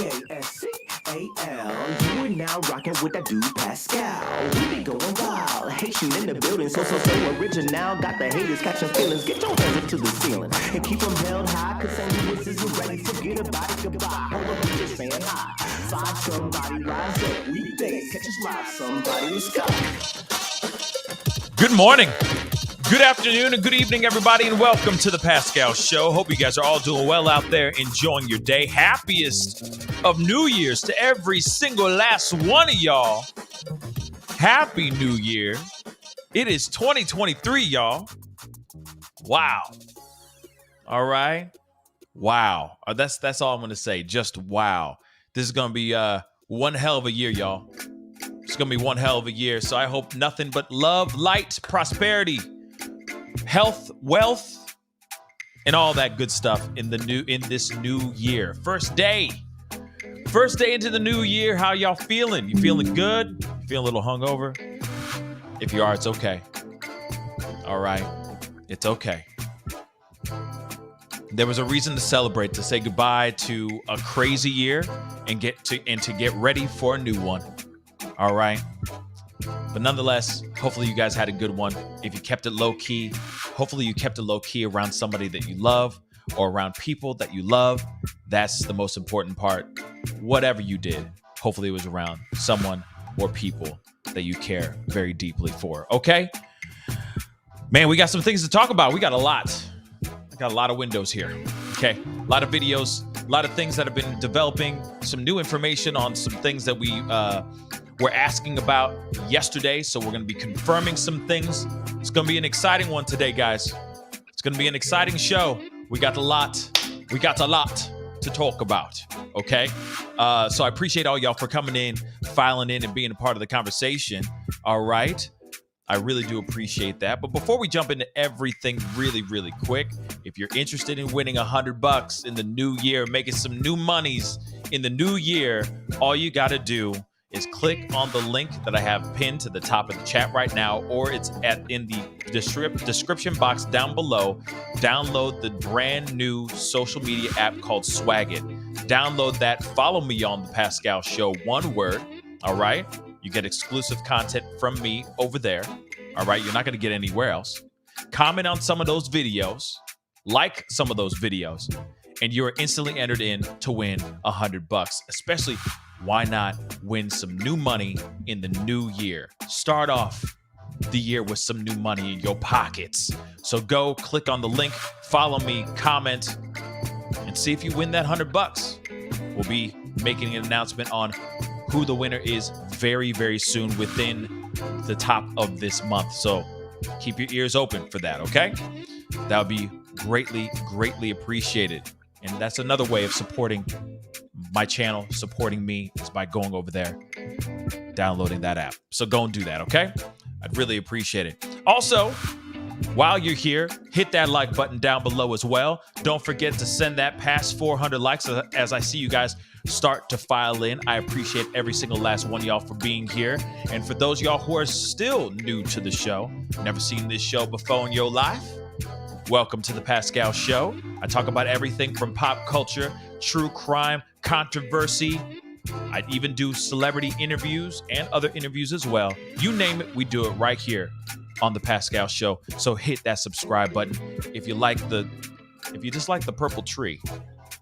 P-A-S-C-A-L. You are now rocking with that dude Pascal. We be going wild, Haitian in the building, so original. Got the haters catching feelings. Get your hands up to the ceiling and keep them held high. Cause St. Louis isn't ready. Forget about it, goodbye. Hold up, we just saying hi. Five somebody rise up. Weekdays, catch us live. Somebody, let's go. Good morning, good afternoon, and good evening, everybody, and welcome to the Pascal Show. Hope you guys are all doing well out there, enjoying your day. Happiest of New Year's to every single last one of y'all. Happy New Year. It is 2023, y'all. Wow. All right. Wow. That's all I'm going to say. Just wow. This is going to be one hell of a year, y'all. It's going to be one hell of a year. So I hope nothing but love, light, prosperity, health, wealth, and all that good stuff in this new year. First day into the new year. How y'all feeling? You feeling good? You feel a little hungover? If you are, it's okay. All right. It's okay. There was a reason to celebrate, to say goodbye to a crazy year and to get ready for a new one. All right. But nonetheless, hopefully you guys had a good one. If you kept it low key, hopefully you kept it low key around somebody that you love or around people that you love. That's the most important part. Whatever you did, hopefully it was around someone or people that you care very deeply for. Okay? Man, we got some things to talk about. We got a lot. I got a lot of windows here. Okay? A lot of videos, a lot of things that have been developing, some new information on some things that we were asking about yesterday. So we're going to be confirming some things. It's going to be an exciting one today, guys. It's going to be an exciting show. We got a lot to talk about. Okay. So I appreciate all y'all for coming in, filing in, and being a part of the conversation. All right. I really do appreciate that. But before we jump into everything really, really quick, if you're interested in winning $100 in the new year, making some new monies in the new year, all you got to do is click on the link that I have pinned to the top of the chat right now, or it's in the description box down below. Download the brand new social media app called Swagit. Download that. Follow me on the Pascal Show, one word. All right. You get exclusive content from me over there. All right. You're not going to get anywhere else. Comment on some of those videos, like some of those videos, and you're instantly entered in to win $100. Especially, why not win some new money in the new year? Start off the year with some new money in your pockets. So go click on the link, follow me, comment, and see if you win that $100. We'll be making an announcement on who the winner is very, very soon, within the top of this month. So keep your ears open for that, okay? That would be greatly, greatly appreciated. And that's another way of supporting my channel, supporting me, is by going over there, downloading that app. So go and do that, okay? I'd really appreciate it. Also, while you're here, hit that like button down below as well. Don't forget to send that past 400 likes as I see you guys start to file in. I appreciate every single last one of y'all for being here. And for those of y'all who are still new to the show, never seen this show before in your life, welcome to the Pascal Show. I talk about everything from pop culture, true crime, controversy. I even do celebrity interviews and other interviews as well. You name it, we do it right here on the Pascal Show. So hit that subscribe button if you just like the purple tree.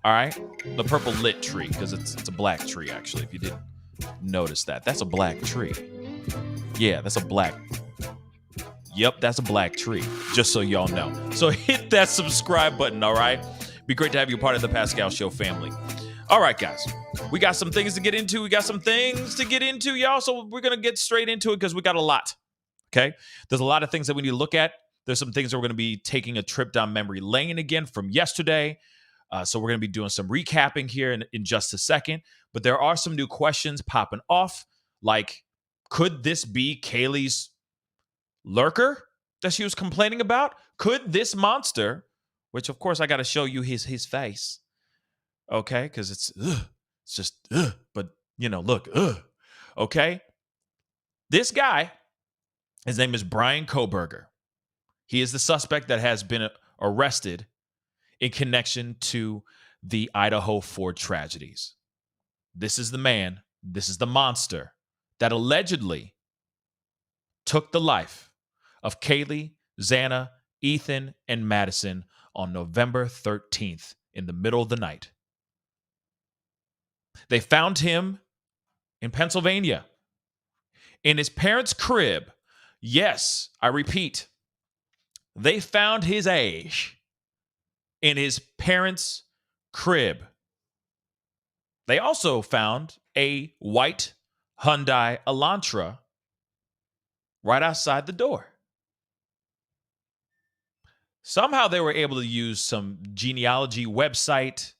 All right? The purple lit tree, because it's a black tree, actually, if you didn't notice that. That's a black tree. Yeah, that's a black. Yep, that's a black tree, just so y'all know. So hit that subscribe button, all right? Be great to have you a part of the Pascal Show family. All right, guys. We got some things to get into. Y'all. So we're going to get straight into it because we got a lot, okay? There's a lot of things that we need to look at. There's some things that we're going to be taking a trip down memory lane again from yesterday. So we're going to be doing some recapping here in just a second. But there are some new questions popping off, like, could this be Kaylee's lurker that she was complaining about? Could this monster, which of course I got to show you his face, okay? Because it's just, but look, okay? This guy, his name is Bryan Kohberger. He is the suspect that has been arrested in connection to the Idaho 4 tragedies. this is the man, this is the monster that allegedly took the life of Kaylee, Xana, Ethan, and Madison on November 13th in the middle of the night. They found him in Pennsylvania, in his parents' crib. Yes, I repeat, they found his ash in his parents' crib. They also found a white Hyundai Elantra right outside the door. Somehow they were able to use some genealogy website,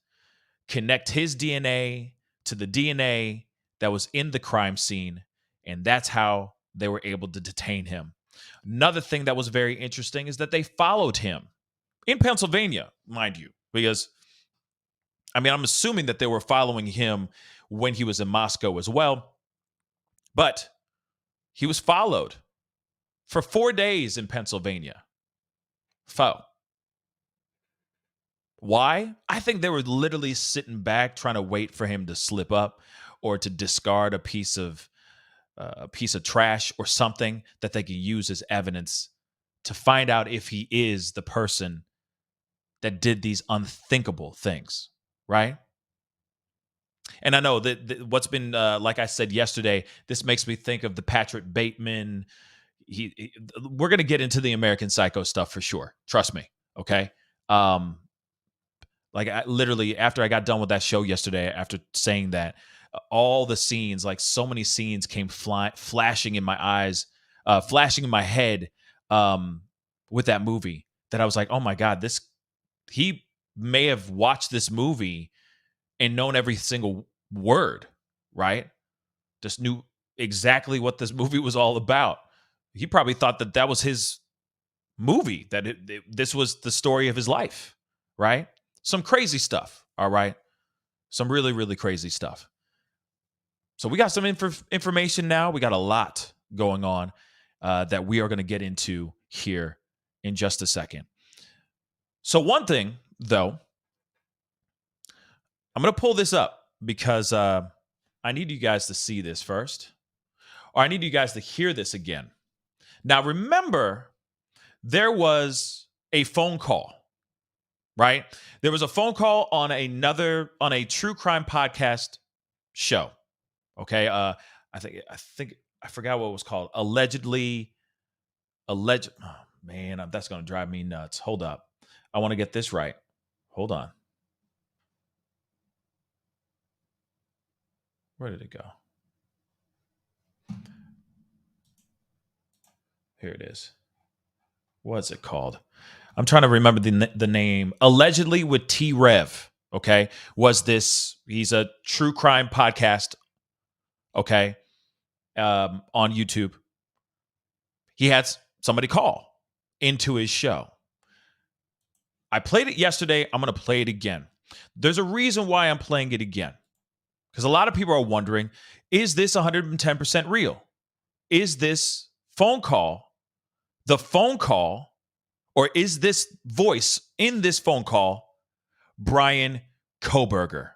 connect his DNA to the DNA that was in the crime scene, and that's how they were able to detain him. Another thing that was very interesting is that they followed him in Pennsylvania, mind you, because, I mean, I'm assuming that they were following him when he was in Moscow as well, but he was followed for 4 days in Pennsylvania. Why? I think they were literally sitting back trying to wait for him to slip up or to discard a piece of trash or something that they could use as evidence to find out if he is the person that did these unthinkable things, right? And I know that what's been, like I said yesterday, this makes me think of the Patrick Bateman. We're going to get into the American Psycho stuff for sure. Trust me. Okay. Like literally after I got done with that show yesterday, after saying that, all the scenes, like so many scenes came flashing in my eyes, flashing in my head with that movie that I was like, oh my God, he may have watched this movie and known every single word, right? Just knew exactly what this movie was all about. He probably thought that was his movie, that this was the story of his life, right? Some crazy stuff, all right? Some really, really crazy stuff. So we got some information now. We got a lot going on that we are going to get into here in just a second. So one thing, though, I'm going to pull this up because I need you guys to see this first, or I need you guys to hear this again. Now, remember, there was a phone call, right? There was a phone call on a true crime podcast show. Okay, I forgot what it was called. Allegedly. Oh man, that's gonna drive me nuts. Hold up, I want to get this right. Hold on. Where did it go? Here it is. What's it called? I'm trying to remember the name. Allegedly with T-Rev. Okay, he's a true crime podcast. Okay, on YouTube. He had somebody call into his show. I played it yesterday. I'm going to play it again. There's a reason why I'm playing it again. Because a lot of people are wondering, is this 110% real? Is this phone call the phone call, or is this voice in this phone call Bryan Kohberger?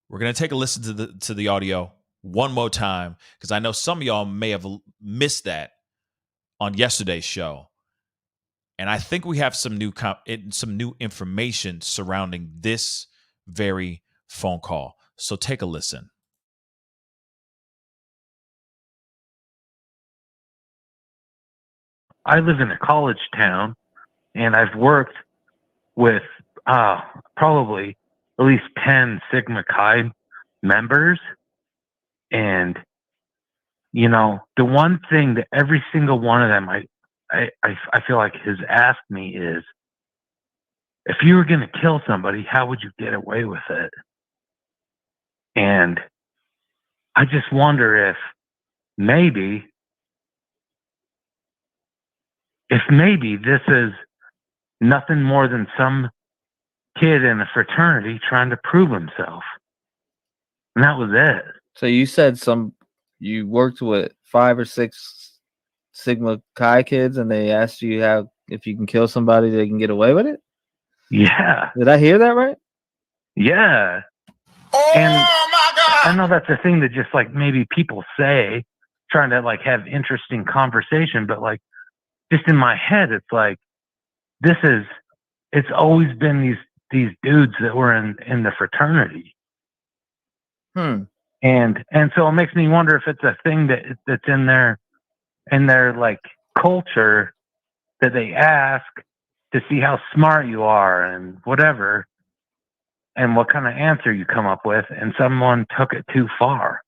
We're going to take a listen to the audio one more time, because I know some of y'all may have missed that on yesterday's show. And I think we have some new information surrounding this very phone call. So take a listen. I live in a college town, and I've worked with probably at least 10 Sigma Chi members. And, you know, the one thing that every single one of them I feel like has asked me is, if you were going to kill somebody, how would you get away with it? And I just wonder if maybe this is nothing more than some kid in a fraternity trying to prove himself. And that was it. So you said you worked with 5 or 6 Sigma Chi kids, and they asked you if you can kill somebody, they can get away with it? Yeah. Did I hear that right? Yeah. And I know that's a thing that just like maybe people say, trying to like have interesting conversation, but like just in my head, it's like it's always been these dudes that were in the fraternity. And so it makes me wonder if it's a thing that's in their like culture, that they ask to see how smart you are and whatever, and what kind of answer you come up with, and someone took it too far.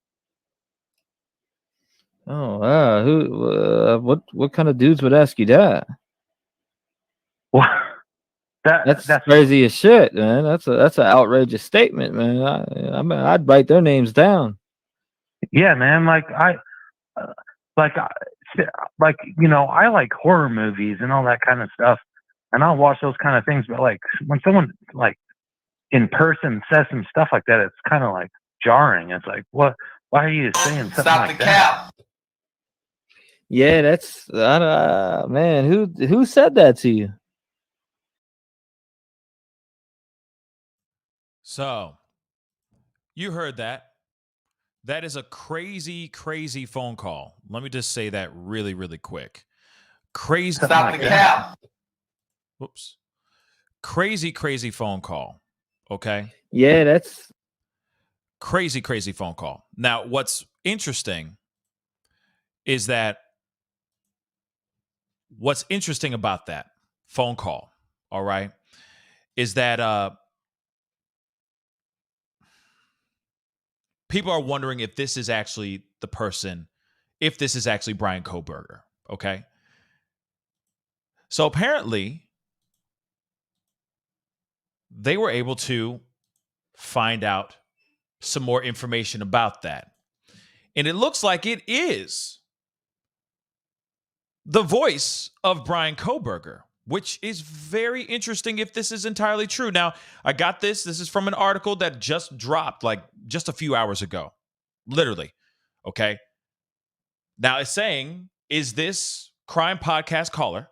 Oh, wow. Who? What kind of dudes would ask you that? Well, That's crazy as shit, man. That's an outrageous statement, man. I mean, I'd write their names down. Yeah, man. Like you know, I like horror movies and all that kind of stuff, and I'll watch those kind of things. But like when someone like in person says some stuff like that, it's kind of like jarring. It's like, what? Why are you saying something like that? Yeah, that's man. Who said that to you? So you heard that. That is a crazy, crazy phone call. Let me just say that really, really quick. Crazy. Stop the cap. Whoops. Crazy, crazy phone call. Okay. Yeah, that's crazy, crazy phone call. Now, what's interesting is that what's interesting about that phone call, all right, is that people are wondering if this is actually the person, if this is actually Bryan Kohberger, okay? So apparently, they were able to find out some more information about that. And it looks like it is the voice of Bryan Kohberger, which is very interesting if this is entirely true. Now, I got this. This is from an article that just dropped like just a few hours ago, literally. Okay. Now it's saying, is this crime podcast caller,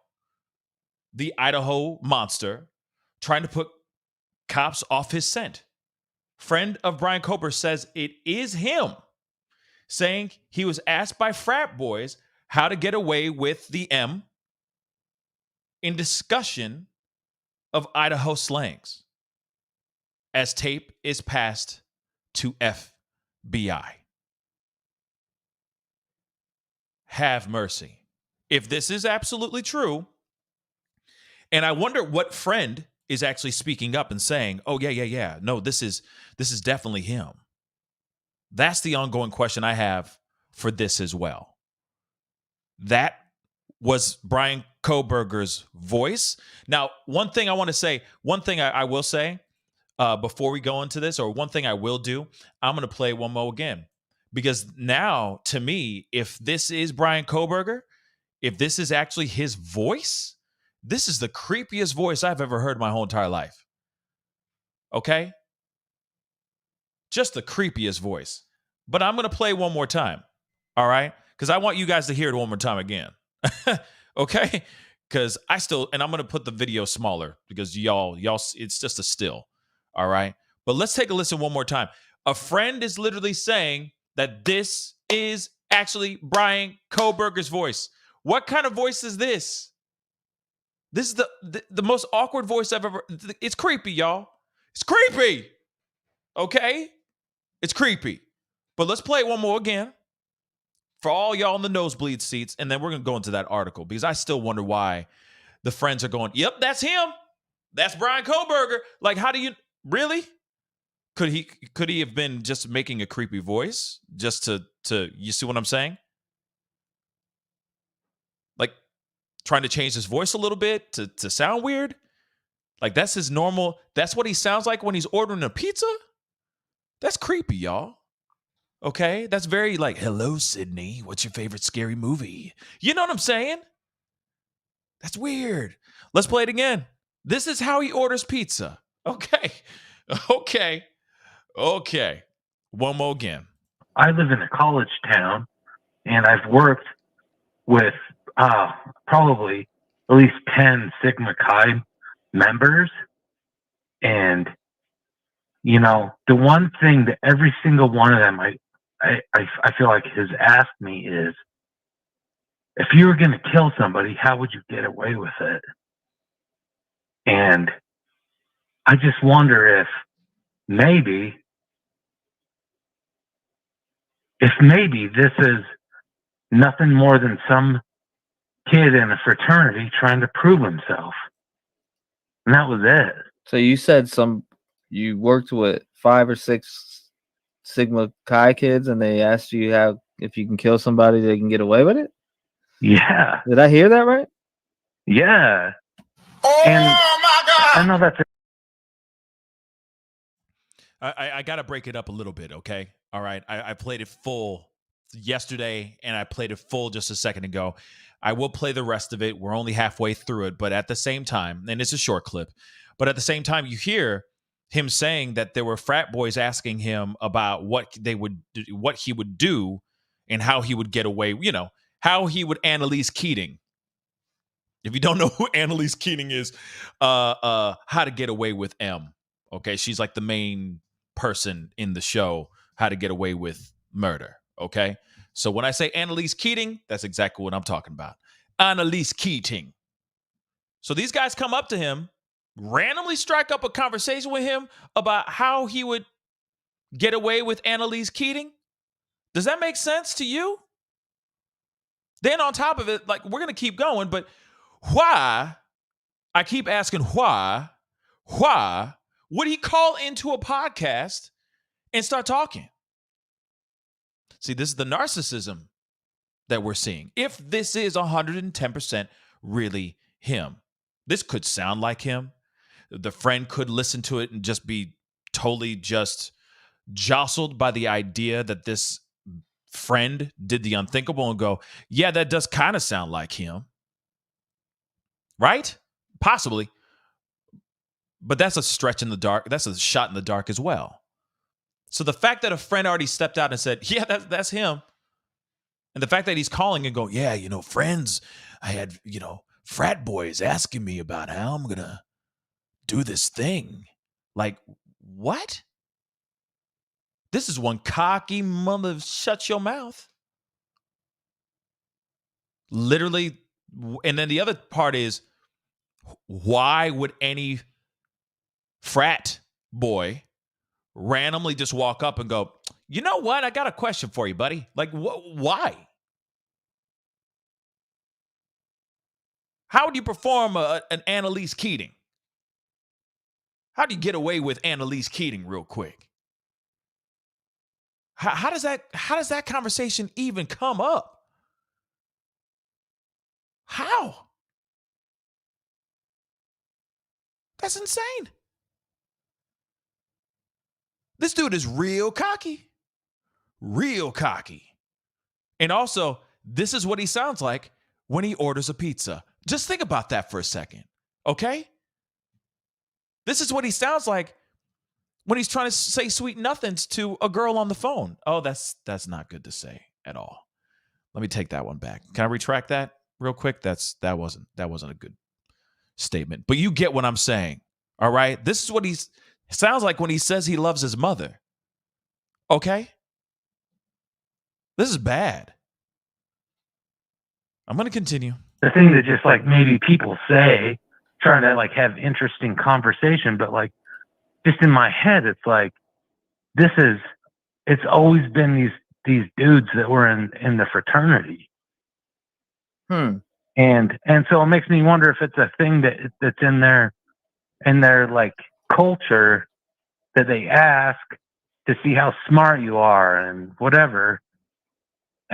the Idaho monster, trying to put cops off his scent? Friend of Bryan Kohberger says it is him, saying he was asked by frat boys how to get away with the M in discussion of Idaho slangs as tape is passed to FBI. Have mercy. If this is absolutely true, and I wonder what friend is actually speaking up and saying, oh, yeah. No, this is definitely him. That's the ongoing question I have for this as well. That was Bryan Kohberger's voice. Now, one thing I want to say, one thing I will say before we go into this, or one thing I will do, I'm going to play one more again. Because now, to me, if this is Bryan Kohberger, if this is actually his voice, this is the creepiest voice I've ever heard my whole entire life. Okay? Just the creepiest voice. But I'm going to play one more time. All right? Because I want you guys to hear it one more time again. Okay? Because and I'm going to put the video smaller because y'all, it's just a still. All right? But let's take a listen one more time. A friend is literally saying that this is actually Bryan Kohberger's voice. What kind of voice is this? This is the most awkward voice I've ever. It's creepy, y'all. It's creepy. Okay? It's creepy. But let's play it one more again for all y'all in the nosebleed seats, and then we're going to go into that article because I still wonder why the friends are going, yep, that's him. That's Bryan Kohberger. Like, how do you really? Could he have been just making a creepy voice just to you see what I'm saying? Like trying to change his voice a little bit to sound weird? Like that's his normal, that's what he sounds like when he's ordering a pizza? That's creepy, y'all. Okay? That's very like, hello, Sydney. What's your favorite scary movie? You know what I'm saying? That's weird. Let's play it again. This is how he orders pizza. Okay. One more again. I live in a college town, and I've worked with probably at least 10 Sigma Chi members, and you know, the one thing that every single one of them I feel like has asked me is, if you were going to kill somebody, how would you get away with it? And I just wonder if maybe this is nothing more than some kid in a fraternity trying to prove himself. And that was it. So you said you worked with 5 or 6 Sigma Chi kids, and they asked you if you can kill somebody, they can get away with it? Yeah. Did I hear that right? Yeah. Oh And my God! I know that's I got to break it up a little bit, okay? All right. I played it full yesterday, and I played it full just a second ago. I will play the rest of it. We're only halfway through it, but at the same time, and it's a short clip, but at the same time, you hear him saying that there were frat boys asking him about what he would do and how he would get away, you know, how he would Annalise Keating. If you don't know who Annalise Keating is, How to Get Away with M. Okay, she's like the main person in the show, How to Get Away with Murder. Okay, so when I say Annalise Keating, that's exactly what I'm talking about. Annalise Keating. So these guys come up to him, randomly strike up a conversation with him about how he would get away with Annalise Keating. Does that make sense to you? Then on top of it, like, we're going to keep going, but why? I keep asking why would he call into a podcast and start talking? See, this is the narcissism that we're seeing. If this is 110% really him, this could sound like him. The friend could listen to it and just be totally just jostled by the idea that this friend did the unthinkable and go, yeah, that does kind of sound like him. Right? Possibly. But that's a stretch in the dark. That's a shot in the dark as well. So the fact that a friend already stepped out and said, yeah, that's him. And the fact that he's calling and going, yeah, you know, friends, I had, you know, frat boys asking me about how I'm going to do this thing. Like, what? This is one cocky mother, shut your mouth. Literally. And then the other part is, why would any frat boy randomly just walk up and go, you know what? I got a question for you, buddy. Like, why? How would you perform an Annalise Keating? How do you get away with Annalise Keating real quick? How does that conversation even come up? How? That's insane. This dude is real cocky. Real cocky. And also, this is what he sounds like when he orders a pizza. Just think about that for a second, okay? This is what he sounds like when he's trying to say sweet nothings to a girl on the phone. Oh, that's not good to say at all. Let me take that one back. Can I retract that real quick? That wasn't a good statement. But you get what I'm saying. All right? This is what he sounds like when he says he loves his mother. Okay? This is bad. I'm going to continue. the thing that just like maybe people say, trying to like have interesting conversation, but like just in my head, it's like, it's always been these dudes that were in the fraternity. And so it makes me wonder if it's a thing that's in their like culture, that they ask to see how smart you are and whatever,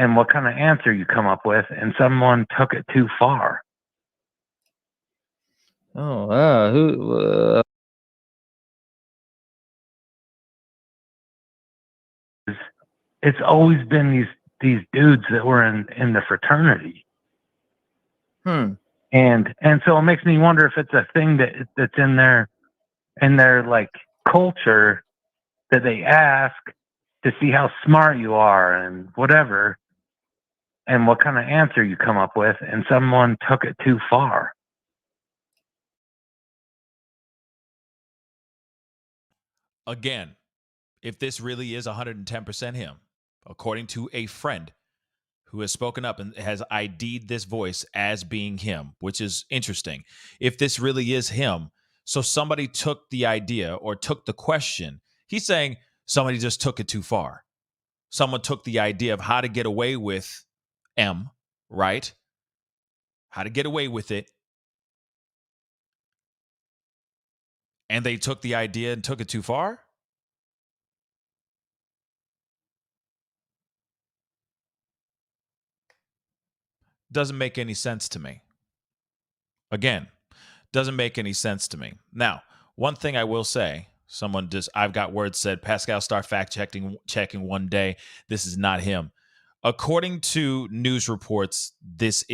and what kind of answer you come up with, and someone took it too far. Oh, wow. Who? It's always been these dudes that were in the fraternity. And so it makes me wonder if it's a thing that's in their like culture, that they ask to see how smart you are and whatever, and what kind of answer you come up with, and someone took it too far. again, if this really is 110% him, according to a friend who has spoken up and has ID'd this voice as being him, which is interesting. If this really is him, so somebody took the idea or took the question. He's saying somebody just took it too far. Someone took the idea of how to get away with M, right? How to get away with it. And they took the idea and took it too far? Doesn't make any sense to me. Again, doesn't make any sense to me. Now, one thing I will say, I've got words said, Pascal, start fact checking one day. This is not him. According to news reports, this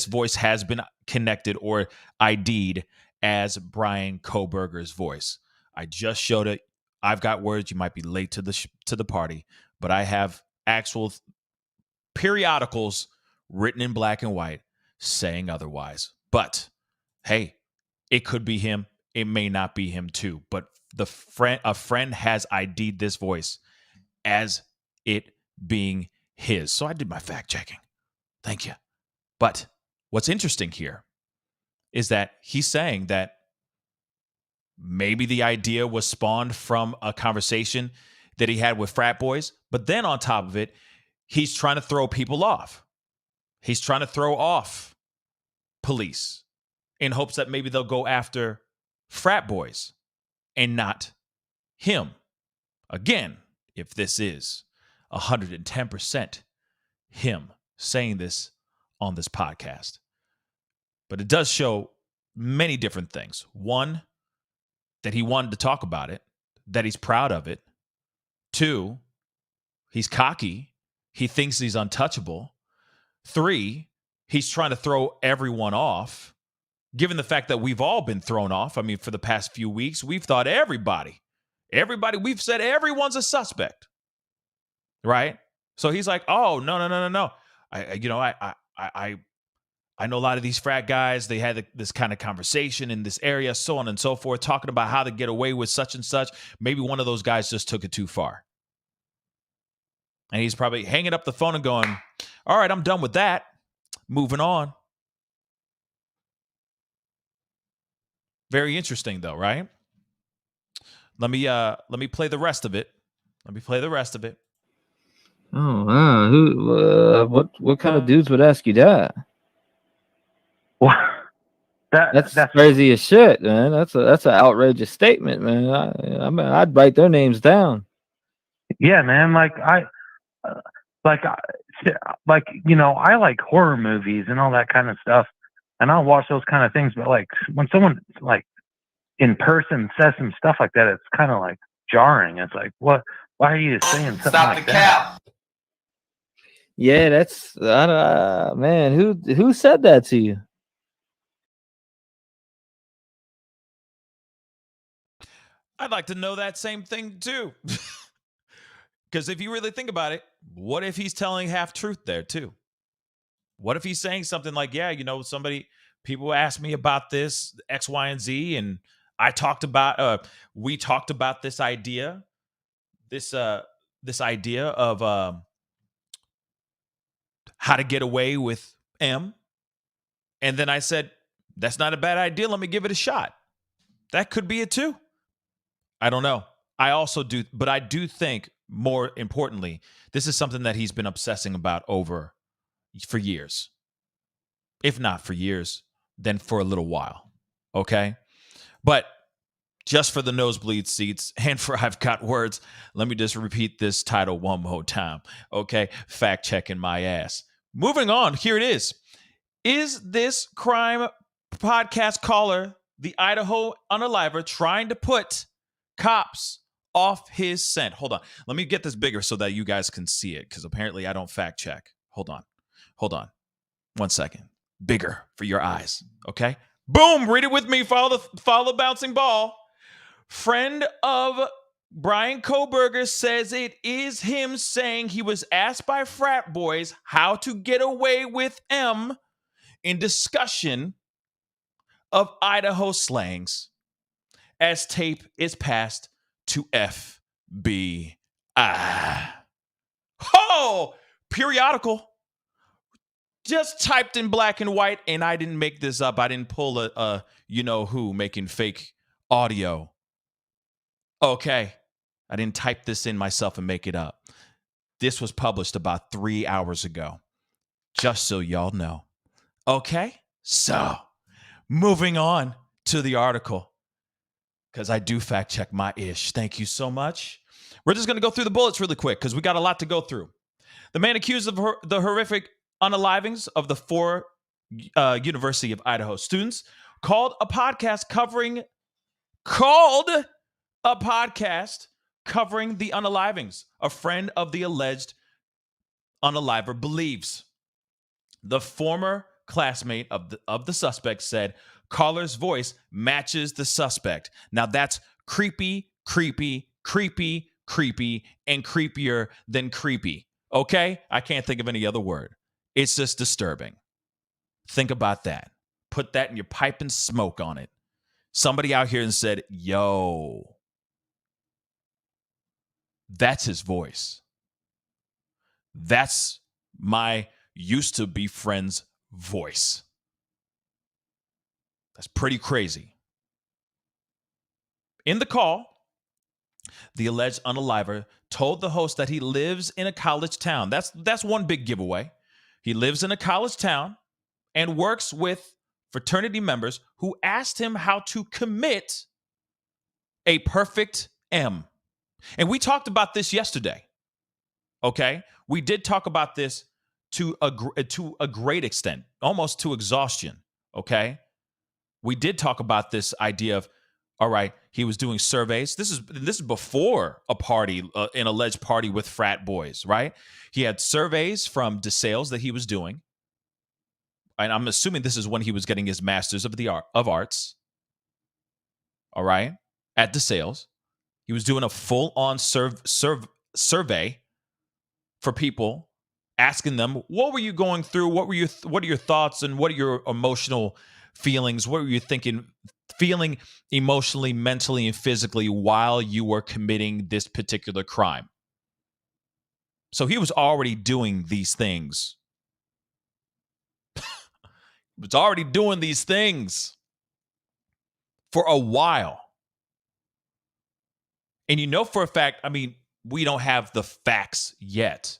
voice has been connected or ID'd as Bryan Kohberger's voice. I just showed it. I've got words. You might be late to the party, but I have actual periodicals written in black and white saying otherwise. But hey, it could be him. It may not be him too. But a friend has ID'd this voice as it being his. So I did my fact checking. Thank you. But what's interesting here is that he's saying that maybe the idea was spawned from a conversation that he had with frat boys. But then on top of it, he's trying to throw people off. He's trying to throw off police in hopes that maybe they'll go after frat boys and not him. Again, if this is 110% him saying this on this podcast. But it does show many different things. One, that he wanted to talk about it, that he's proud of it. Two, he's cocky. He thinks he's untouchable. Three, he's trying to throw everyone off, given the fact that we've all been thrown off. I mean, for the past few weeks, we've thought we've said everyone's a suspect, right? So he's like, oh, no. I know a lot of these frat guys, they had this kind of conversation in this area, so on and so forth, talking about how to get away with such and such. Maybe one of those guys just took it too far. And he's probably hanging up the phone and going, all right, I'm done with that. Moving on. Very interesting, though, right? Let me play the rest of it. Oh, wow. What kind of dudes would ask you that? Well, That's crazy as shit, man. That's an outrageous statement, man. I mean, I'd write their names down. Yeah, man. I like horror movies and all that kind of stuff, and I'll watch those kind of things. But like when someone like in person says some stuff like that, it's kind of like jarring. It's like, what? Why are you saying something like that? Yeah, that's man. Who said that to you? I'd like to know that same thing too. Because if you really think about it, what if he's telling half truth there too? What if he's saying something like, yeah, people asked me about this, X, Y, and Z, and we talked about this idea, this idea of how to get away with M. And then I said, that's not a bad idea. Let me give it a shot. That could be it too. I don't know. I also do, but I do think more importantly, this is something that he's been obsessing about for years. If not for years, then for a little while. Okay. But just for the nosebleed seats and for I've got words, let me just repeat this title one more time. Okay. Fact checking my ass. Moving on. Here it is. Is this crime podcast caller, the Idaho Unaliver, trying to put cops off his scent? Hold on. Let me get this bigger so that you guys can see it, because apparently I don't fact check. Hold on. 1 second. Bigger for your eyes. Okay. Boom. Read it with me. Follow the bouncing ball. Friend of Bryan Kohberger says it is him saying he was asked by frat boys how to get away with M in discussion of Idaho slangs as tape is passed to FBI. Oh, periodical. Just typed in black and white, and I didn't make this up. I didn't pull a you know who making fake audio. Okay. I didn't type this in myself and make it up. This was published about 3 hours ago. Just so y'all know. Okay? So, moving on to the article. Because I do fact check my ish. Thank you so much. We're just going to go through the bullets really quick because we got a lot to go through. The man accused of the horrific unalivings of the 4 University of Idaho students called a podcast covering the unalivings. A friend of the alleged unaliver believes. The former classmate of the suspect said caller's voice matches the suspect. Now that's creepy, creepy, creepy, creepy, and creepier than creepy. Okay? I can't think of any other word. It's just disturbing. Think about that. Put that in your pipe and smoke on it. Somebody out here and said, yo, that's his voice. That's my used to be friend's voice. That's pretty crazy. In the call, the alleged unaliver told the host that he lives in a college town. That's one big giveaway. He lives in a college town and works with fraternity members who asked him how to commit a perfect M. And we talked about this yesterday. Okay? We did talk about this to a great extent, almost to exhaustion. Okay? We did talk about this idea of, all right, he was doing surveys. This is before a party, an alleged party with frat boys, right? He had surveys from DeSales that he was doing. And I'm assuming this is when he was getting his master's of arts. All right, at DeSales. He was doing a full-on survey for people, asking them, what were you going through? What are your thoughts and what are your emotional feelings? What were you feeling emotionally, mentally, and physically while you were committing this particular crime? So he was already doing these things. Was already doing these things for a while. And you know for a fact, I mean, we don't have the facts yet.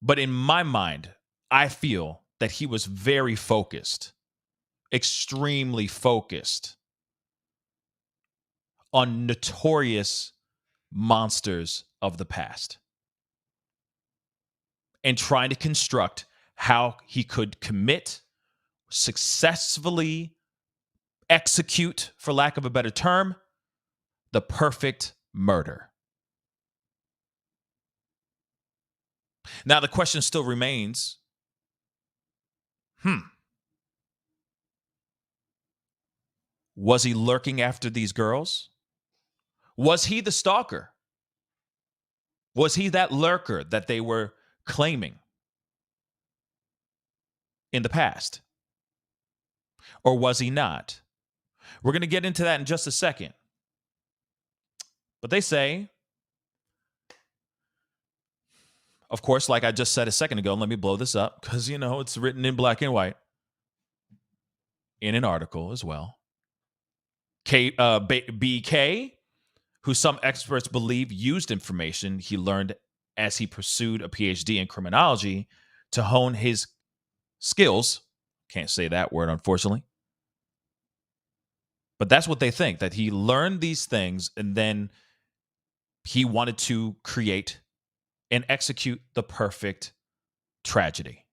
But in my mind, I feel that he was very focused, extremely focused on notorious monsters of the past and trying to construct how he could successfully execute, for lack of a better term, the perfect murder. Now, the question still remains, was he lurking after these girls? Was he the stalker? Was he that lurker that they were claiming in the past? Or was he not? We're going to get into that in just a second. But they say, of course, like I just said a second ago, and let me blow this up because, it's written in black and white in an article as well. BK, who some experts believe used information he learned as he pursued a PhD in criminology to hone his skills. Can't say that word, unfortunately. But that's what they think, that he learned these things and then he wanted to create and execute the perfect tragedy,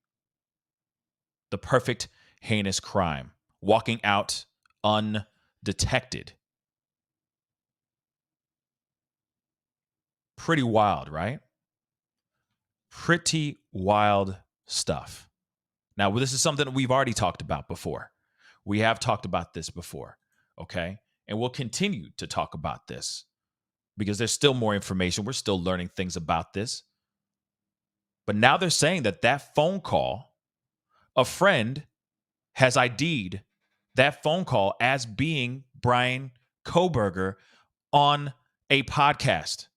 the perfect heinous crime, walking out undetected. Pretty wild, right? Pretty wild stuff. Now, this is something that we've already talked about before. We have talked about this before, okay? And we'll continue to talk about this because there's still more information. We're still learning things about this. But now they're saying that phone call, a friend has ID'd that phone call as being Bryan Kohberger on a podcast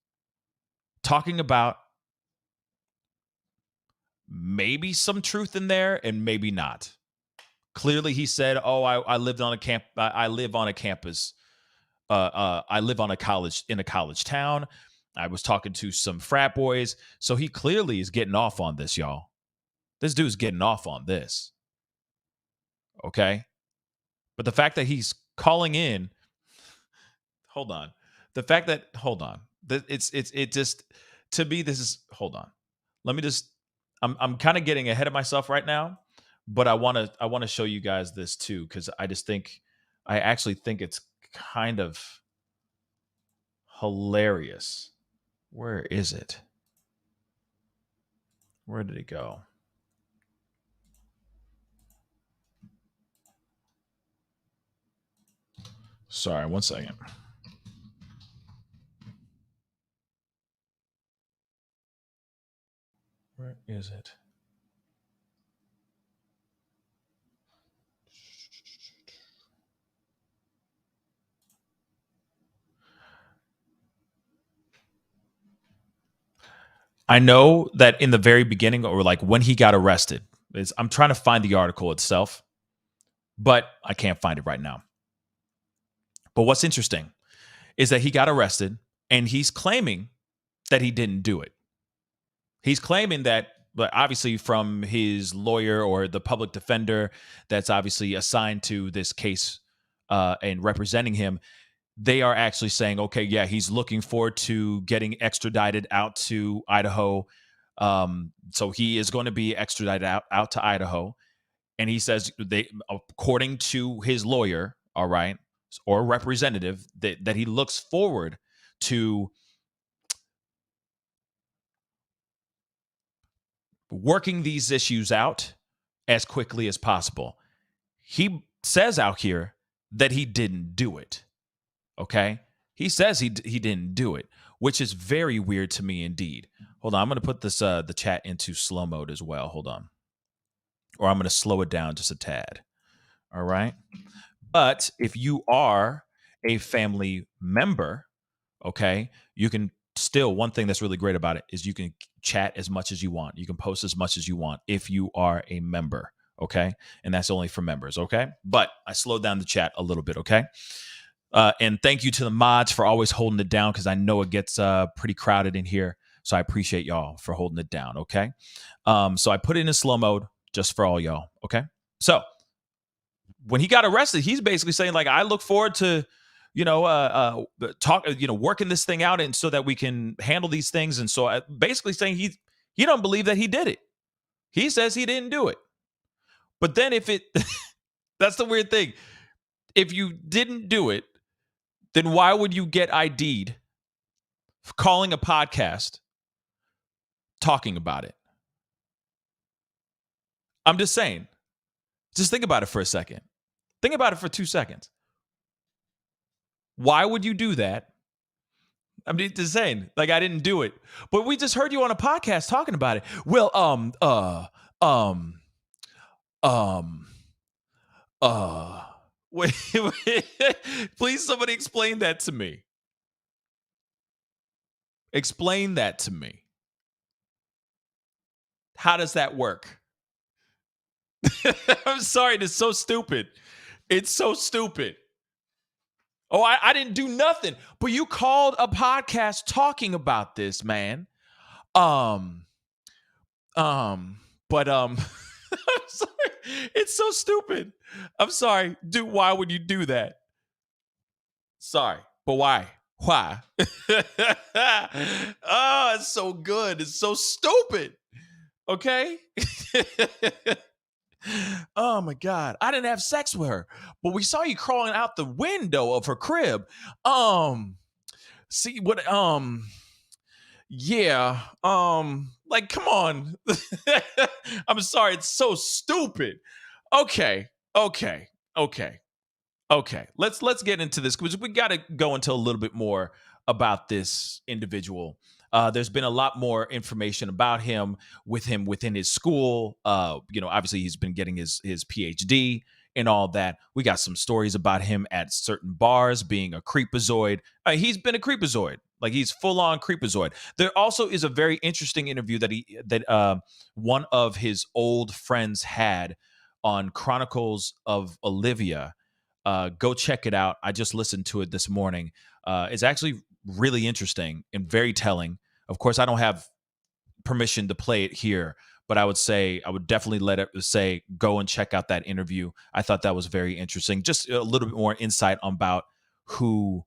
talking about maybe some truth in there and maybe not. Clearly, he said, "Oh, I lived on a camp. I live on a campus. I live on a college in a college town. I was talking to some frat boys." So he clearly is getting off on this, y'all. This dude's getting off on this. Okay, but the fact that he's calling in, hold on. The fact that it just to me this is hold on. Let me just. I'm kind of getting ahead of myself right now, but I want to show you guys this too because I actually think it's kind of hilarious. Where is it? Where did it go? Sorry, one second. Where is it? I know that in the very beginning, or like when he got arrested, I'm trying to find the article itself, but I can't find it right now. But what's interesting is that he got arrested and he's claiming that he didn't do it. He's claiming that, but obviously from his lawyer or the public defender that's obviously assigned to this case and representing him, they are actually saying, okay, yeah, he's looking forward to getting extradited out to Idaho. So he is going to be extradited out to Idaho. And he says according to his lawyer, all right, or representative, that he looks forward to working these issues out as quickly as possible. He says out here that he didn't do it. Okay? He says he didn't do it, which is very weird to me indeed. Hold on, I'm going to put this the chat into slow mode as well. Hold on. Or I'm going to slow it down just a tad. All right? But if you are a family member, okay, you can still, one thing that's really great about it is you can chat as much as you want. You can post as much as you want if you are a member, okay? And that's only for members, okay? But I slowed down the chat a little bit, okay? And thank you to the mods for always holding it down because I know it gets pretty crowded in here. So I appreciate y'all for holding it down, okay? So I put it in slow mode just for all y'all, okay? So when he got arrested, he's basically saying, like, I look forward to, working this thing out and so that we can handle these things. And so basically saying he don't believe that he did it. He says he didn't do it. But then that's the weird thing. If you didn't do it, then why would you get ID'd for calling a podcast talking about it? I'm just saying. Just think about it for a second. Think about it for 2 seconds. Why would you do that? I'm just saying, like, I didn't do it. But we just heard you on a podcast talking about it. Well, wait, please somebody explain that to me. Explain that to me. How does that work? I'm sorry, it's so stupid. It's so stupid. Oh, I didn't do nothing. But you called a podcast talking about this, man. I'm sorry. It's so stupid. I'm sorry. Dude, why would you do that? Sorry. But why? Why? Oh, it's so good. It's so stupid. Okay? Oh my God. I didn't have sex with her, but we saw you crawling out the window of her crib. See what yeah. Like, come on. I'm sorry, it's so stupid. Okay. Let's get into this because we got to go into a little bit more about this individual. There's been a lot more information about him within his school. Obviously he's been getting his PhD and all that. We got some stories about him at certain bars being a creepazoid. He's been a creepazoid. Like, he's full on creepazoid. There also is a very interesting interview that one of his old friends had on Chronicles of Olivia. Go check it out. I just listened to it this morning. It's actually really interesting and very telling. Of course, I don't have permission to play it here, but I would definitely go and check out that interview. I thought that was very interesting. Just a little bit more insight about who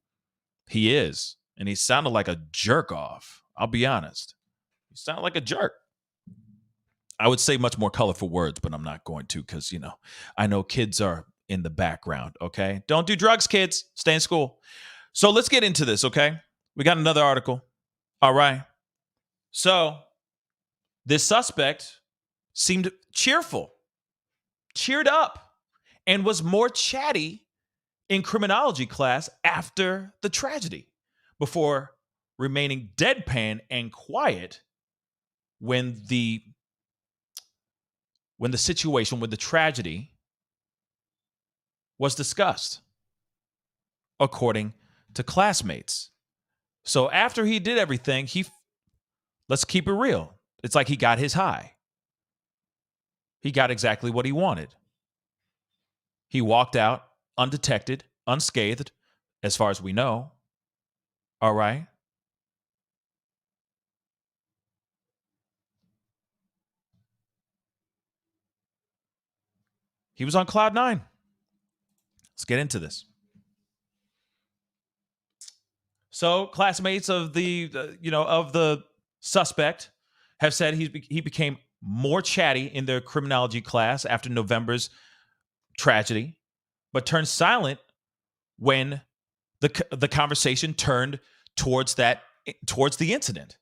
he is. And he sounded like a jerk off. I'll be honest. He sounded like a jerk. I would say much more colorful words, but I'm not going to because, I know kids are in the background, okay? Don't do drugs, kids. Stay in school. So let's get into this, okay? We got another article. All right. So this suspect seemed cheerful, cheered up, and was more chatty in criminology class after the tragedy, before remaining deadpan and quiet when the tragedy was discussed, according to classmates. So after he did everything, let's keep it real. It's like he got his high. He got exactly what he wanted. He walked out undetected, unscathed, as far as we know. All right. He was on cloud nine. Let's get into this. So classmates of the suspect have said he became more chatty in their criminology class after November's tragedy, but turned silent when the conversation turned towards the incident.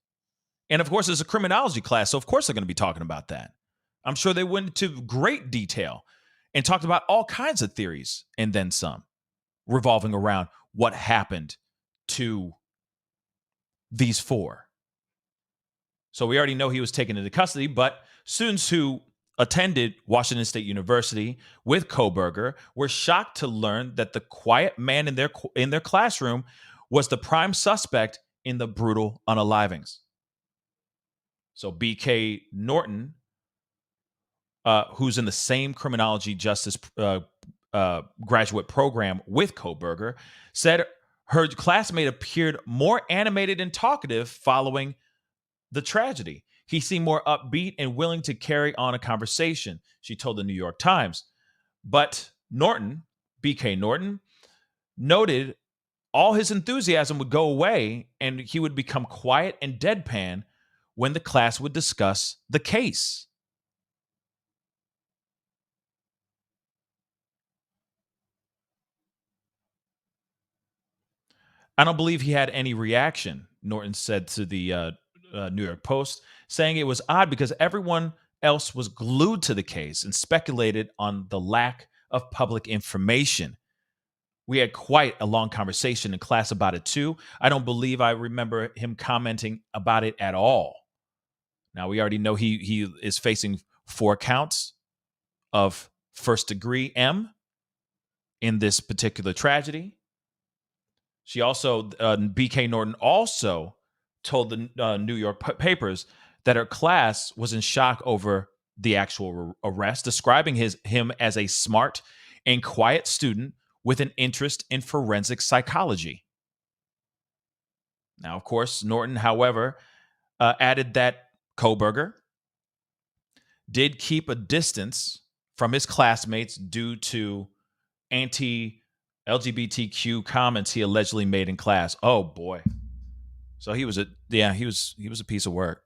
And of course, it's a criminology class, so of course they're going to be talking about that. I'm sure they went into great detail and talked about all kinds of theories and then some, revolving around what happened to these four. So we already know he was taken into custody, but students who attended Washington State University with Kohberger were shocked to learn that the quiet man in their classroom was the prime suspect in the brutal unalivings. So B.K. Norton, who's in the same criminology justice graduate program with Kohberger, said her classmate appeared more animated and talkative following the tragedy. He seemed more upbeat and willing to carry on a conversation, she told the New York Times. But Norton, B.K. Norton, noted all his enthusiasm would go away and he would become quiet and deadpan when the class would discuss the case. I don't believe he had any reaction, Norton said to the New York Post, saying it was odd because everyone else was glued to the case and speculated on the lack of public information. We had quite a long conversation in class about it too. I don't believe I remember him commenting about it at all. Now, we already know he is facing 4 counts of first-degree M in this particular tragedy. She also, B.K. Norton also told the New York papers that her class was in shock over the actual arrest, describing him as a smart and quiet student with an interest in forensic psychology. Now, of course, Norton, however, added that Kohberger did keep a distance from his classmates due to anti-LGBTQ comments he allegedly made in class. Oh boy. So he was a piece of work.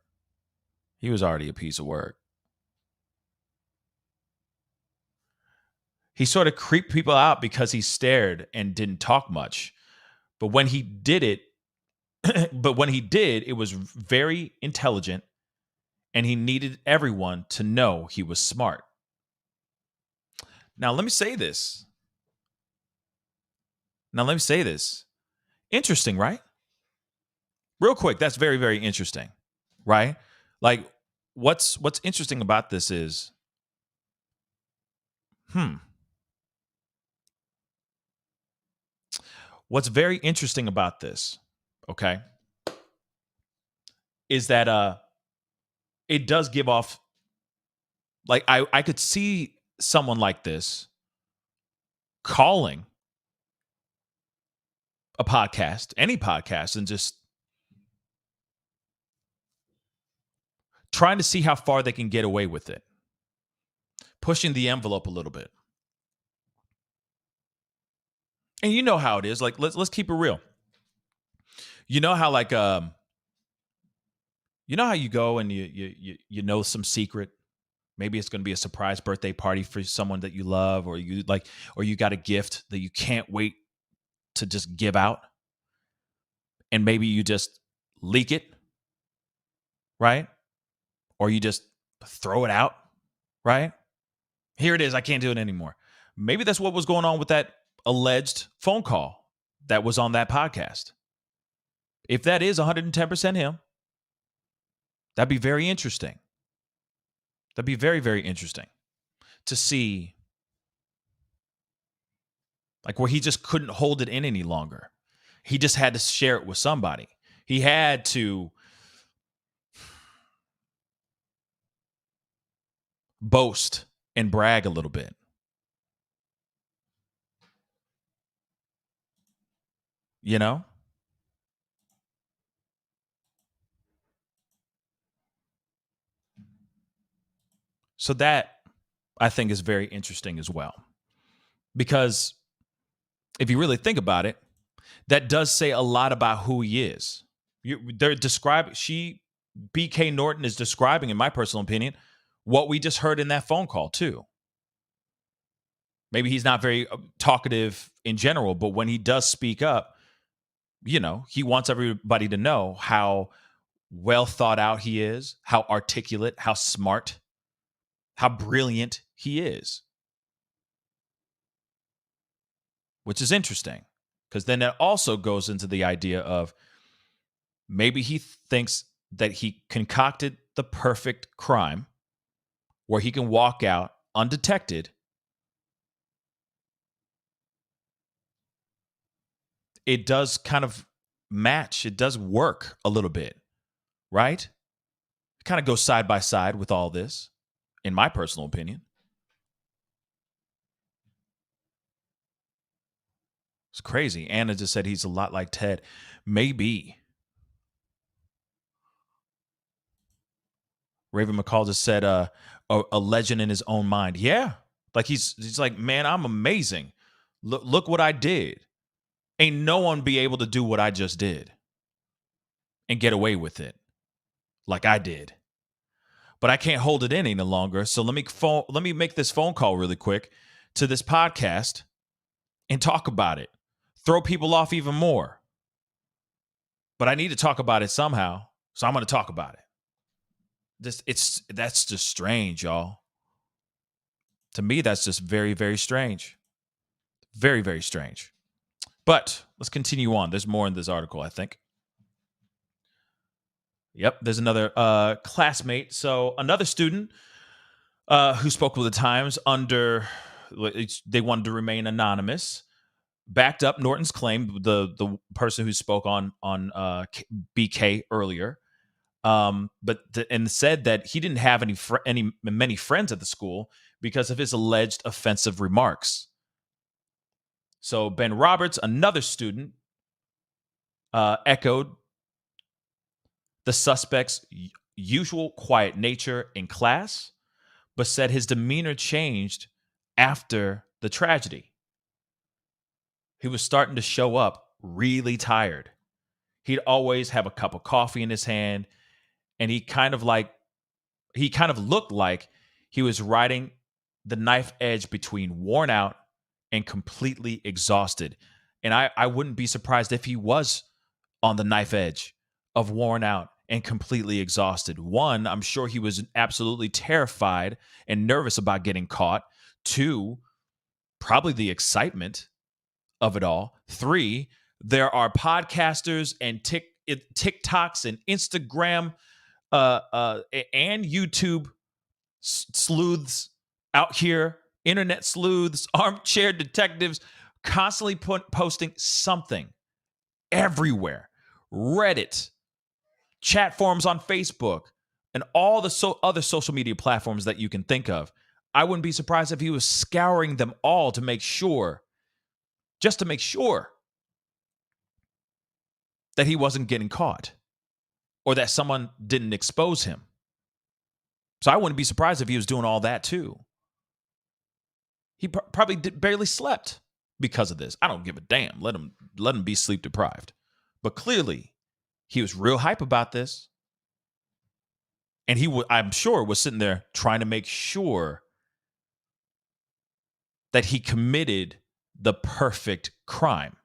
He was already a piece of work. He sort of creeped people out because he stared and didn't talk much. But when he did, it was very intelligent, and he needed everyone to know he was smart. Now, let me say this. Interesting, right? Real quick, that's very, very interesting, right? Like, what's interesting about this is, What's very interesting about this, okay, is that it does give off, like, I could see someone like this calling a podcast, any podcast, and just trying to see how far they can get away with it, pushing the envelope a little bit. And you know how it is. Like, let's keep it real. You know how, like, you know how you go and you know some secret. Maybe it's going to be a surprise birthday party for someone that you love, or you got a gift that you can't wait to just give out, and maybe you just leak it, right? Or you just throw it out, right? Here it is. I can't do it anymore. Maybe that's what was going on with that alleged phone call that was on that podcast. If that is 110% him, that'd be very interesting. That'd be very, very interesting to see, like, where he just couldn't hold it in any longer. He just had to share it with somebody. He had to boast and brag a little bit. You know? So that, I think, is very interesting as well. Because if you really think about it, that does say a lot about who he is. BK Norton is describing, in my personal opinion, what we just heard in that phone call too. Maybe he's not very talkative in general, but when he does speak up, you know, he wants everybody to know how well thought out he is, how articulate, how smart, how brilliant he is. Which is interesting, because then that also goes into the idea of maybe he thinks that he concocted the perfect crime where he can walk out undetected. It does kind of match. It does work a little bit, right? It kind of goes side by side with all this, in my personal opinion. It's crazy. Anna just said he's a lot like Ted. Maybe. Raven McCall just said a legend in his own mind. Yeah. Like he's like, man, I'm amazing. Look what I did. Ain't no one be able to do what I just did and get away with it like I did. But I can't hold it in any longer. So let me make this phone call really quick to this podcast and talk about it. Throw people off even more. But I need to talk about it somehow. So I'm going to talk about it. That's just strange, y'all. To me, that's just very, very strange. Very, very strange. But let's continue on. There's more in this article, I think. Yep, there's another classmate. So another student who spoke with the Times they wanted to remain anonymous, backed up Norton's claim, the person who spoke on BK earlier, and said that he didn't have many friends at the school because of his alleged offensive remarks. So Ben Roberts, another student, echoed the suspect's usual quiet nature in class, but said his demeanor changed after the tragedy. He was starting to show up really tired. He'd always have a cup of coffee in his hand, and he kind of looked like he was riding the knife edge between worn out and completely exhausted. And I wouldn't be surprised if he was on the knife edge of worn out and completely exhausted. One, I'm sure he was absolutely terrified and nervous about getting caught. Two, probably the excitement of it all. Three, there are podcasters and TikToks and Instagram and YouTube sleuths out here, internet sleuths, armchair detectives constantly posting something everywhere. Reddit, chat forums on Facebook, and all the other social media platforms that you can think of. I wouldn't be surprised if he was scouring them all to make sure, just to make sure that he wasn't getting caught or that someone didn't expose him. So I wouldn't be surprised if he was doing all that too. He probably barely slept because of this. I don't give a damn. Let him be sleep deprived. But clearly, he was real hype about this. And I'm sure, was sitting there trying to make sure that he committed the perfect crime.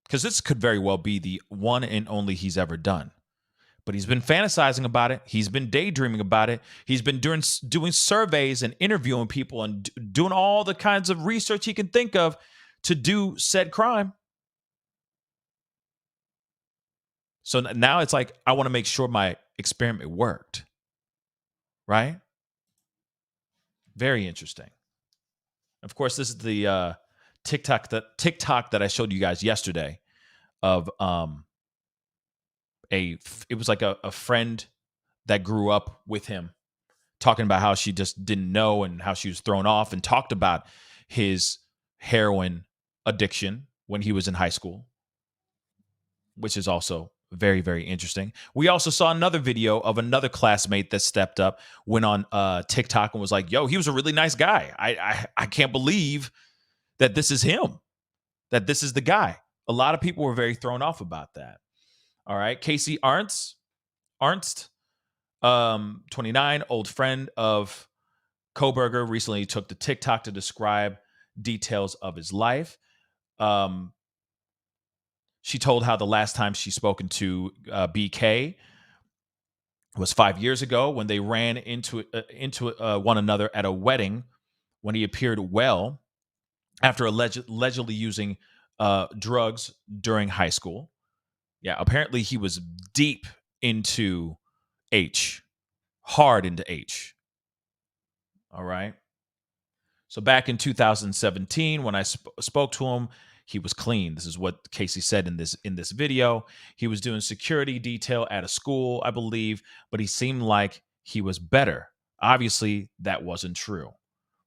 Because this could very well be the one and only he's ever done. But he's been fantasizing about it. He's been daydreaming about it. He's been doing surveys and interviewing people and doing all the kinds of research he can think of to do said crime. So now it's like, I want to make sure my experiment worked. Right? Very interesting. Of course, this is the TikTok that I showed you guys yesterday of it was like a friend that grew up with him talking about how she just didn't know and how she was thrown off, and talked about his heroin addiction when he was in high school, which is also very, very interesting. We also saw another video of another classmate that stepped up, went on TikTok and was like, yo, he was a really nice guy. I can't believe that this is him, that this is the guy. A lot of people were very thrown off about that. All right. Casey Arnst, 29, old friend of Kohberger, recently took to TikTok to describe details of his life. She told how the last time she spoken to BK was 5 years ago when they ran into one another at a wedding when he appeared well after allegedly using drugs during high school. Yeah, apparently he was deep into H, hard into H. All right. So back in 2017, when I spoke to him, he was clean. This is what Casey said in this video. He was doing security detail at a school, I believe, but he seemed like he was better. Obviously, that wasn't true.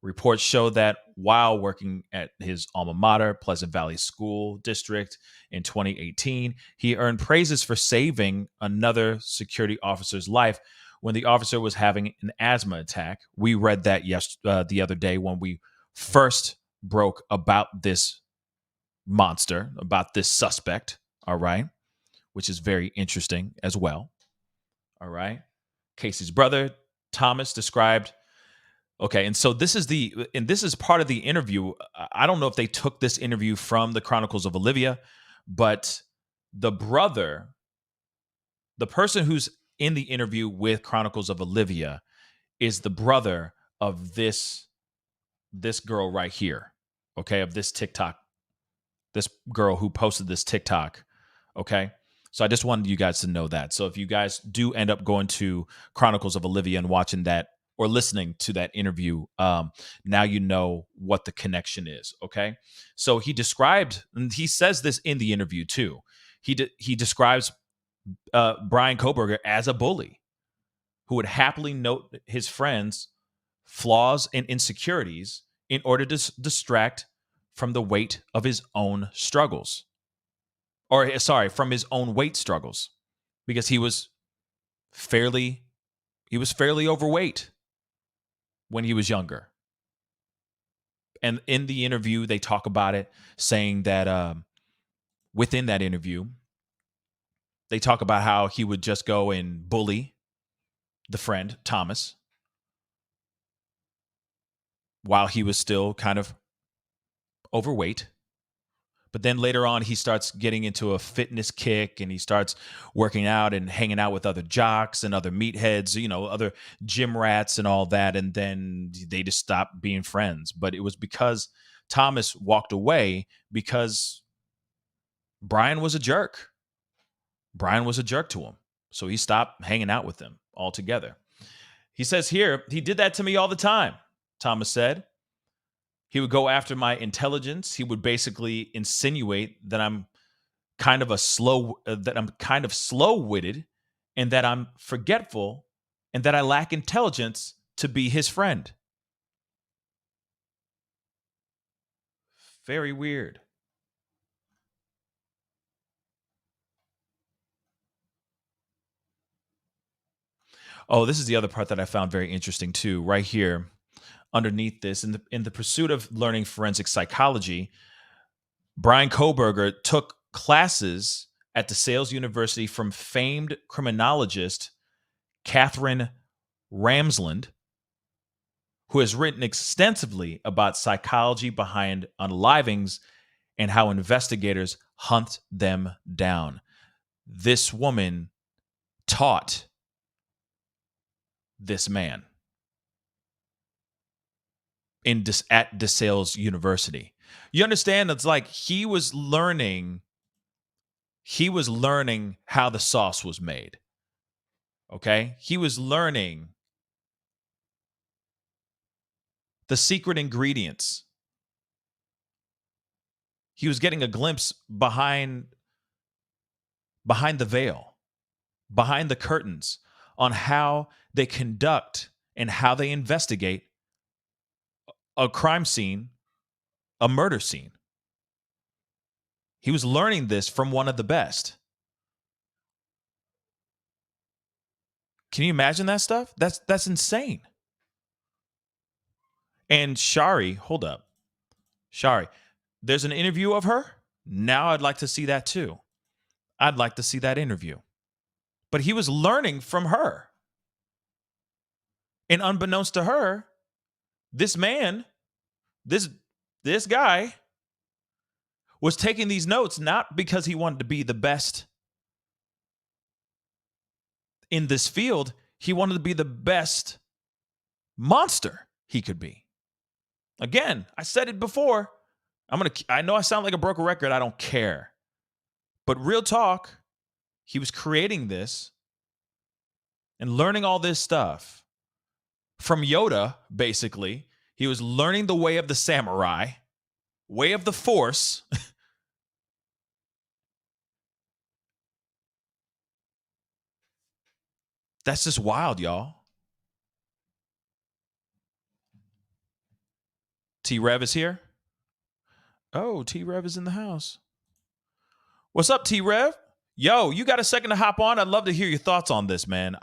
Reports show that while working at his alma mater, Pleasant Valley School District, in 2018, he earned praises for saving another security officer's life when the officer was having an asthma attack. We read that the other day when we first broke about this monster, about this suspect, all right, which is very interesting as well. All right. Casey's brother, Thomas, described. Okay, and so this is part of the interview. I don't know if they took this interview from the Chronicles of Olivia, but the brother, the person who's in the interview with Chronicles of Olivia, is the brother of this girl right here. Okay, of this TikTok, this girl who posted this TikTok. Okay, so I just wanted you guys to know that. So if you guys do end up going to Chronicles of Olivia and watching that, or listening to that interview, now you know what the connection is, okay? So he described, and he says this in the interview too, he describes Bryan Kohberger as a bully who would happily note his friends' flaws and insecurities in order to distract from the weight of his own struggles. Or, sorry, from his own weight struggles, because he was fairly overweight when he was younger. And in the interview, they talk about it, saying that within that interview, they talk about how he would just go and bully the friend, Thomas, while he was still kind of overweight. But then later on, he starts getting into a fitness kick, and he starts working out and hanging out with other jocks and other meatheads, other gym rats and all that. And then they just stopped being friends. But it was because Thomas walked away because Bryan was a jerk. Bryan was a jerk to him. So he stopped hanging out with him altogether. He says here, he did that to me all the time, Thomas said. He would go after my intelligence. He would basically insinuate that I'm kind of slow-witted, and that I'm forgetful, and that I lack intelligence to be his friend. Very weird. Oh, this is the other part that I found very interesting too, right here underneath this. In the pursuit of learning forensic psychology, Bryan Kohberger took classes at DeSales University from famed criminologist Catherine Ramsland, who has written extensively about psychology behind unalivings and how investigators hunt them down. This woman taught this man at DeSales University. You understand? It's like he was learning how the sauce was made. Okay? He was learning the secret ingredients. He was getting a glimpse behind the veil, behind the curtains, on how they conduct and how they investigate a crime scene, a murder scene. He was learning this from one of the best. Can you imagine that stuff? That's insane. And Shari, hold up. Shari, there's an interview of her. Now I'd like to see that too. I'd like to see that interview. But he was learning from her. And unbeknownst to her, this man, this guy was taking these notes not because he wanted to be the best in this field. He wanted to be the best monster he could be. Again, I said it before. I know I sound like a broken record. I don't care. But real talk, he was creating this and learning all this stuff from Yoda, basically. He was learning the way of the samurai, way of the Force. That's just wild, y'all. T-Rev is here. Oh, T-Rev is in the house. What's up, T-Rev? Yo, you got a second to hop on? I'd love to hear your thoughts on this, man.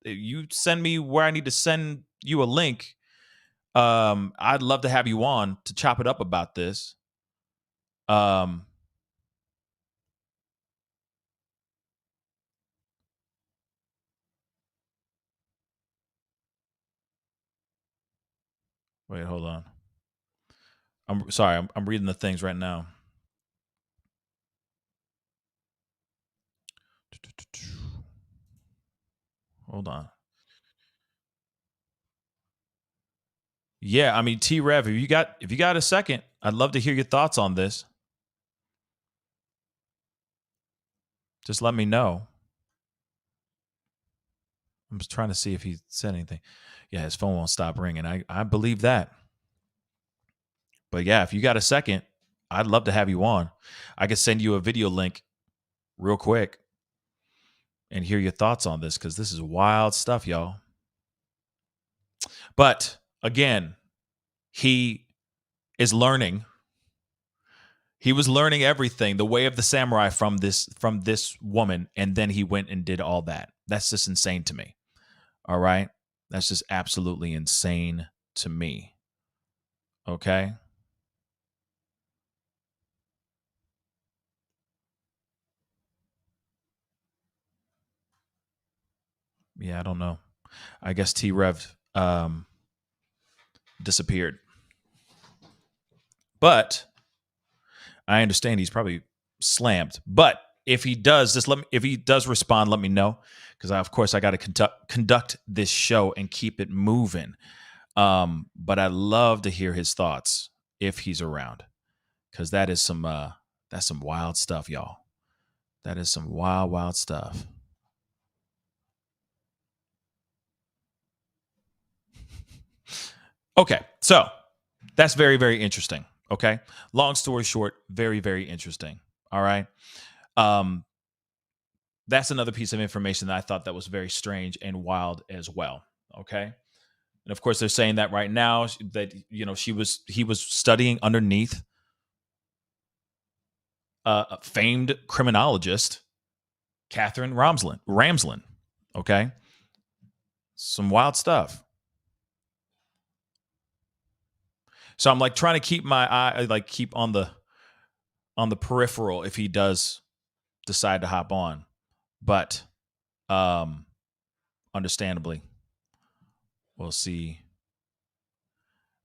You send me where I need to send you a link. I'd love to have you on to chop it up about this. Wait, hold on. I'm sorry. I'm reading the things right now. Hold on. Yeah, I mean, T-Rev, if you got a second, I'd love to hear your thoughts on this. Just let me know. I'm just trying to see if he said anything. Yeah, his phone won't stop ringing. I believe that. But yeah, if you got a second, I'd love to have you on. I could send you a video link real quick and hear your thoughts on this, because this is wild stuff, y'all. But again, he is learning. He was learning everything, the way of the samurai from this woman, and then he went and did all that. That's just insane to me. All right? That's just absolutely insane to me. Okay? Yeah, I don't know. I guess T-Rev disappeared. But I understand he's probably slammed. But if he does, if he does respond, let me know, because of course I got to conduct this show and keep it moving. But I'd love to hear his thoughts if he's around, because that's some wild stuff, y'all. That is some wild stuff. Okay, so That's very, very interesting. Okay. Long story short, very, very interesting. All right. That's another piece of information that I thought that was very strange and wild as well. Okay. And of course, they're saying that right now that, you know, he was studying underneath a famed criminologist, Catherine Ramslin. Okay. Some wild stuff. So I'm like trying to keep my eye, like keep on the peripheral if he does decide to hop on. But understandably, we'll see.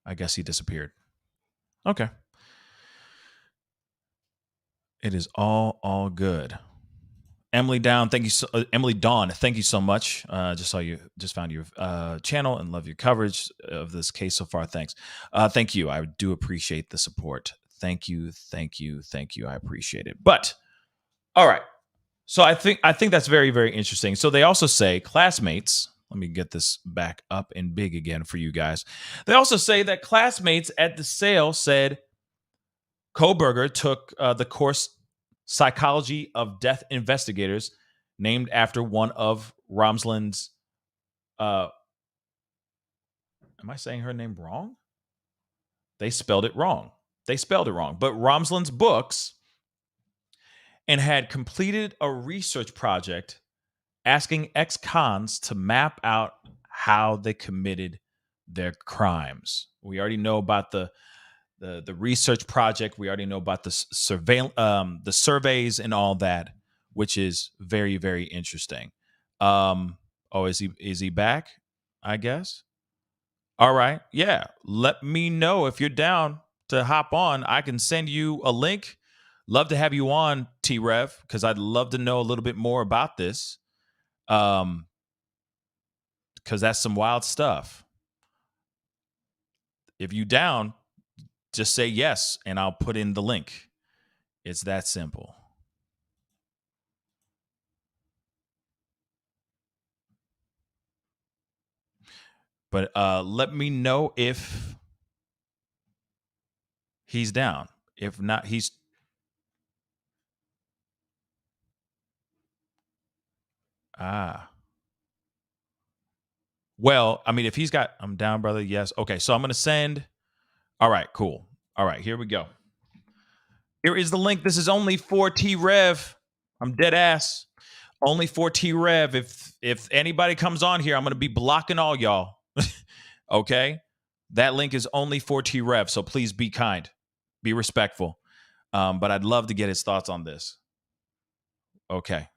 I guess he disappeared. Okay. It is all good. Emily Dawn, thank you so much. Just found your channel and love your coverage of this case so far. Thanks. Thank you. I do appreciate the support. Thank you. I appreciate it. But all right. So I think that's very, very interesting. So they also say classmates. Let me get this back up and big again for you guys. They also say that classmates at the sale said Kohberger took the course Psychology of Death Investigators, named after one of Ramslin's. Am I saying her name wrong? They spelled it wrong. But Ramslin's books, and had completed a research project asking ex-cons to map out how they committed their crimes. We already know about the research project. We already know about the surveys and all that, which is very, very interesting. Is he back? I guess. All right. Yeah. Let me know if you're down to hop on. I can send you a link. Love to have you on, T-Rev, because I'd love to know a little bit more about this. Because that's some wild stuff. If you down, just say yes, and I'll put in the link. It's that simple. But let me know if he's down. If not, he's... Well, I mean, if he's got... I'm down, brother. Yes. Okay, so I'm going to send... All right, cool. All right, here we go. Here is the link. This is only for T-Rev. I'm dead ass. Only for T-Rev. If anybody comes on here, I'm going to be blocking all y'all. Okay? That link is only for T-Rev, so please be kind. Be respectful. But I'd love to get his thoughts on this. Okay.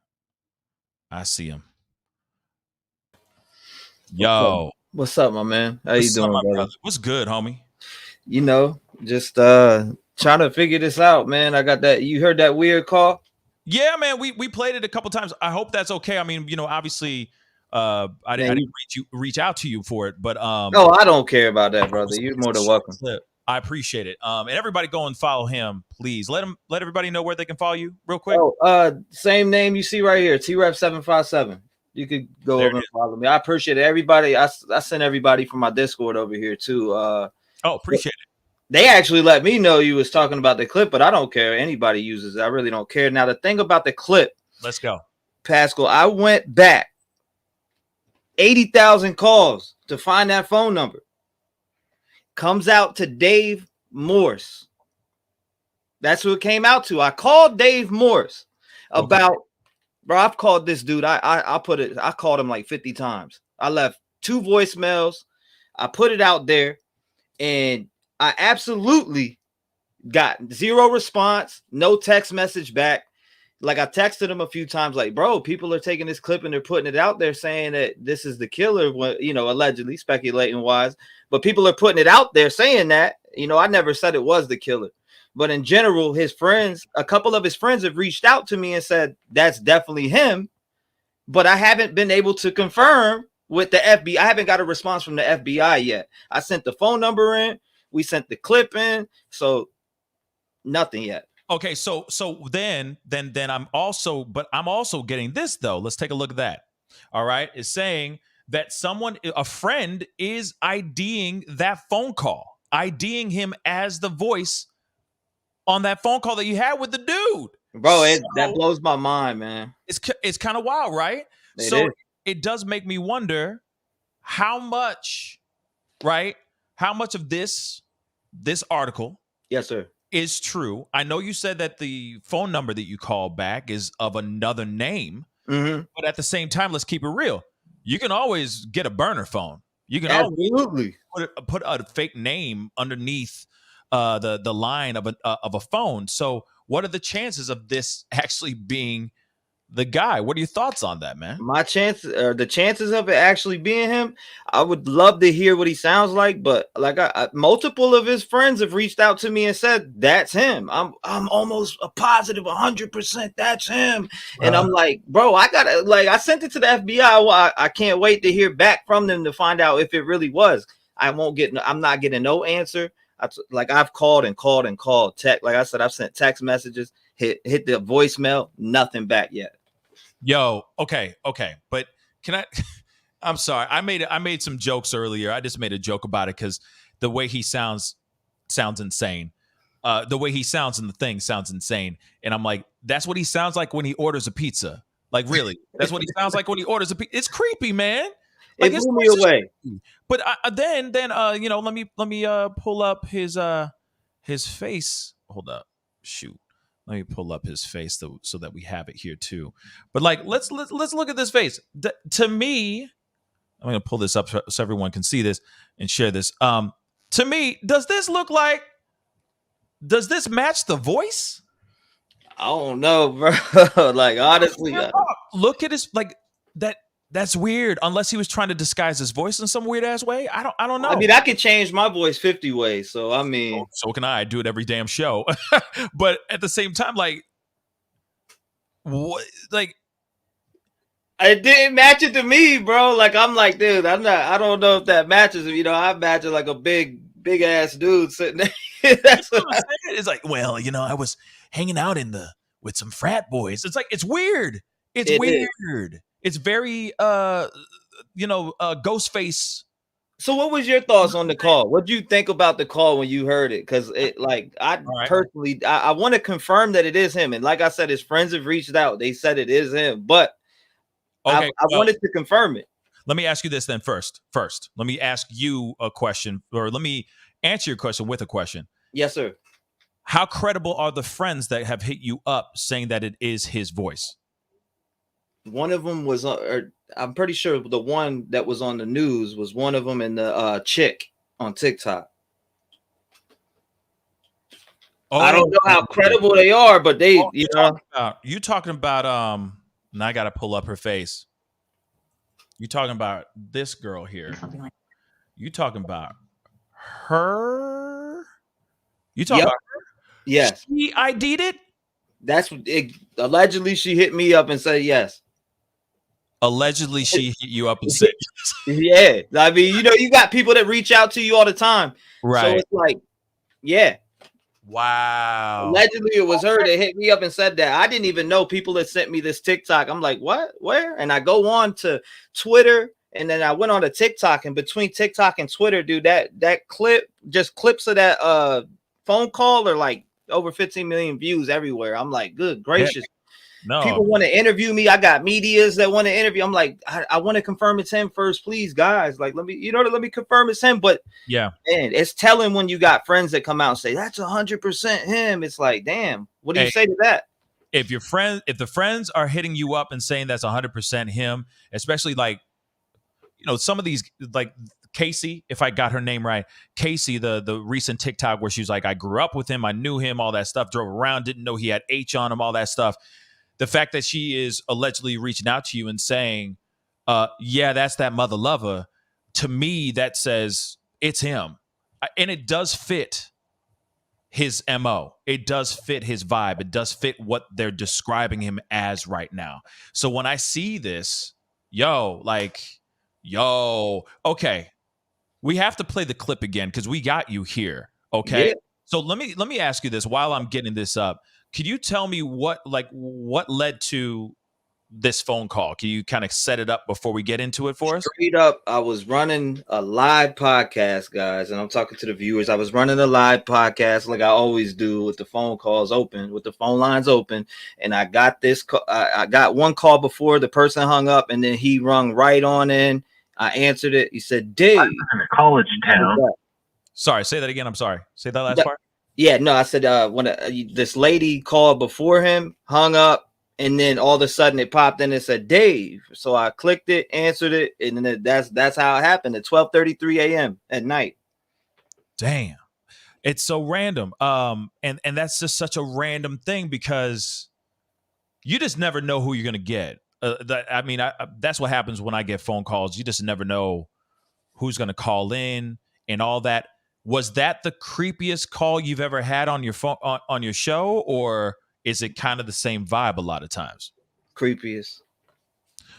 I see him. Yo. What's up, my man? How you doing, brother? What's good, homie? You know, just trying to figure this out, man. I got that. You heard that weird call? Yeah, man. We played it a couple times. I hope that's okay. I mean, you know, obviously, I didn't reach out to you for it, but no, I don't care about that, brother. You're more than welcome. I appreciate it. And everybody go and follow him, please. Let everybody know where they can follow you real quick. Oh, same name you see right here, TREV757. You could go over and follow me. I appreciate it. Everybody, I sent everybody from my Discord over here too. Appreciate it. They actually let me know you was talking about the clip, but I don't care. Anybody uses it. I really don't care. Now, the thing about the clip, let's go. Pascal, I went back 80,000 calls to find that phone number. Comes out to Dave Morse. That's who it came out to. I called Dave Morse about, bro, I've called this dude. I called him like 50 times. I left 2 voicemails. I put it out there. And I absolutely got 0 response, no text message back. Like, I texted him a few times, like, bro, people are taking this clip and they're putting it out there saying that this is the killer, you know, allegedly, speculating wise. But people are putting it out there saying that, you know, I never said it was the killer. But in general, his friends, a couple of his friends have reached out to me and said, that's definitely him. But I haven't been able to confirm with the FBI. I haven't got a response from the FBI yet. I sent the phone number in. We sent the clip in. So nothing yet. Okay, so then I'm also getting this though. Let's take a look at that. All right, it's saying that a friend is IDing that phone call. IDing him as the voice on that phone call that you had with the dude. Bro, that blows my mind, man. It's kind of wild, right? It does make me wonder how much, right? How much of this article, yes, sir, is true. I know you said that the phone number that you called back is of another name, but at the same time, let's keep it real. You can always get a burner phone. You can always put a fake name underneath the line of a phone. So what are the chances of this actually being the guy? What are your thoughts on that, man? The chances of it actually being him, I would love to hear what he sounds like, but like multiple of his friends have reached out to me and said that's him. I'm almost a positive 100% that's him. And I'm like, bro, I sent it to the FBI. I can't wait to hear back from them to find out if it really was. I'm not getting no answer. I've called and text. Like I said, I've sent text messages, hit the voicemail, nothing back yet. Yo, okay. But can I I'm sorry. I made some jokes earlier. I just made a joke about it because the way he sounds insane. The way he sounds in the thing sounds insane. And I'm like, that's what he sounds like when he orders a pizza. Like, really? That's what he sounds like when he orders a pizza. It's creepy, man. Like, it blew me away. But then you know, let me pull up his face. Hold up. Shoot. Let me pull up his face so that we have it here too. But like, let's look at this face. To me, I'm gonna pull this up so everyone can see this and share this. To me, does this match the voice? I don't know, bro. Like, honestly, look at his like that. That's weird. Unless he was trying to disguise his voice in some weird ass way. I don't know. I mean, I could change my voice 50 ways. So I mean, so can I do it every damn show. But at the same time, like, what? Like, it didn't match it to me, bro. Like, I'm like, dude, I don't know if that matches. You know, I imagine like a big ass dude sitting there. That's what I'm saying. It's like, well, you know, I was hanging out with some frat boys. It's like, it's weird. It's weird. Is. It's very, Ghostface. So what was your thoughts on the call? What did you think about the call when you heard it? Because personally, I want to confirm that it is him. And like I said, his friends have reached out. They said it is him. But I wanted to confirm it. Let me ask you this then first. Let me ask you a question, or let me answer your question with a question. Yes, sir. How credible are the friends that have hit you up saying that it is his voice? One of them was, I'm pretty sure the one that was on the news was one of them, and the chick on TikTok. Oh, I don't know how credible they are, but they, you talking about, now I got to pull up her face. You talking about this girl here? You talking about her? You talking about her? Yes. She ID'd it? That's it. Allegedly, she hit me up and said yes. Allegedly, she hit you up and said yes. Yeah. I mean, you got people that reach out to you all the time. Right. So it's like, yeah. Wow. Allegedly, it was her that hit me up and said that. I didn't even know people that sent me this TikTok. I'm like, what? Where? And I go on to Twitter, and then I went on to TikTok. And between TikTok and Twitter, dude, that clips of that phone call are like over 15 million views everywhere. I'm like, good gracious. No. People want to interview me. I got medias that want to interview. I'm like, I want to confirm it's him first, please, guys. Like, let me confirm it's him. But yeah, man, it's telling when you got friends that come out and say that's 100% him. It's like, damn, what do you say to that? If the friends are hitting you up and saying that's 100% him, especially like, some of these, like Casey, if I got her name right, Casey, the recent TikTok where she was like, I grew up with him, I knew him, all that stuff, drove around, didn't know he had H on him, all that stuff. The fact that she is allegedly reaching out to you and saying, yeah, that's that mother lover, to me, that says it's him. And it does fit his MO. It does fit his vibe. It does fit what they're describing him as right now. So when I see this, okay, we have to play the clip again because we got you here. Okay. Yeah. So let me ask you this while I'm getting this up. Could you tell me what led to this phone call? Can you kind of set it up before we get into it for us? Straight up, I was running a live podcast, guys, and I'm talking to the viewers. I was running a live podcast like I always do, with the phone calls open, with the phone lines open, and I got this. I got one call before the person hung up, and then he rung right on in. I answered it. He said, "Dave, I'm in a college town." Sorry, say that again. I'm sorry. Say that last part. Yeah, no, I said when this lady called before him, hung up. And then all of a sudden it popped in and said Dave. So I clicked it, answered it, and then that's how it happened at 12:33 a.m. at night. Damn. It's so random. And that's just such a random thing because you just never know who you're gonna get. That's what happens when I get phone calls. You just never know who's gonna call in and all that. Was that the creepiest call you've ever had on your phone on your show, or is it kind of the same vibe a lot of times? Creepiest.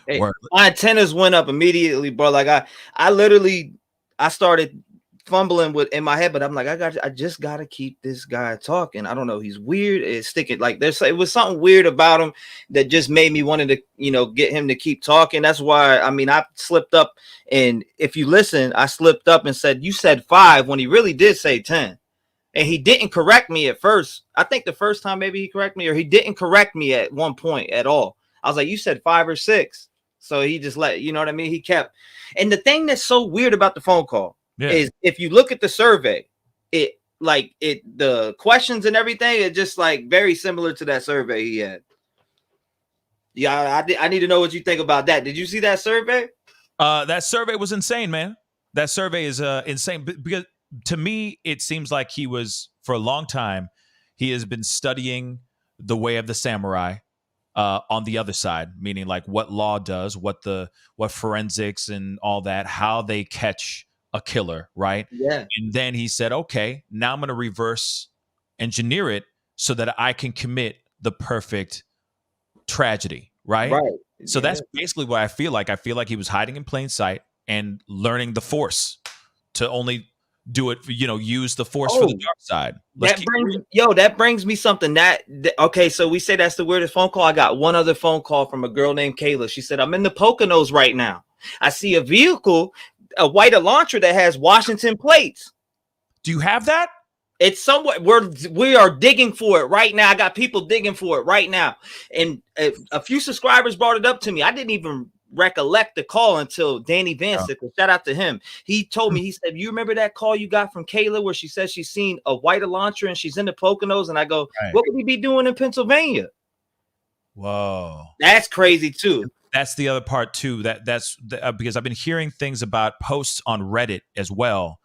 Hey, my antennas went up immediately, bro. Like I started fumbling in my head, but I'm like, I just gotta keep this guy talking. I don't know, he's weird. It's sticking. Like it was something weird about him that just made me wanted to, get him to keep talking. That's why I slipped up, and if you listen, I slipped up and said you said 5 when he really did say 10. And he didn't correct me at first. I think the first time maybe he corrected me, or he didn't correct me at one point at all. I was like, you said 5 or 6. So he just you know what I mean? He kept. And the thing that's so weird about the phone call is if you look at the survey, the questions and everything are just like very similar to that survey he had. Yeah, I need to know what you think about that. Did you see that survey? That survey was insane, man. That survey is insane because to me, it seems like he was, for a long time, he has been studying the way of the samurai on the other side, meaning like what law does, what forensics and all that, how they catch a killer, right? Yeah. And then he said, okay, now I'm going to reverse engineer it so that I can commit the perfect tragedy, right? Right. So that's basically what I feel like. I feel like he was hiding in plain sight and learning the force to only do it, use the force for the dark side. That brings me something okay. So we say that's the weirdest phone call. I got one other phone call from a girl named Kayla. She said, I'm in the Poconos right now. I see a vehicle, a white Elantra that has Washington plates. Do you have that? It's somewhat, we are digging for it right now. I got people digging for it right now. And a few subscribers brought it up to me. I didn't even recollect the call until Danny Vancic. Shout out to him. He told me, he said, you remember that call you got from Kayla where she says she's seen a white Elantra and she's in the Poconos? And I go, what would he be doing in Pennsylvania? Whoa. That's crazy too. That's the other part too. That's because I've been hearing things about posts on Reddit as well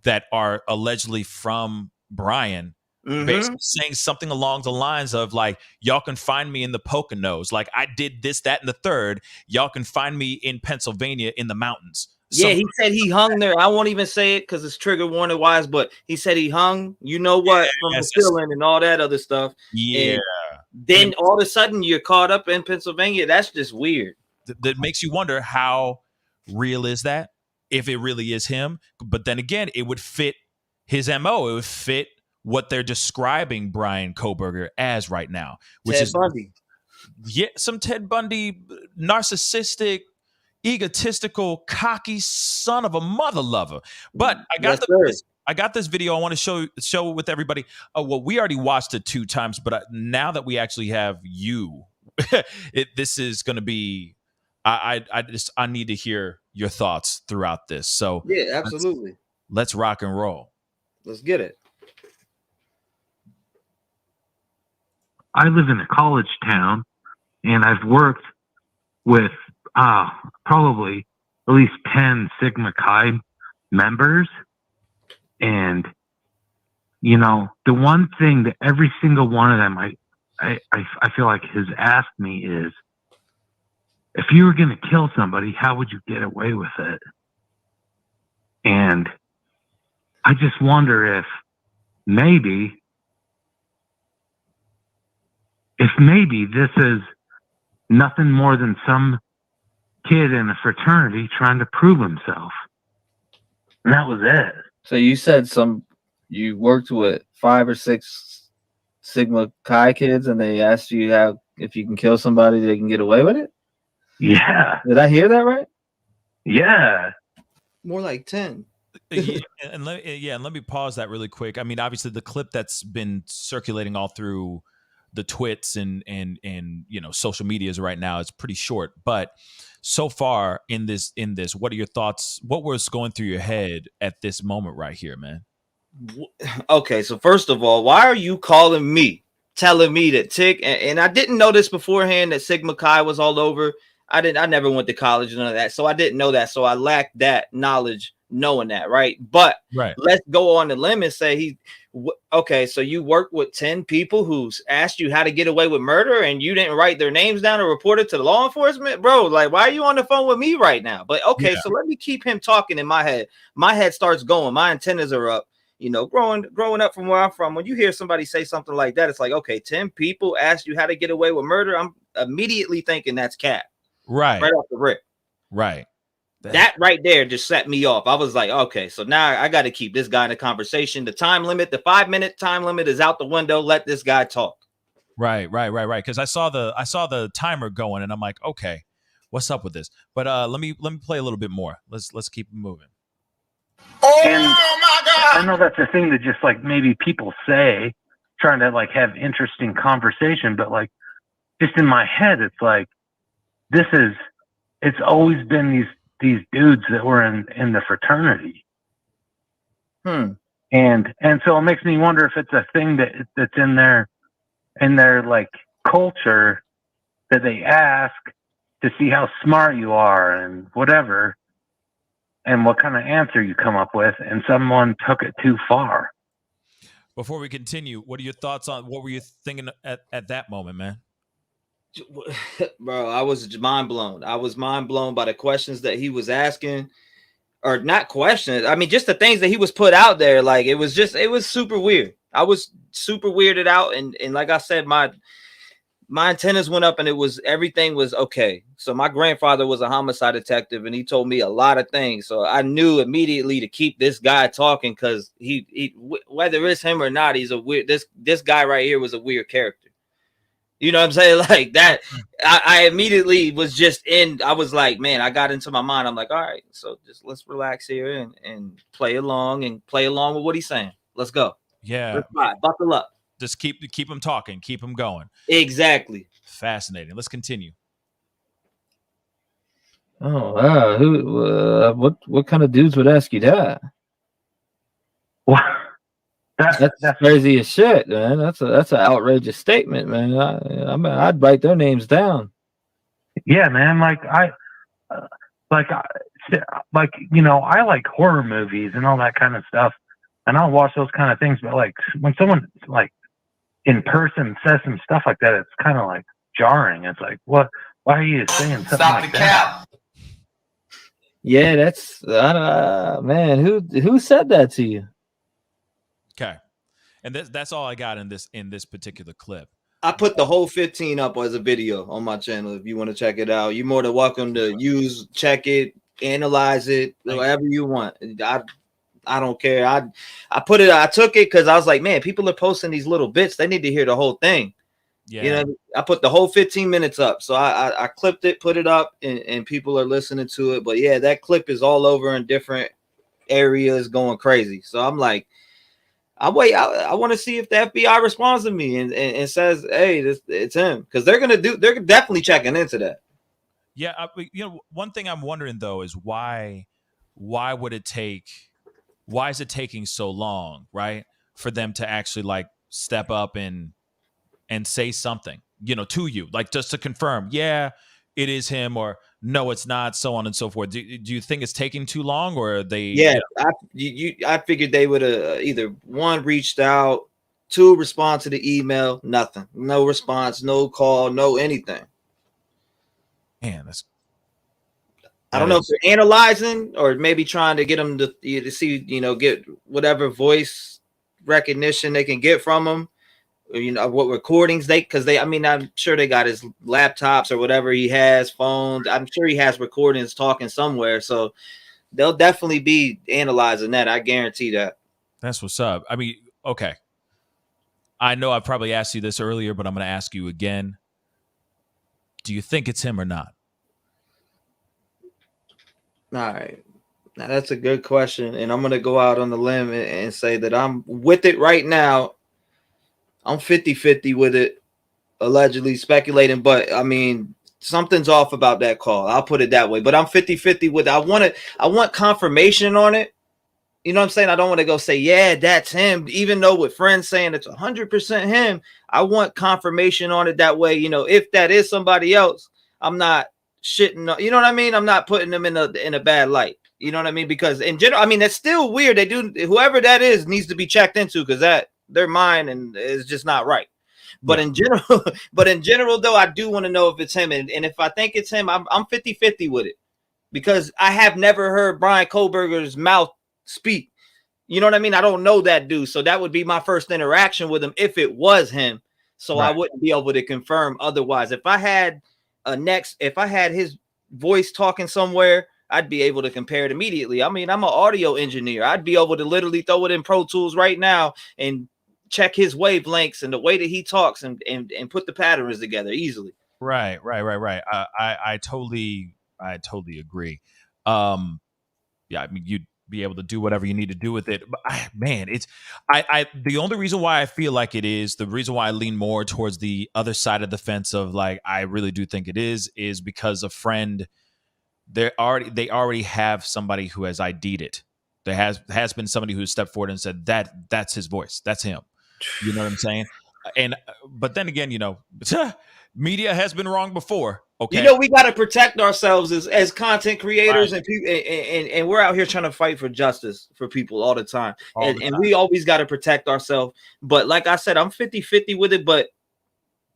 that are allegedly from Bryan, basically saying something along the lines of like, y'all can find me in the Poconos. Like I did this, that, and the third. Y'all can find me in Pennsylvania in the mountains. Yeah, he said he hung there. I won't even say it because it's trigger warning wise, but he said he hung, from the ceiling and all that other stuff. Yeah. And then all of a sudden you're caught up in Pennsylvania. That's just weird. That makes you wonder how real is that, if it really is him. But then again, it would fit his MO. It would fit what they're describing Bryan Kohberger as right now, which Ted is Bundy. Yeah, some Ted Bundy, narcissistic, egotistical, cocky son of a mother lover. But I got this video I want to show with everybody. Well, we already watched it 2 times, but now that we actually have you, this is going to be. I need to hear your thoughts throughout this. So yeah, absolutely. Let's rock and roll. Let's get it. I live in a college town, and I've worked with probably at least 10 Sigma Chi members. And, the one thing that every single one of them I feel like has asked me is, if you were going to kill somebody, how would you get away with it? And I just wonder if maybe this is nothing more than some kid in a fraternity trying to prove himself. And that was it. So you said you worked with 5 or 6 Sigma Chi kids and they asked you how if you can kill somebody, they can get away with it. Yeah. Did I hear that right? Yeah. More like 10. And let me pause that really quick. I mean, obviously, the clip that's been circulating all through the twits and social medias right now is pretty short. But so far in this, what are your thoughts? What was going through your head at this moment right here, man? Okay, so first of all, why are you calling me, telling me that Tick and I didn't know this beforehand that Sigma Chi was all over. I never went to college, none of that, so I didn't know that. So I lacked that knowledge, knowing that, right? But let's go on the limb and say okay, so you work with 10 people who's asked you how to get away with murder, and you didn't write their names down or report it to the law enforcement, bro. Like, why are you on the phone with me right now? But okay, so let me keep him talking in my head. My head starts going. My antennas are up. Growing up from where I'm from, when you hear somebody say something like that, it's like, okay, 10 people asked you how to get away with murder. I'm immediately thinking that's Capt. Right off the rip. Right. That right there just set me off. I was like, okay, so now I got to keep this guy in a conversation. The time limit, the 5-minute time limit is out the window. Let this guy talk. Right. Because I saw the timer going, and I'm like, okay, what's up with this? But let me play a little bit more. Let's keep moving. And my God! I know that's a thing that just like maybe people say, trying to like have interesting conversation, but like just in my head, it's like it's always been these dudes that were in the fraternity. And so it makes me wonder if it's a thing that's in their like culture, that they ask to see how smart you are and whatever, and what kind of answer you come up with, and someone took it too far. Before we continue, what are your thoughts on what were you thinking at that moment, man? Bro, I was mind blown. I was mind blown by the questions that he was asking, or not questions. I mean, just the things that he was put out there. Like, it was super weird. I was super weirded out. And like I said, my antennas went up, and everything was okay. So my grandfather was a homicide detective, and he told me a lot of things. So I knew immediately to keep this guy talking, because he whether it's him or not, he's a weird, this guy right here was a weird character. You know what I'm saying? Like that, I immediately was I was like, man, I got into my mind. I'm like, all right, so just let's relax here and play along with what he's saying. Let's go. Yeah. Let's ride. Buckle up. Just keep him talking. Keep him going. Exactly. Fascinating. Let's continue. Oh, wow. What kind of dudes would ask you that? What? That's crazy as shit, man. That's an outrageous statement, man. I'd write their names down. Yeah, man. I like horror movies and all that kind of stuff, and I'll watch those kind of things. But like when someone like in person says some stuff like that, it's kind of like jarring. It's like, what? Why are you saying something like that? Yeah, that's man. Who said that to you? Okay, and that's all I got in this particular clip. I put the whole 15 up as a video on my channel. If you want to check it out, you're more than welcome to check it, analyze it, whatever you want. I don't care. I took it because I was like, man, people are posting these little bits. They need to hear the whole thing. Yeah. I put the whole 15 minutes up. So I clipped it, put it up, and people are listening to it. But yeah, that clip is all over in different areas going crazy. So I'm like, I want to see if the FBI responds to me and says, hey, it's him. Because they're definitely checking into that. Yeah. One thing I'm wondering though is why is it taking so long, right? For them to actually like step up and say something, to you, like just to confirm, yeah, it is him, or no, it's not, so on and so forth. Do you think it's taking too long, or are they? Yeah, I figured they would have either one reached out, two respond to the email, nothing, no response, no call, no anything. Man, I don't know if they're analyzing or maybe trying to get them to see, get whatever voice recognition they can get from him. What recordings I'm sure they got his laptops or whatever he has, phones. I'm sure he has recordings talking somewhere. So they'll definitely be analyzing that. I guarantee that. That's what's up. I mean, okay. I know I probably asked you this earlier, but I'm going to ask you again. Do you think it's him or not? All right. Now that's a good question. And I'm going to go out on the limb and say that I'm with it right now. I'm 50-50 with it, allegedly speculating. But I mean, something's off about that call. I'll put it that way. But I'm 50-50 with it. I want confirmation on it. You know what I'm saying? I don't want to go say, yeah, that's him. Even though with friends saying it's 100% him, I want confirmation on it. That way, you know, if that is somebody else, I'm not shitting. You know what I mean? I'm not putting them in a bad light. You know what I mean? Because in general, I mean, that's still weird. They do, whoever that is needs to be checked into, because that their mind and is just not right. But in general, though, I do want to know if it's him. And if I think it's him, I'm 50-50 with it, because I have never heard Bryan Kohberger's mouth speak. You know what I mean? I don't know that dude. So that would be my first interaction with him if it was him. So I wouldn't be able to confirm otherwise. If I had his voice talking somewhere, I'd be able to compare it immediately. I mean, I'm an audio engineer. I'd be able to literally throw it in Pro Tools right now and check his wavelengths and the way that he talks and put the patterns together easily. Right. I totally agree. Yeah, I mean, you'd be able to do whatever you need to do with it. But man, the only reason why I feel like it is, the reason why I lean more towards the other side of the fence of like, I really do think it is because a friend, they already have somebody who has ID'd it. There has been somebody who stepped forward and said that's his voice. That's him. You know what I'm saying? But then again, you know, media has been wrong before. Okay. You know, we got to protect ourselves as content creators, and we're out here trying to fight for justice for people all the time. And we always got to protect ourselves. But like I said, I'm 50-50 with it. But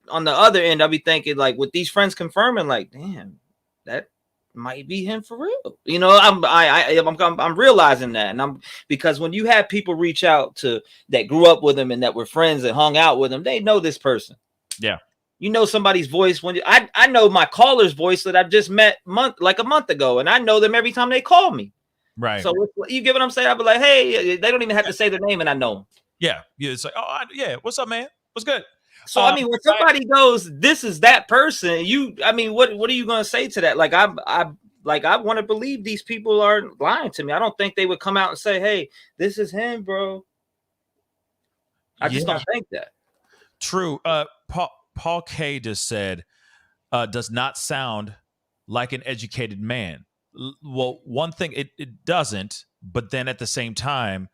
on the other end, I'll be thinking, like, with these friends confirming, like, damn, that might be him for real. You know, I'm realizing that. And because when you have people reach out to that grew up with him and that were friends and hung out with him, they know this person. Yeah. You know somebody's voice when I know my caller's voice that I've just met a month ago, and I know them every time they call me. Right. So you get what I'm saying? I'll be like, hey, they don't even have to say their name, and I know them. Yeah. It's like, yeah, what's up, man? What's good? So I mean, when somebody goes, this is that person, what are you gonna say to that? Like I want to believe these people aren't lying to me. I don't think they would come out and say, hey, this is him, bro. I just don't think that. True. Paul K just said, does not sound like an educated man. Well, one thing, it doesn't, but then at the same time,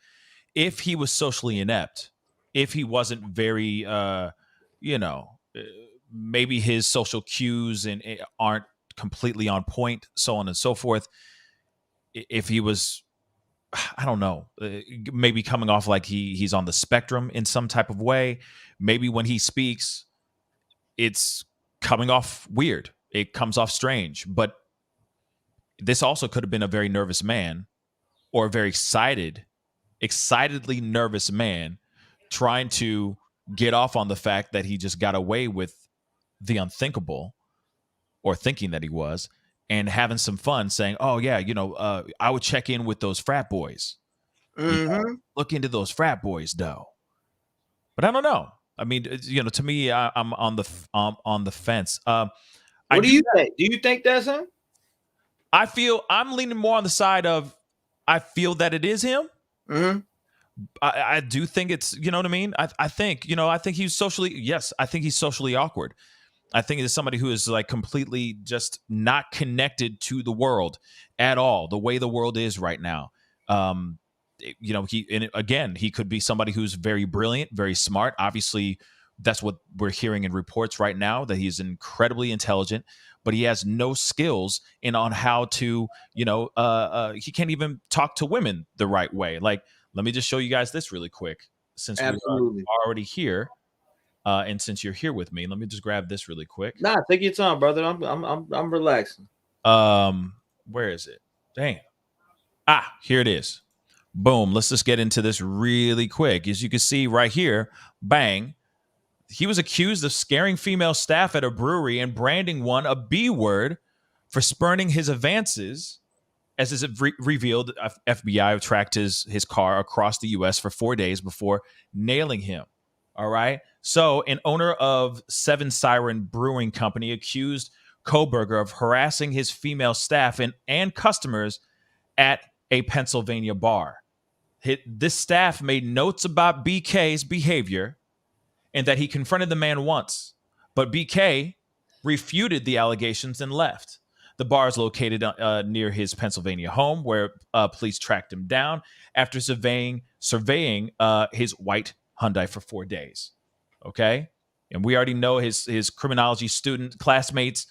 if he was socially inept, if he wasn't very, maybe his social cues aren't completely on point, so on and so forth. If he was, I don't know, maybe coming off like he's on the spectrum in some type of way, maybe when he speaks, it's coming off weird. It comes off strange. But this also could have been a very nervous man, or a very excitedly nervous man trying to get off on the fact that he just got away with the unthinkable, or thinking that he was, and having some fun saying, oh, yeah, I would check in with those frat boys. Mm-hmm. Look into those frat boys, though. But I don't know. I mean, to me, I'm on the fence. What do you think? Do you think that's him? I'm leaning more on the side of, I feel that it is him. Mm-hmm. I do think it's, you know what I mean? I think he's socially awkward. I think it's somebody who is like completely just not connected to the world at all, the way the world is right now. He could be somebody who's very brilliant, very smart. Obviously, that's what we're hearing in reports right now, that he's incredibly intelligent, but he has no skills on how to, he can't even talk to women the right way. Like, let me just show you guys this really quick, since we're already here. And since you're here with me, let me just grab this really quick. Nah, take your time, brother. I'm relaxing. Where is it? Damn. Here it is. Boom. Let's just get into this really quick. As you can see right here, bang. He was accused of scaring female staff at a brewery and branding one a B word for spurning his advances. As is revealed, FBI tracked his car across the U.S. for 4 days before nailing him. All right. So an owner of Seven Siren Brewing Company accused Kohberger of harassing his female staff and customers at a Pennsylvania bar. This staff made notes about BK's behavior and that he confronted the man once, but BK refuted the allegations and left. The bar is located near his Pennsylvania home, where police tracked him down after surveying his white Hyundai for 4 days. Okay, and we already know his criminology student classmates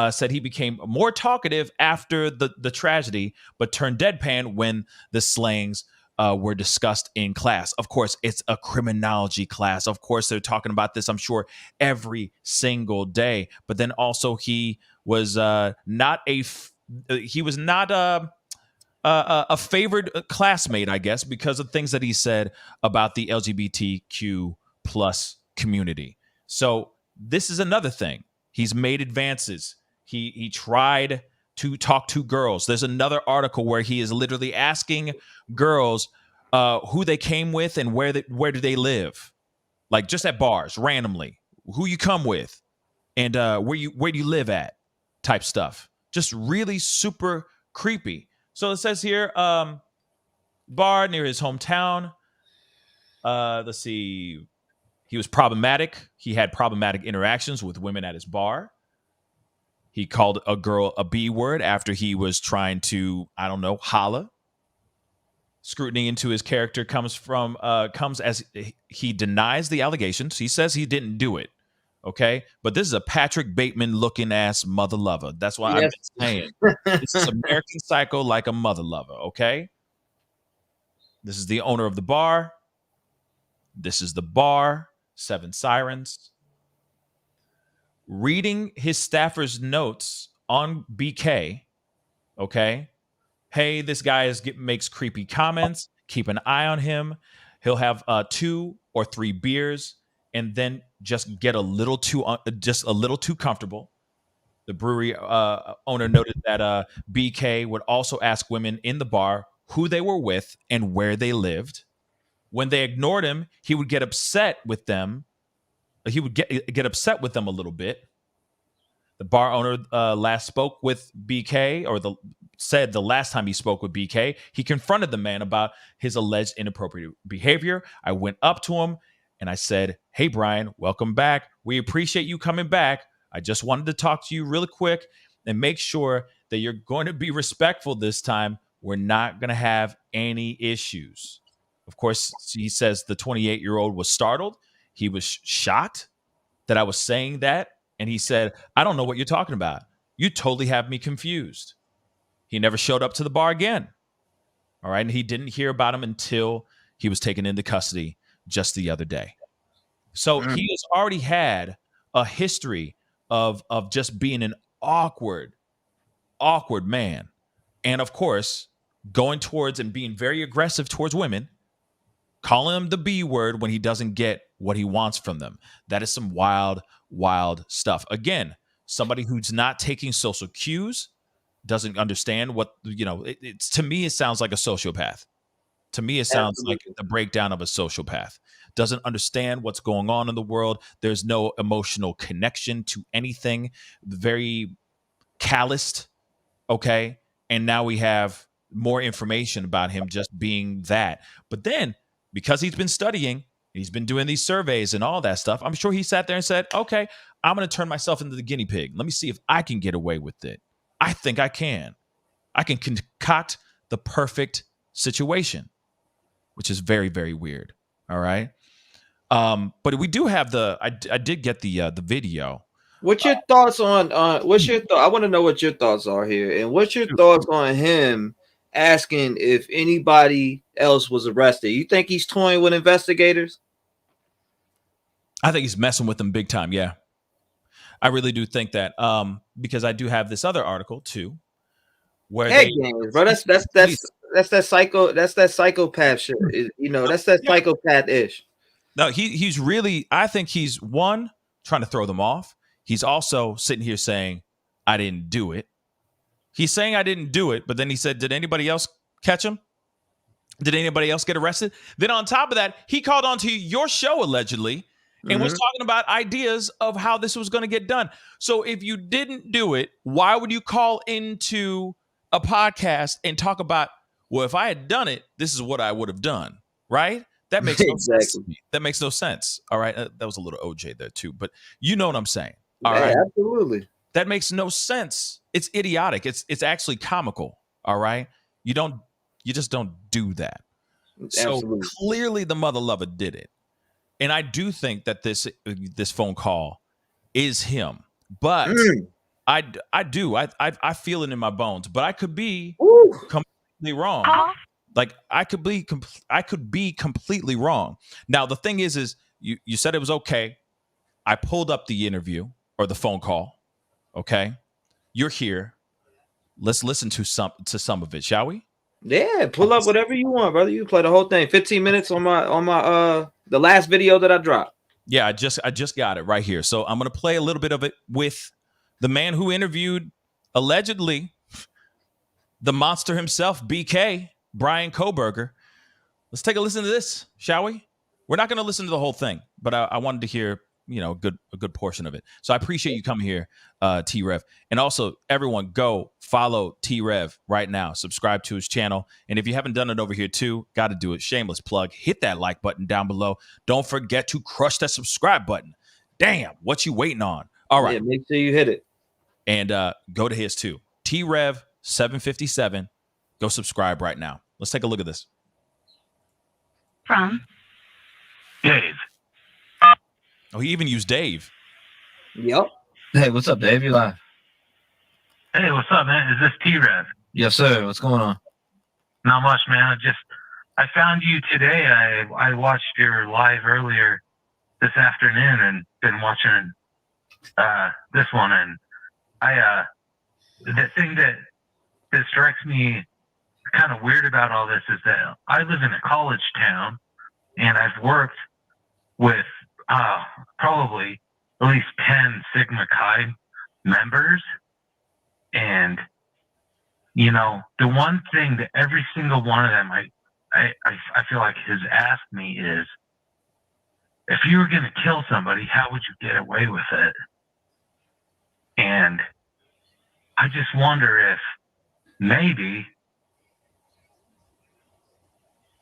said he became more talkative after the tragedy, but turned deadpan when the slangs were discussed in class. Of course, it's a criminology class. Of course, they're talking about this, I'm sure, every single day. But then also he was not a favored classmate, I guess, because of things that he said about the LGBTQ plus community. So this is another thing. He's made advances. He tried to talk to girls. There's another article where he is literally asking girls who they came with and where do they live, like just at bars randomly, who you come with, and where do you live at, type stuff. Just really super creepy. So it says here, bar near his hometown. Let's see. He was problematic. He had problematic interactions with women at his bar. He called a girl a B word after he was trying to, I don't know, holla. Scrutiny into his character comes as he denies the allegations. He says he didn't do it. Okay. But this is a Patrick Bateman looking ass mother lover. That's why I'm saying this is American Psycho like a mother lover. Okay. This is the owner of the bar. This is the bar. Seven Sirens. Reading his staffer's notes on BK. Okay. Hey, this guy makes creepy comments. Keep an eye on him. He'll have 2 or 3 beers and then just get a little too comfortable. The brewery owner noted that BK would also ask women in the bar who they were with and where they lived. When they ignored him, he would get upset with them. He would get upset with them a little bit. The bar owner last spoke with BK, or said the last time he spoke with BK, he confronted the man about his alleged inappropriate behavior. I went up to him and I said, "Hey, Bryan, welcome back. We appreciate you coming back. I just wanted to talk to you really quick and make sure that you're going to be respectful this time. We're not going to have any issues." Of course, he says the 28-year-old was startled. He was shocked that I was saying that. And he said, "I don't know what you're talking about. You totally have me confused." He never showed up to the bar again. All right. And he didn't hear about him until he was taken into custody just the other day. So he has already had a history of just being an awkward man. And of course, going towards and being very aggressive towards women, calling them the B word when he doesn't get what he wants from them. That is some wild stuff. Again, somebody who's not taking social cues, doesn't understand what, it's to me, it sounds like a sociopath. To me, it sounds like the breakdown of a sociopath. Doesn't understand what's going on in the world. There's no emotional connection to anything. Very calloused. Okay. And now we have more information about him just being that. But then, because he's been studying, he's been doing these surveys and all that stuff, I'm sure he sat there and said, okay, I'm going to turn myself into the guinea pig. Let me see if I can get away with it. I think I can. I can concoct the perfect situation, which is very, very weird. All right. But we do have I did get the video. What's your thoughts on I want to know what your thoughts are here. And what's your thoughts on him asking if anybody else was arrested? You think he's toying with investigators? I think he's messing with them big time. Yeah, I really do think that. Because I do have this other article too, where bro, that's that psychopath shit. That's that psychopath-ish. No, he's really, I think he's trying to throw them off. He's also sitting here saying, I didn't do it. He's saying I didn't do it, but then he said, did anybody else catch him? Did anybody else get arrested? Then on top of that, he called onto your show allegedly and was talking about ideas of how this was going to get done. So if you didn't do it, why would you call into a podcast and talk about, well, if I had done it, this is what I would have done, right? That makes no sense to me. That makes no sense. All right. That was a little OJ there too, but you know what I'm saying. All right. Absolutely. That makes no sense. It's idiotic. It's actually comical. All right. You just don't do that. Absolutely. So clearly the mother lover did it. And I do think that this phone call is him. But I feel it in my bones, but I could be completely wrong. Like I could be completely wrong. Now the thing is you said it was okay. I pulled up the interview or the phone call. Okay, you're here. Let's listen to some of it, shall we? Yeah, pull up whatever you want, brother. You play the whole thing. 15 minutes on my the last video that I dropped. Yeah, I just got it right here. So I'm gonna play a little bit of it with the man who interviewed allegedly the monster himself, BK, Bryan Kohberger. Let's take a listen to this, shall we? We're not gonna listen to the whole thing, but I wanted to hear a good portion of it. So I appreciate you coming here, T-Rev. And also, everyone, go follow T-Rev right now. Subscribe to his channel. And if you haven't done it over here too, got to do it. Shameless plug. Hit that like button down below. Don't forget to crush that subscribe button. Damn, what you waiting on? All right. Yeah, make sure you hit it. And go to his too. T-Rev757. Go subscribe right now. Let's take a look at this. From Dave. Oh, he even used Dave. Yep. Hey, what's up, Dave? You live? Hey, what's up, man? Is this T-Rev? Yes, sir. What's going on? Not much, man. I found you today. I watched your live earlier this afternoon and been watching this one. And the thing that strikes me kind of weird about all this is that I live in a college town, and I've worked with probably at least 10 Sigma Chi members. And, the one thing that every single one of them, I feel like has asked me is, if you were going to kill somebody, how would you get away with it? And I just wonder if maybe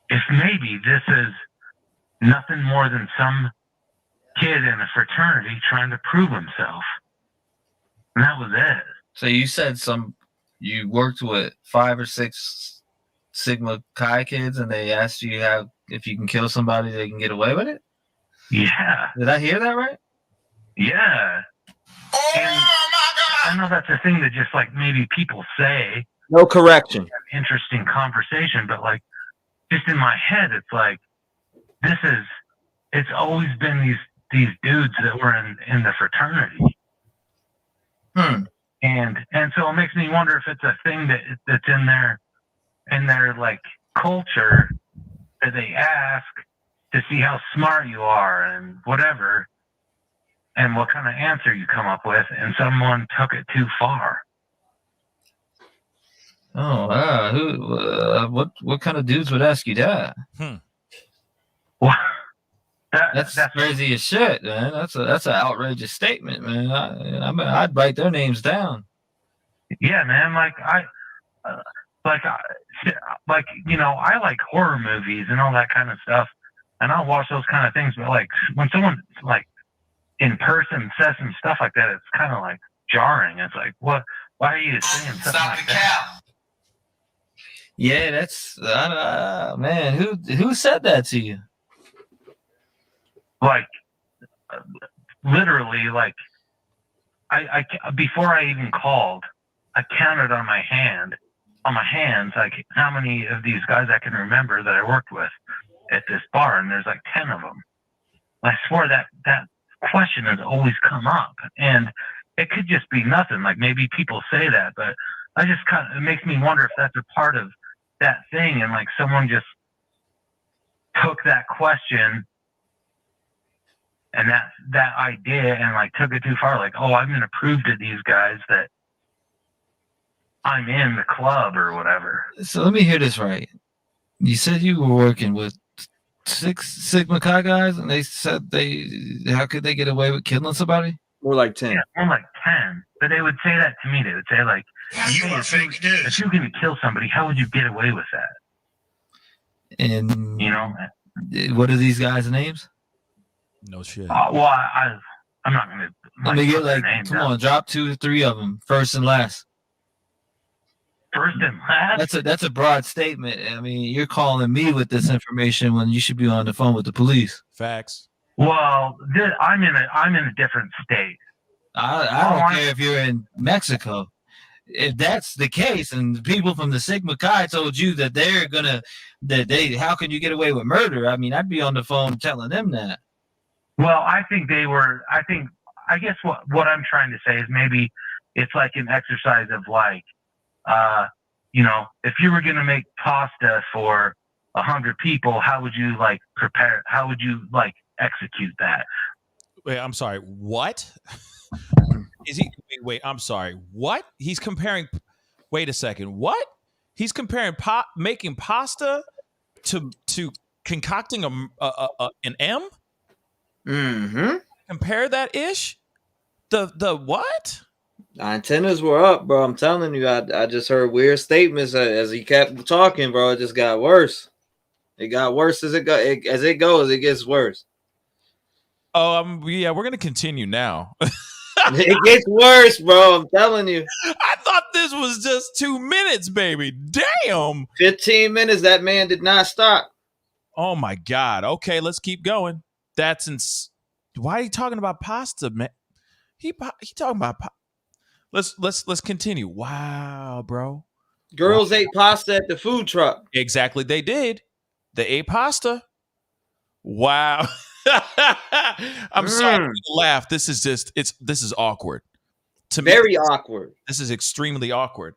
this is nothing more than some kid in a fraternity trying to prove himself. And that was it. So you said you worked with 5 or 6 Sigma Chi kids, and they asked you if you can kill somebody, they can get away with it? Yeah. Did I hear that right? Yeah. And I know that's a thing that just like maybe people say. No correction. Interesting conversation, but like just in my head, it's like it's always been these dudes that were in the fraternity. And so it makes me wonder if it's a thing that's in their like culture that they ask to see how smart you are and whatever, and what kind of answer you come up with, and someone took it too far. Oh, wow. What kind of dudes would ask you that? Well, that's crazy as shit, man. That's an outrageous statement, man. I mean, I'd write their names down. Yeah, man. I like horror movies and all that kind of stuff, and I'll watch those kind of things. But like when someone like in person says some stuff like that, it's kind of like jarring. It's like, what? Why are you saying something like that? Yeah, that's man. Who said that to you? Like literally, like I before I even called, I counted on my hands, like how many of these guys I can remember that I worked with at this bar, and there's like 10 of them. I swear that question has always come up, and it could just be nothing. Like maybe people say that, but it makes me wonder if that's a part of that thing, and like someone just took that question and that idea and like took it too far. Like, oh, I'm going to prove to these guys that I'm in the club or whatever. So let me hear this right. You said you were working with 6 Sigma Chi guys, and they said how could they get away with killing somebody? More like 10. Yeah, more like 10. But they would say that to me. They would say like, You are fake news. if you're going to kill somebody, how would you get away with that? And You know? what are these guys' names? No shit. Well, I'm not going to. Let me get like, come on, drop 2 or 3 of them, first and last. First and last. That's a broad statement. I mean, you're calling me with this information when you should be on the phone with the police. Facts. Well, I'm in a different state. I don't care if you're in Mexico. If that's the case, and people from the Sigma Chi told you that how can you get away with murder? I mean, I'd be on the phone telling them that. Well, I guess what I'm trying to say is maybe it's like an exercise of like, if you were going to make pasta for 100 people, how would you like prepare? How would you like execute that? Wait, I'm sorry. What? Is he? Wait, I'm sorry. What? He's comparing. Wait a second. What? He's comparing making pasta to concocting an M. Mm-hmm. Compare that ish. The what? Antennas were up, bro. I'm telling you, I just heard weird statements as he kept talking, bro. It just got worse. It got worse as it goes. It gets worse. Oh, yeah. We're gonna continue now. It gets worse, bro. I'm telling you. I thought this was just 2 minutes, baby. Damn. 15 minutes. That man did not stop. Oh my God. Okay, let's keep going. That's why are you talking about pasta, man? He talking about let's continue. Wow, bro. Girls ate pasta at the food truck. Exactly, they did. They ate pasta. Wow. I'm sorry to laugh. This is awkward. To me, Very awkward. This is extremely awkward.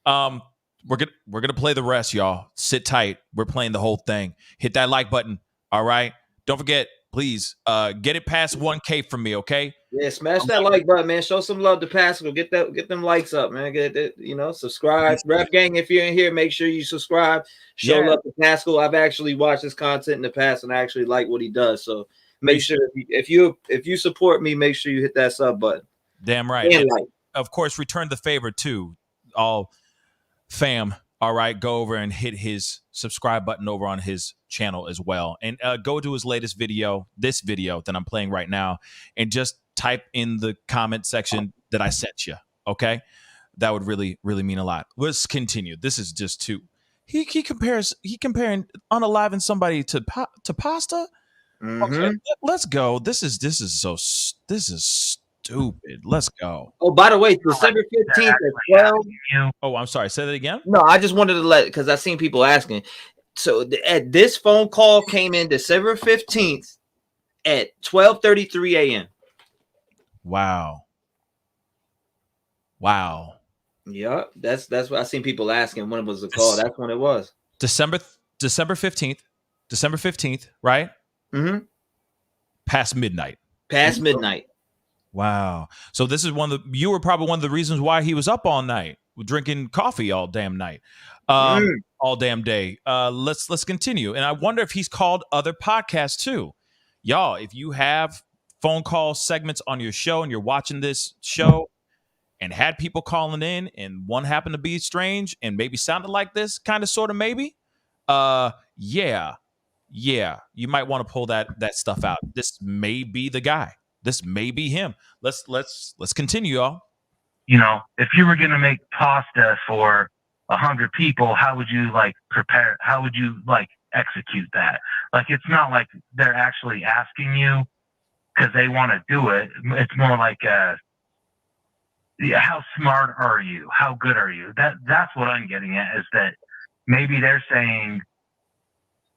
We're gonna play the rest, y'all. Sit tight. We're playing the whole thing. Hit that like button. All right. Don't forget, please, get it past 1K from me, okay? Yeah, smash that like button, man. Show some love to Pascal. Get them likes up, man. Get it, subscribe. Rap Gang, if you're in here, make sure you subscribe. Show love to Pascal. I've actually watched his content in the past, and I actually like what he does. So make sure if you support me, make sure you hit that sub button. Damn right. And like. Of course, return the favor too. All fam. All right, go over and hit his subscribe button over on his channel as well. And go to his latest video, this video that I'm playing right now, and just type in the comment section that I sent you. Okay? That would really, really mean a lot. Let's continue. This is just too. He comparing unaliving somebody to pasta. Mm-hmm. Okay, let's go. This is stupid. Let's go. Oh, by the way, December 15th at 12. Oh, I'm sorry. Say that again. No, I just wanted to because I seen people asking. So at this phone call came in December 15th at 12:33 a.m. Wow. Yep, that's what I seen people asking when it was the call. That's when it was. December 15th, right? Mm-hmm. Past midnight. Wow. So this is you were probably one of the reasons why he was up all night, drinking coffee all damn night, all damn day. Let's continue. And I wonder if he's called other podcasts too. Y'all, if you have phone call segments on your show and you're watching this show and had people calling in and one happened to be strange and maybe sounded like this, kind of, sort of, maybe, yeah, you might want to pull that stuff out. This may be the guy. This may be him. Let's continue, y'all. If you were going to make pasta for 100 people, how would you like prepare? How would you like execute that? Like, it's not like they're actually asking you because they want to do it. It's more like, how smart are you? How good are you? That's what I'm getting at, is that maybe they're saying,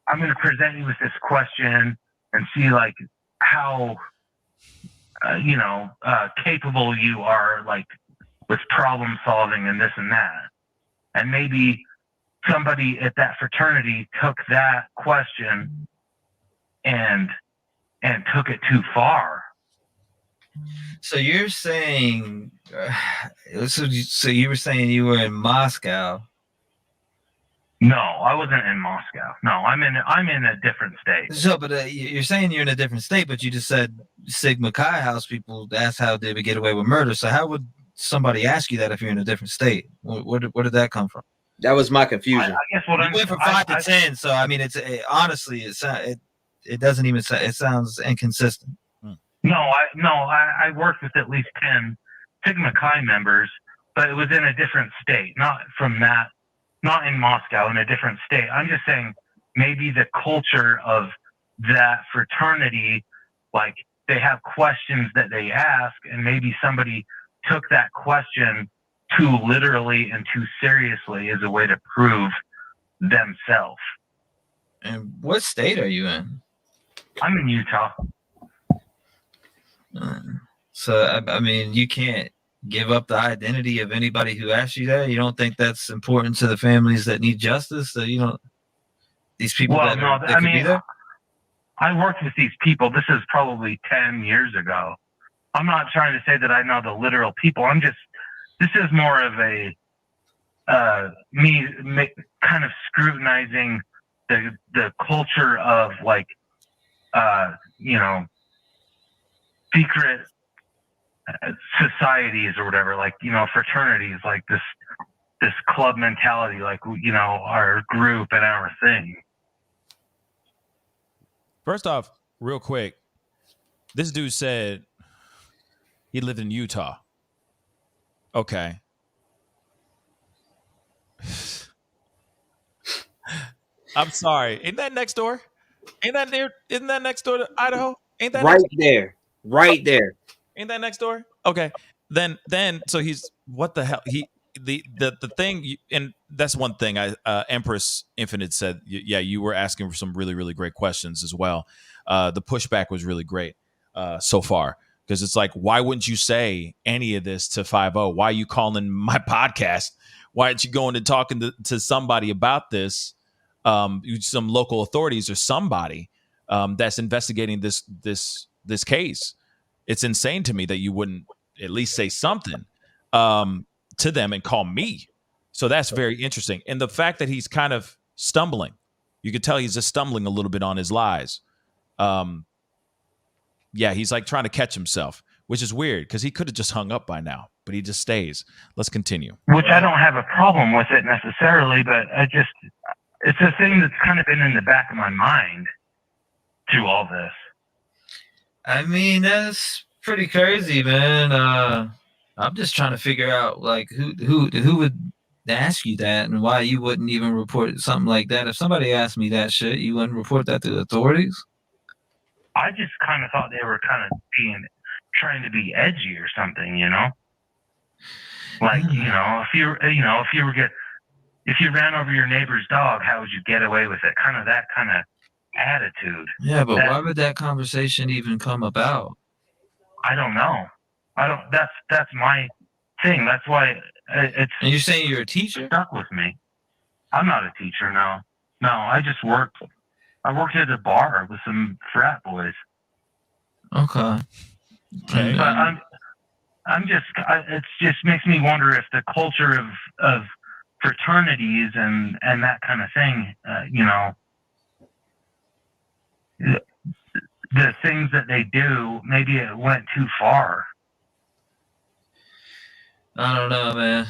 I'm going to present you with this question and see like how, capable you are like with problem solving and this and that. And maybe somebody at that fraternity took that question and took it too far. So you're saying, so you were saying you were in Moscow. No, I wasn't in Moscow. No, I'm in a different state. So, but you're saying you're in a different state, but you just said Sigma Chi House people. That's how they would get away with murder. So how would somebody ask you that if you're in a different state? Where did that come from? That was my confusion. I guess what You went from 5 to 10. So I mean, honestly, it doesn't even say. It sounds inconsistent. No, I worked with at least 10 Sigma Chi members, but it was in a different state, not in Moscow, in a different state. I'm just saying maybe the culture of that fraternity, like they have questions that they ask, and maybe somebody took that question too literally and too seriously as a way to prove themselves. And what state are you in? I'm in Utah. So I mean, you can't give up the identity of anybody who asks you that. You don't think that's important to the families that need justice? So you don't. These people Well, that no, could be there. I worked with these people. This is probably 10 years ago. I'm not trying to say that I know the literal people. This is more of a me kind of scrutinizing the culture of like secret societies or whatever, like fraternities, like this club mentality, like our group and our thing. First off, real quick, this dude said he lived in Utah. Okay. I'm sorry. Ain't that next door? Ain't that near? Isn't that next door to Idaho? Ain't that right there? Right there. Ain't that next door? Okay. Then so he's what the hell? The thing, and that's one thing. Empress Infinite said, yeah, you were asking for some really, really great questions as well. The pushback was really great so far, because it's like, why wouldn't you say any of this to 5-0? Why are you calling my podcast? Why aren't you going and talking to somebody about this? Some local authorities or somebody that's investigating this case. It's insane to me that you wouldn't at least say something to them and call me. So that's very interesting. And the fact that he's kind of stumbling, you could tell he's just stumbling a little bit on his lies. Yeah, he's like trying to catch himself, which is weird because he could have just hung up by now, but he just stays. Let's continue. Which I don't have a problem with it necessarily, but it's a thing that's kind of been in the back of my mind through all this. I mean, that's pretty crazy, man. I'm just trying to figure out like who would ask you that and why you wouldn't even report something like that. If somebody asked me that shit, you wouldn't report that to the authorities? I just kind of thought they were kind of trying to be edgy or something, Like, if you ran over your neighbor's dog, how would you get away with it? Kind of that kind of attitude. Yeah, but why would that conversation even come about? I don't know. That's my thing. That's why it's. And you're saying you're a teacher? Stuck with me. I'm not a teacher. No. I just worked. I worked at a bar with some frat boys. Okay. But it just makes me wonder if the culture of fraternities and that kind of thing, the things that they do, maybe it went too far. I don't know, man.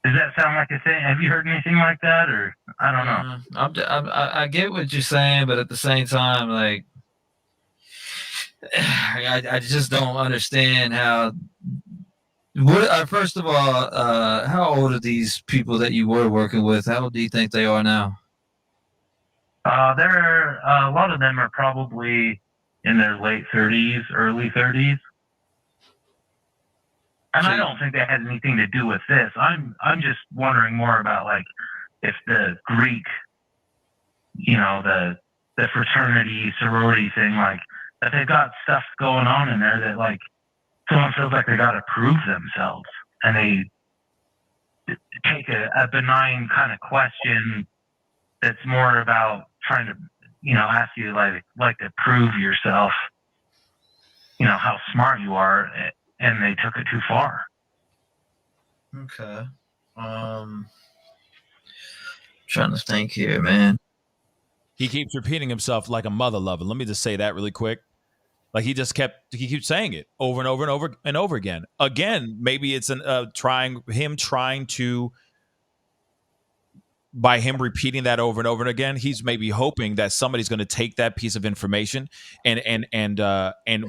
Does that sound like a thing? Have you heard anything like that, or I don't know? I get what you're saying, but at the same time, like, I just don't understand how. First of all, how old are these people that you were working with? How old do you think they are now? A lot of them are probably in their late 30s, early 30s. And I don't think they had anything to do with this. I'm just wondering more about like if the Greek, the fraternity sorority thing, like that they've got stuff going on in there that like someone feels like they got to prove themselves, and they take a benign kind of question that's more about trying to ask you like to prove yourself, how smart you are. And they took it too far. Okay. Trying to think here, man. He keeps repeating himself like a mother lover. Let me just say that really quick. Like he keeps saying it over and over and over and over again. Again, maybe it's trying to, by him repeating that over and over and again, he's maybe hoping that somebody's going to take that piece of information and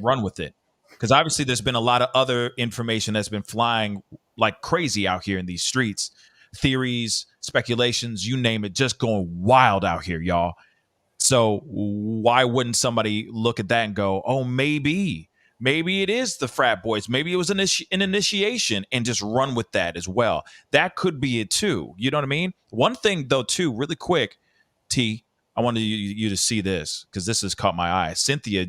run with it. Because obviously there's been a lot of other information that's been flying like crazy out here in these streets. Theories, speculations, you name it, just going wild out here, y'all. So why wouldn't somebody look at that and go, oh, maybe it is the frat boys. Maybe it was an initiation, and just run with that as well. That could be it too. You know what I mean? One thing though, too, really quick, T, I wanted you to see this because this has caught my eye. Cynthia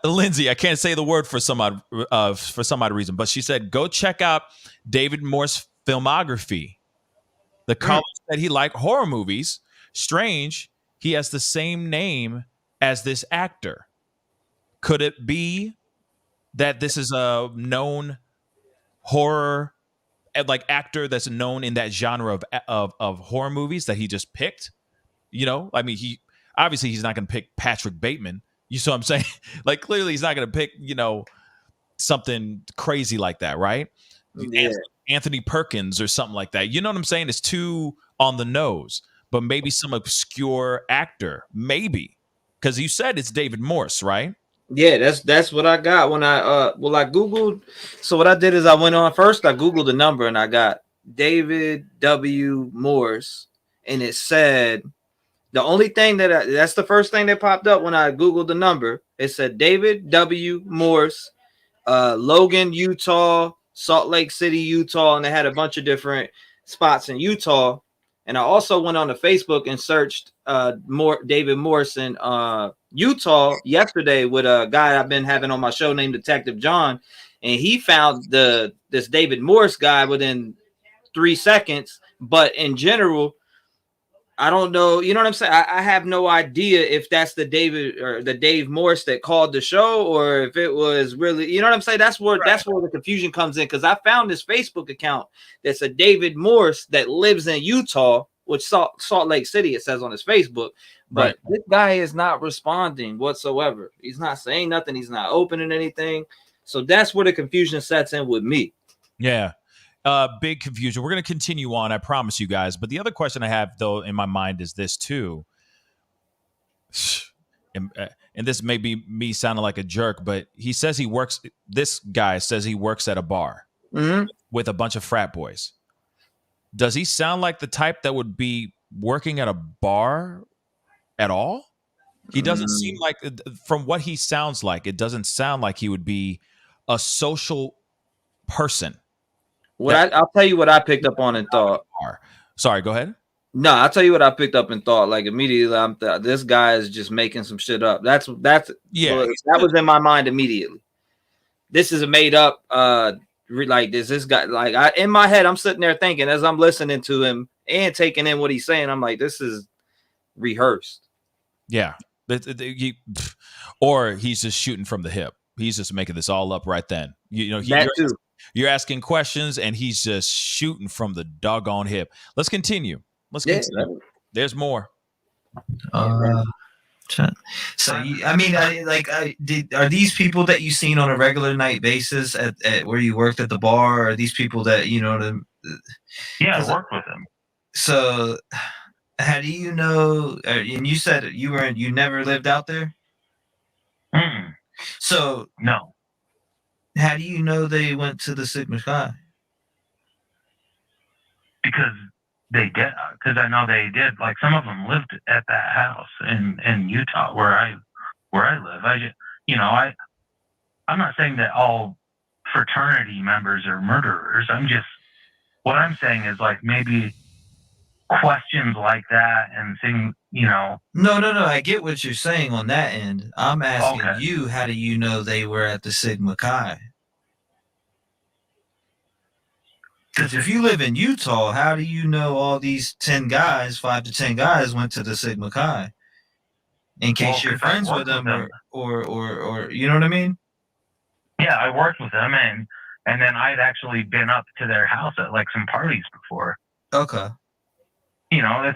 Lindsay, I can't say the word for some odd reason, but she said, go check out David Moore's filmography. The college that he liked horror movies. Strange, he has the same name as this actor. Could it be that this is a known horror actor that's known in that genre of horror movies that he just picked? You know, I mean, he's not going to pick Patrick Bateman. You see what I'm saying? Like, clearly he's not going to pick, something crazy like that, right? Yeah. Anthony Perkins or something like that. You know what I'm saying? It's too on the nose. But maybe some obscure actor, maybe. Because you said it's David Morse, right? Yeah, that's what I got when I Googled. So what I did is I went on first, I Googled the number and I got David W. Morse, and it said the only thing that's the first thing that popped up when I Googled the number. It said David W. Morse, Logan, Utah, Salt Lake City, Utah, and they had a bunch of different spots in Utah. And I also went on to Facebook and searched David Morse in Utah yesterday with a guy I've been having on my show named Detective John, and he found this David Morse guy within 3 seconds. But in general, I don't know. You know what I'm saying? I have no idea if that's the Dave Morse that called the show, or if it was really, you know what I'm saying? That's where the confusion comes in. Because I found this Facebook account that's a David Morse that lives in Utah, which Salt Lake City, it says on his Facebook. But This guy is not responding whatsoever. He's not saying nothing. He's not opening anything. So that's where the confusion sets in with me. Yeah. Big confusion. We're going to continue on, I promise you guys. But the other question I have, though, in my mind is this, too. And this may be me sounding like a jerk, but this guy says he works at a bar with a bunch of frat boys. Does he sound like the type that would be working at a bar at all? He doesn't seem like, from what he sounds like, it doesn't sound like he would be a social person. I'll tell you what I picked up on and thought. Sorry, go ahead. No, I'll tell you what I picked up and thought. Like immediately, this guy is just making some shit up. That was in my mind immediately. This is a made up. This guy. Like in my head, I'm sitting there thinking as I'm listening to him and taking in what he's saying. I'm like, this is rehearsed. Yeah, or he's just shooting from the hip. He's just making this all up right then. You're asking questions, and he's just shooting from the doggone hip. Let's continue. There's more. So, are these people that you've seen on a regular night basis at where you worked at the bar? Are these people that Yeah, I worked with them. So, how do you know? And you said you never lived out there. So no. How do you know they went to the Sigma Chi? Because they did. Because I know they did. Like some of them lived at that house in Utah where I live. I'm not saying that all fraternity members are murderers. What I'm saying is like maybe questions like that and things. No. I get what you're saying on that end. I'm asking you, how do you know they were at the Sigma Chi? Because if you live in Utah, how do you know all these 5 to 10 guys went to the Sigma Chi? In case you're friends with them, or you know what I mean? Yeah, I worked with them, and And then I'd actually been up to their house at like some parties before. Okay. You know, it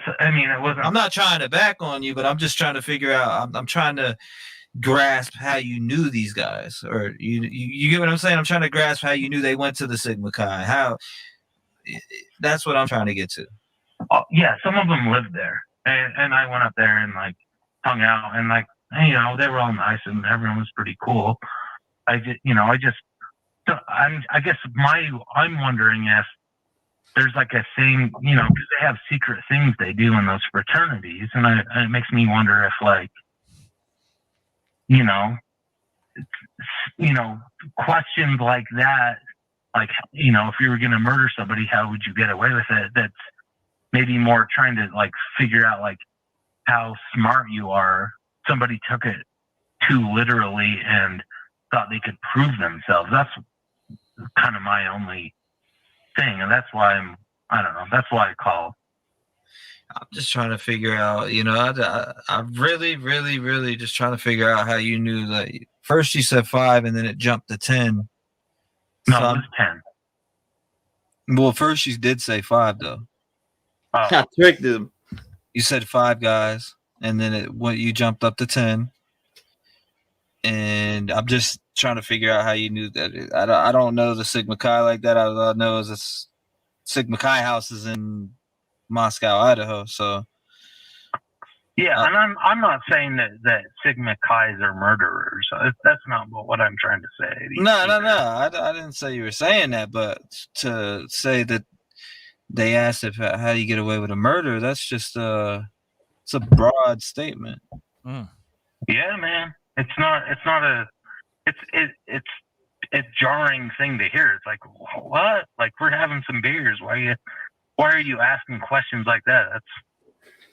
wasn't. I'm not trying to back on you, but I'm just trying to figure out. I'm trying to grasp how you knew these guys, or you get what I'm saying. I'm trying to grasp how you knew they went to the Sigma Chi. How that's what I'm trying to get to. Yeah, some of them lived there, and I went up there and like hung out, and like, you know, they were all nice and everyone was pretty cool. I guess I'm wondering if there's like a thing, you know, because they have secret things they do in those fraternities, and it makes me wonder if, like, you know, questions like that, like, you know, if you were going to murder somebody, how would you get away with it? That's maybe more trying to like figure out like how smart you are. Somebody took it too literally and thought they could prove themselves. That's kind of my only thing, and that's why I don't know. That's why I call. I'm just trying to figure out, you know, I'm really, really, really just trying to figure out how you knew that. First you said 5 and then it jumped to 10. No, it was 10. Well, first you did say 5 though. I tricked him. You said 5 guys, and then you jumped up to 10. And I'm just trying to figure out how you knew that. I don't know the Sigma Chi like that. All I know is it's Sigma Chi house is in Moscow, Idaho. So yeah, and I'm not saying that Sigma Chi's are murderers. That's not what I'm trying to say. No. I didn't say you were saying that, but to say that they asked how you get away with a murder, that's just it's a broad statement. Yeah, man. It's a jarring thing to hear. It's like, what? Like, we're having some beers. Why are you asking questions like that? That's,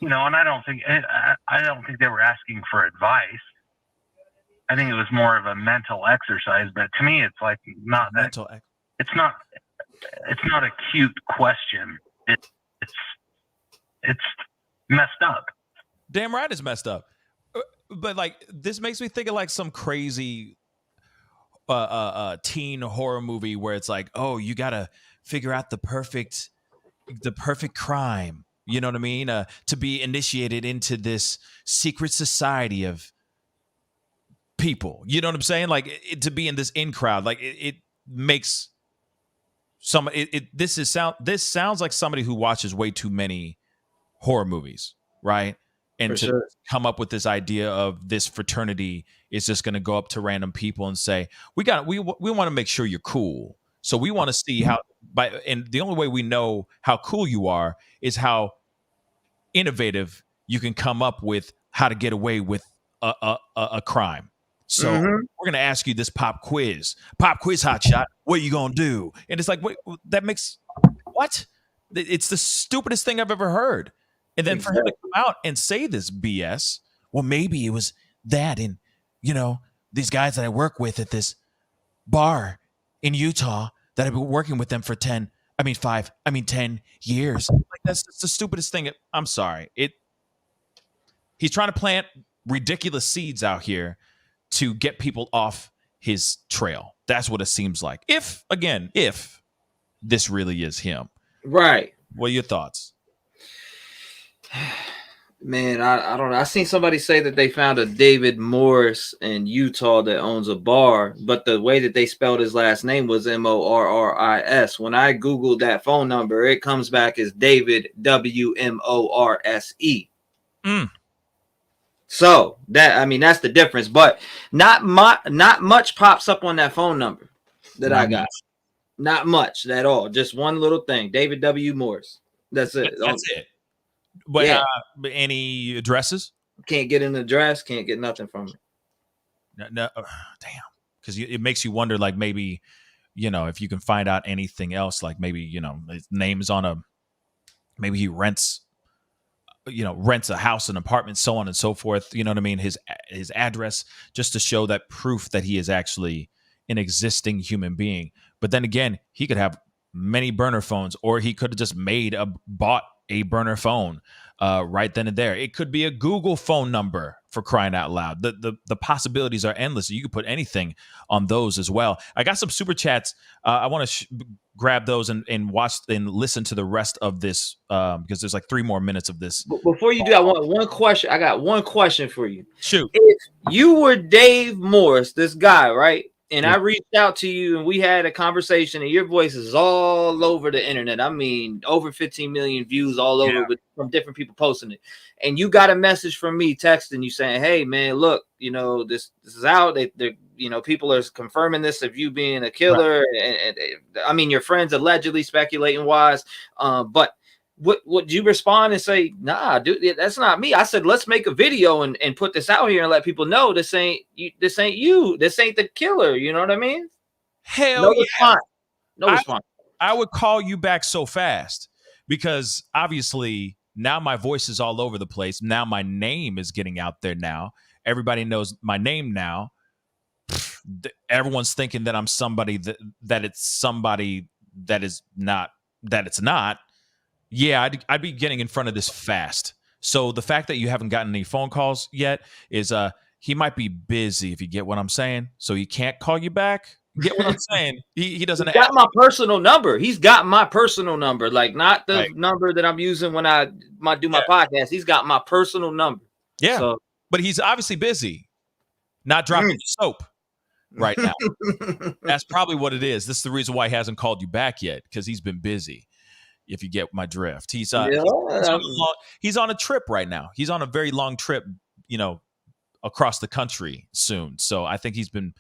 you know, and I don't think they were asking for advice. I think it was more of a mental exercise. But to me, it's like not that. It's not a cute question. It's messed up. Damn right, it's messed up. But like, this makes me think of like some crazy teen horror movie where it's like, oh, you gotta figure out the perfect crime. You know what I mean? To be initiated into this secret society of people. You know what I'm saying? Like to be in this in crowd. Like it makes some. This sounds like somebody who watches way too many horror movies, right? And For to sure. come up with this idea of this fraternity is just going to go up to random people and say, we want to make sure you're cool. So we want to see how, and the only way we know how cool you are is how innovative you can come up with how to get away with a crime. So we're going to ask you this pop quiz hotshot. What are you going to do? And it's like, wait, that makes what? It's the stupidest thing I've ever heard. And then for him to come out and say this BS, well, maybe it was that, and you know, these guys that I work with at this bar in Utah that I've been working with them for 10 years. Like that's the stupidest thing. I'm sorry. He's trying to plant ridiculous seeds out here to get people off his trail. That's what it seems like. If this really is him. Right. What are your thoughts? Man, I don't know. I seen somebody say that they found a David Morris in Utah that owns a bar, but the way that they spelled his last name was Morris. When I Googled that phone number, it comes back as David Wmorse. So that's the difference. But not much pops up on that phone number that I got. Not much at all. Just one little thing. David W. Morris. That's it. That's it. But Yeah. Any addresses? Can't get an address. Can't get nothing from it. No, damn. Because it makes you wonder, like maybe, you know, if you can find out anything else, like maybe, you know, his name's on maybe he rents a house, an apartment, so on and so forth. You know what I mean? His address, just to show that proof that he is actually an existing human being. But then again, he could have many burner phones, or he could have just bought a burner phone. right then and there. It could be a Google phone number, for crying out loud. The possibilities are endless. You could put anything on those as well. I got some super chats. I want to grab those and watch and listen to the rest of this because there's like 3 more minutes of this. Before you do, I want one question. I got one question for you. Shoot. If you were Dave Morris, this guy, right? And I reached out to you and we had a conversation and your voice is all over the internet. I mean, over 15 million views all over from different people posting it. And you got a message from me texting you saying, hey, man, look, you know, this is out. They're you know, people are confirming this of you being a killer. Right. And I mean, your friends allegedly speculating wise. But would you respond and say, nah, dude, that's not me? I said, let's make a video and put this out here and let people know this ain't you. This ain't the killer. You know what I mean? Hell no yeah. Response. No response. I would call you back so fast because obviously now my voice is all over the place. Now my name is getting out there now. Everybody knows my name now. Everyone's thinking that I'm somebody that it's somebody that is not, that it's not. Yeah, I'd be getting in front of this fast. So the fact that you haven't gotten any phone calls yet is he might be busy, if you get what I'm saying. So he can't call you back. Get what I'm saying? He doesn't. He's got my personal number. He's got my personal number, like not the number that I'm using when I do my podcast. He's got my personal number. Yeah, so, but he's obviously busy, not dropping soap right now. That's probably what it is. This is the reason why he hasn't called you back yet, because he's been busy. If you get my drift, he's on a trip right now. He's on a very long trip, you know, across the country soon. So I think he's been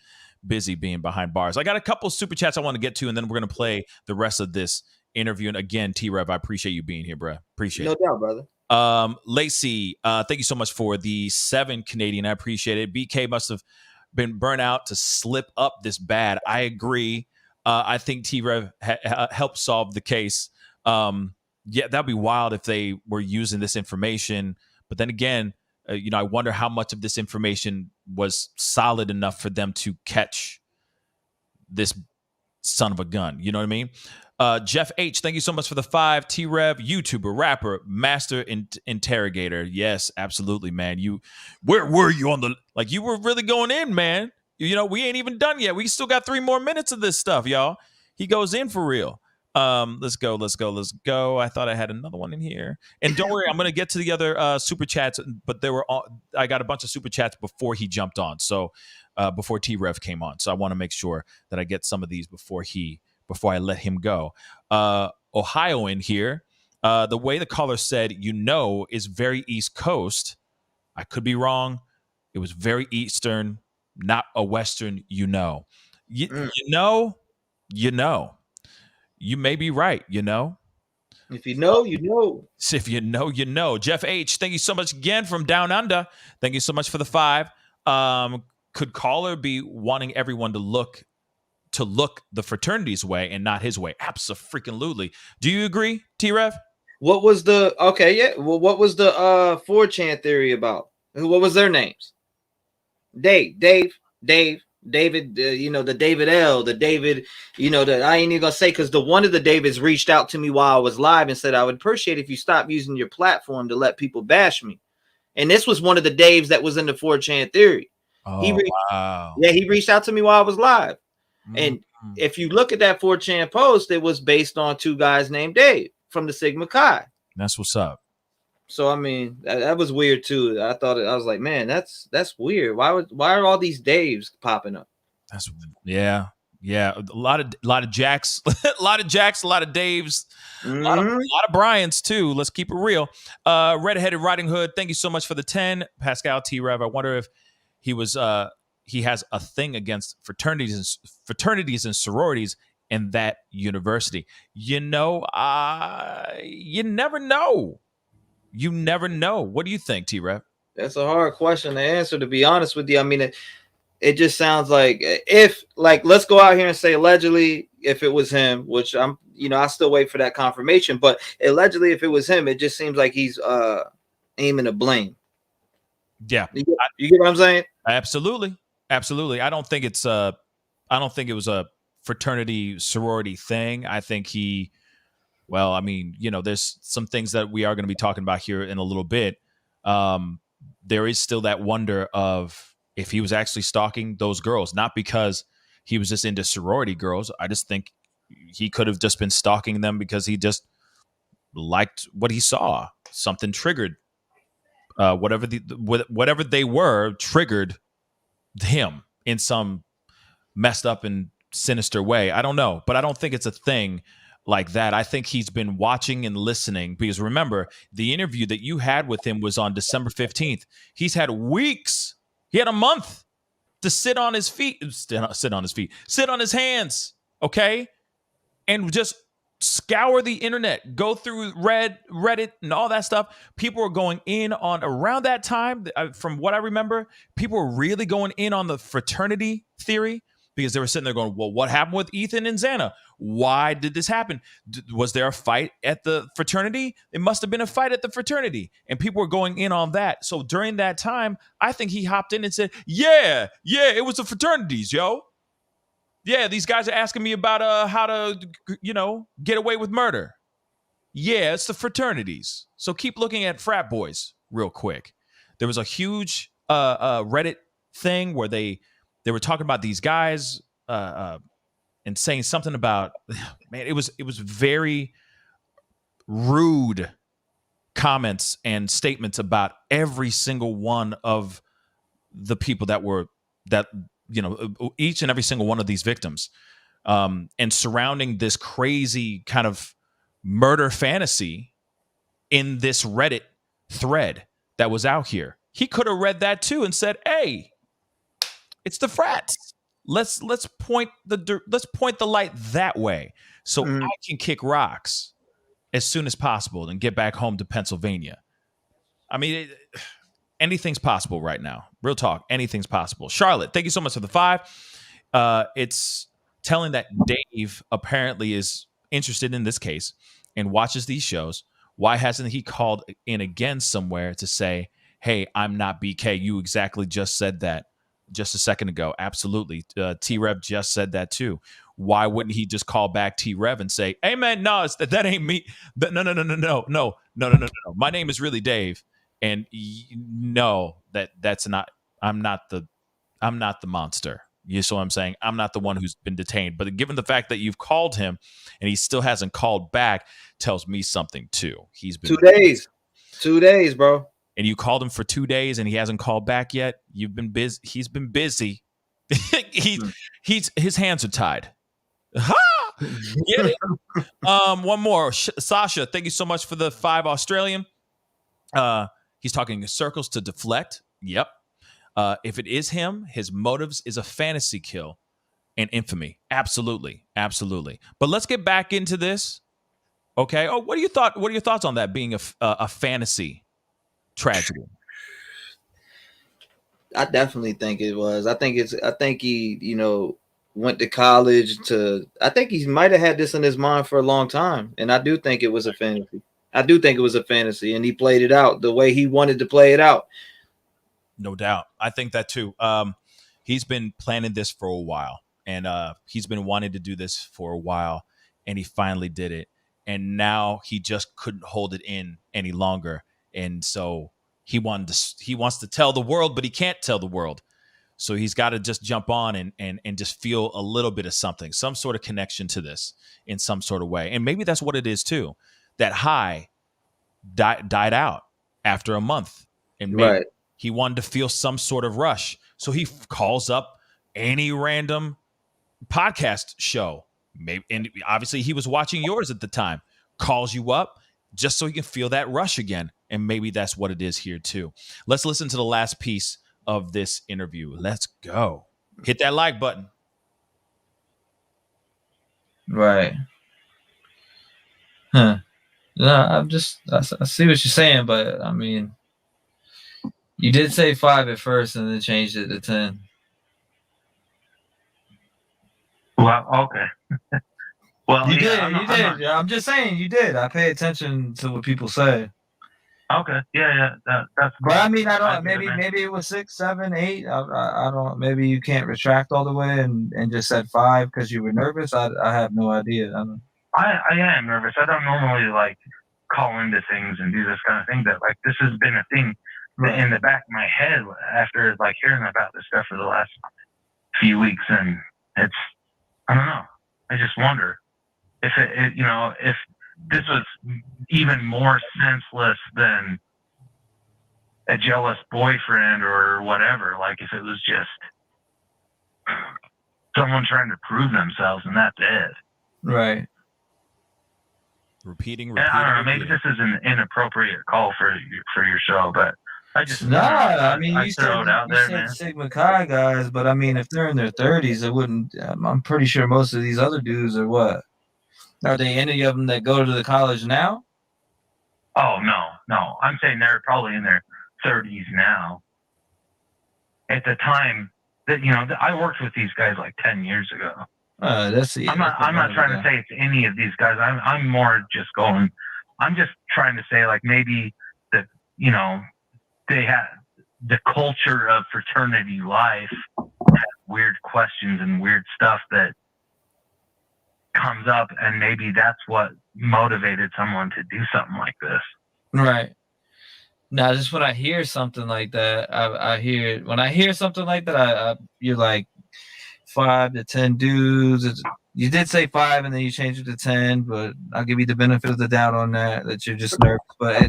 busy being behind bars. I got a couple super chats I want to get to, and then we're going to play the rest of this interview. And again, T-Rev, I appreciate you being here, bro. Appreciate it. No doubt, brother. Lacey, thank you so much for the 7 Canadian. I appreciate it. BK must have been burnt out to slip up this bad. I agree. I think T-Rev helped solve the case. Yeah, that'd be wild if they were using this information. But then again, you know, I wonder how much of this information was solid enough for them to catch this son of a gun. You know what I mean? Jeff H, thank you so much for the 5. T-Rev, YouTuber, rapper, master interrogator. Yes, absolutely, man. Where were you on the, like, you were really going in, man. You know, we ain't even done yet. We still got 3 more minutes of this stuff, y'all. He goes in for real. Let's go. I thought I had another one in here. And don't worry, I'm going to get to the other super chats, but I got a bunch of super chats before he jumped on. So before T-Rev came on. So I want to make sure that I get some of these before I let him go. Ohio in here. The way the caller said, you know, is very East Coast. I could be wrong. It was very Eastern, not a Western, you know. You know. You may be right, you know. If you know, you know. If you know, you know. Jeff H, thank you so much again from Down Under. Thank you so much for the 5. Could caller be wanting everyone to look the fraternity's way and not his way? Absolutely. Do you agree, T-Rev? What was the Well, what was the 4chan theory about? What was their names? David, you know, the David L, the David, you know, that I ain't even gonna say, because the one of the Davids reached out to me while I was live and said, I would appreciate if you stop using your platform to let people bash me. And this was one of the Daves that was in the 4chan theory. Wow. Yeah, he reached out to me while I was live. And if you look at that 4chan post, it was based on 2 guys named Dave from the Sigma Chi. That's what's up. So I mean, that was weird too. I was like, man, that's weird. Why are all these Daves popping up? That's yeah. A lot of Jacks, a lot of Daves, a lot of Bryans too. Let's keep it real. Redheaded Riding Hood, thank you so much for the 10. Pascal T-Rev, I wonder if he has a thing against fraternities and sororities in that university. You know, you never know. You never know. What do you think, T-Rev? That's a hard question to answer, to be honest with you. I mean, it just sounds like, if, like, let's go out here and say allegedly, if it was him, which I'm, you know, I still wait for that confirmation, but allegedly, if it was him, it just seems like he's aiming to blame. Yeah. You get what I'm saying? Absolutely. I don't think it was a fraternity sorority thing. I think he Well, I mean, there's some things that we are going to be talking about here in a little bit. There is still that wonder of if he was actually stalking those girls, not because he was just into sorority girls. I just think he could have just been stalking them because he just liked what he saw. Something triggered, whatever they were, triggered him in some messed up and sinister way. I don't know, but I don't think it's a thing like that. I think he's been watching and listening, because remember, the interview that you had with him was on December 15th. He's had weeks. He had a month to sit on his hands, okay? And just scour the internet, go through Reddit and all that stuff. People were going in on around that time. From what I remember, people were really going in on the fraternity theory, because they were sitting there going, well, what happened with Ethan and Xana? Why did this happen? Was there a fight at the fraternity? It must have been a fight at the fraternity. And people were going in on that. So during that time, I think he hopped in and said, yeah, it was the fraternities, yo. Yeah, these guys are asking me about how to, get away with murder. Yeah, it's the fraternities. So keep looking at frat boys real quick. There was a huge Reddit thing where they were talking about these guys and saying something about, man, it was very rude comments and statements about every single one of the people each and every single one of these victims, and surrounding this crazy kind of murder fantasy in this Reddit thread that was out here. He could have read that too and said, hey, it's the frats. Let's point the light that way, so I can kick rocks as soon as possible and get back home to Pennsylvania. I mean, anything's possible right now. Real talk, anything's possible. Charlotte, thank you so much for the 5. It's telling that Dave apparently is interested in this case and watches these shows. Why hasn't he called in again somewhere to say, hey, I'm not BK? You exactly just said that just a second ago. Absolutely. T-Rev just said that too. Why wouldn't he just call back T-Rev and say, hey man, no, that ain't me. No. My name is really Dave. And no, that's not, I'm not the monster. You see what I'm saying? I'm not the one who's been detained. But given the fact that you've called him and he still hasn't called back, tells me something too. He's been 2 days, bro. And you called him for 2 days and he hasn't called back yet. You've been busy. He's been busy. His hands are tied. Ha! Get it? One more. Sasha, thank you so much for the 5 Australian. He's talking in circles to deflect. Yep. If it is him, his motives is a fantasy kill and infamy. Absolutely. But let's get back into this. Okay. Oh, what are your thoughts on that being a fantasy tragedy? I definitely think it was. I think he, went to college I think he might have had this in his mind for a long time. And I do think it was a fantasy. And he played it out the way he wanted to play it out. No doubt. I think that too. He's been planning this for a while, and he's been wanting to do this for a while, and he finally did it. And now he just couldn't hold it in any longer. And so he wants to tell the world, but he can't tell the world. So he's got to just jump on and just feel a little bit of something, some sort of connection to this in some sort of way. And maybe that's what it is too. That high died out after a month, and maybe he wanted to feel some sort of rush. So he calls up any random podcast show. Maybe, and obviously he was watching yours at the time, calls you up just so he can feel that rush again. And maybe that's what it is here too. Let's listen to the last piece of this interview. Let's go. Hit that like button. Right. Huh. No, I see what you're saying, but I mean, you did say 5 at first and then changed it to 10. Well, okay. Well, you did. I'm just saying you did. I pay attention to what people say. Okay. Yeah. That's. But I mean, I don't. Maybe it was 6, 7, 8. I don't. Maybe you can't retract all the way and just said 5 because you were nervous. I have no idea. I don't. I am nervous. I don't normally like call into things and do this kind of thing, but like this has been a thing in the back of my head after like hearing about this stuff for the last few weeks, and it's, I don't know. I just wonder if it you know, if this was even more senseless than a jealous boyfriend or whatever. Like if it was just someone trying to prove themselves and that's it. Right. Repeating. And I don't know. Maybe this is an inappropriate call for your show, but I just I mean, you throw it out there, man. Sigma Chi guys, but I mean, if they're in their 30s, it wouldn't. I'm pretty sure most of these other dudes are what? Are they any of them that go to the college now? Oh no. I'm saying they're probably in their 30s now. At the time that I worked with these guys like 10 years ago. I'm not trying to say it's any of these guys. I'm more just going. I'm just trying to say like maybe that they have the culture of fraternity life has weird questions and weird stuff that comes up, and maybe that's what motivated someone to do something like this. Right. Now, just when I hear something like that, you're like 5 to 10 dudes. You did say 5, and then you changed it to 10, but I'll give you the benefit of the doubt on that you're just nervous. But I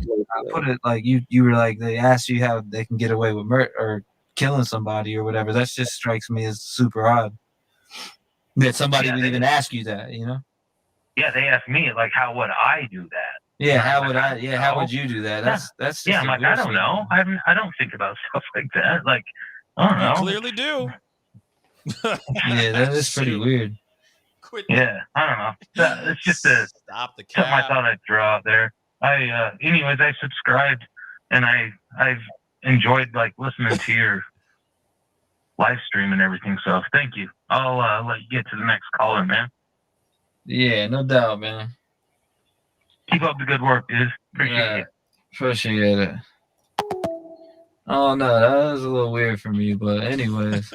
put it like you were like, they asked you how they can get away with murder or killing somebody or whatever. That just strikes me as super odd. That somebody would even ask you that, Yeah, they asked me like, how would I do that? Yeah, how would you do that? That's just I'm like, I don't know. I don't think about stuff like that. Like, I don't know. You clearly do. Yeah, that is pretty weird. Yeah, I don't know. It's just stop the something I thought I'd throw out there. Anyways, I subscribed and I've enjoyed like listening to your live stream and everything. So thank you. I'll let you get to the next caller, man. Yeah, no doubt, man. Keep up the good work, dude. Appreciate it. Appreciate it. Oh no, that was a little weird for me, but anyways.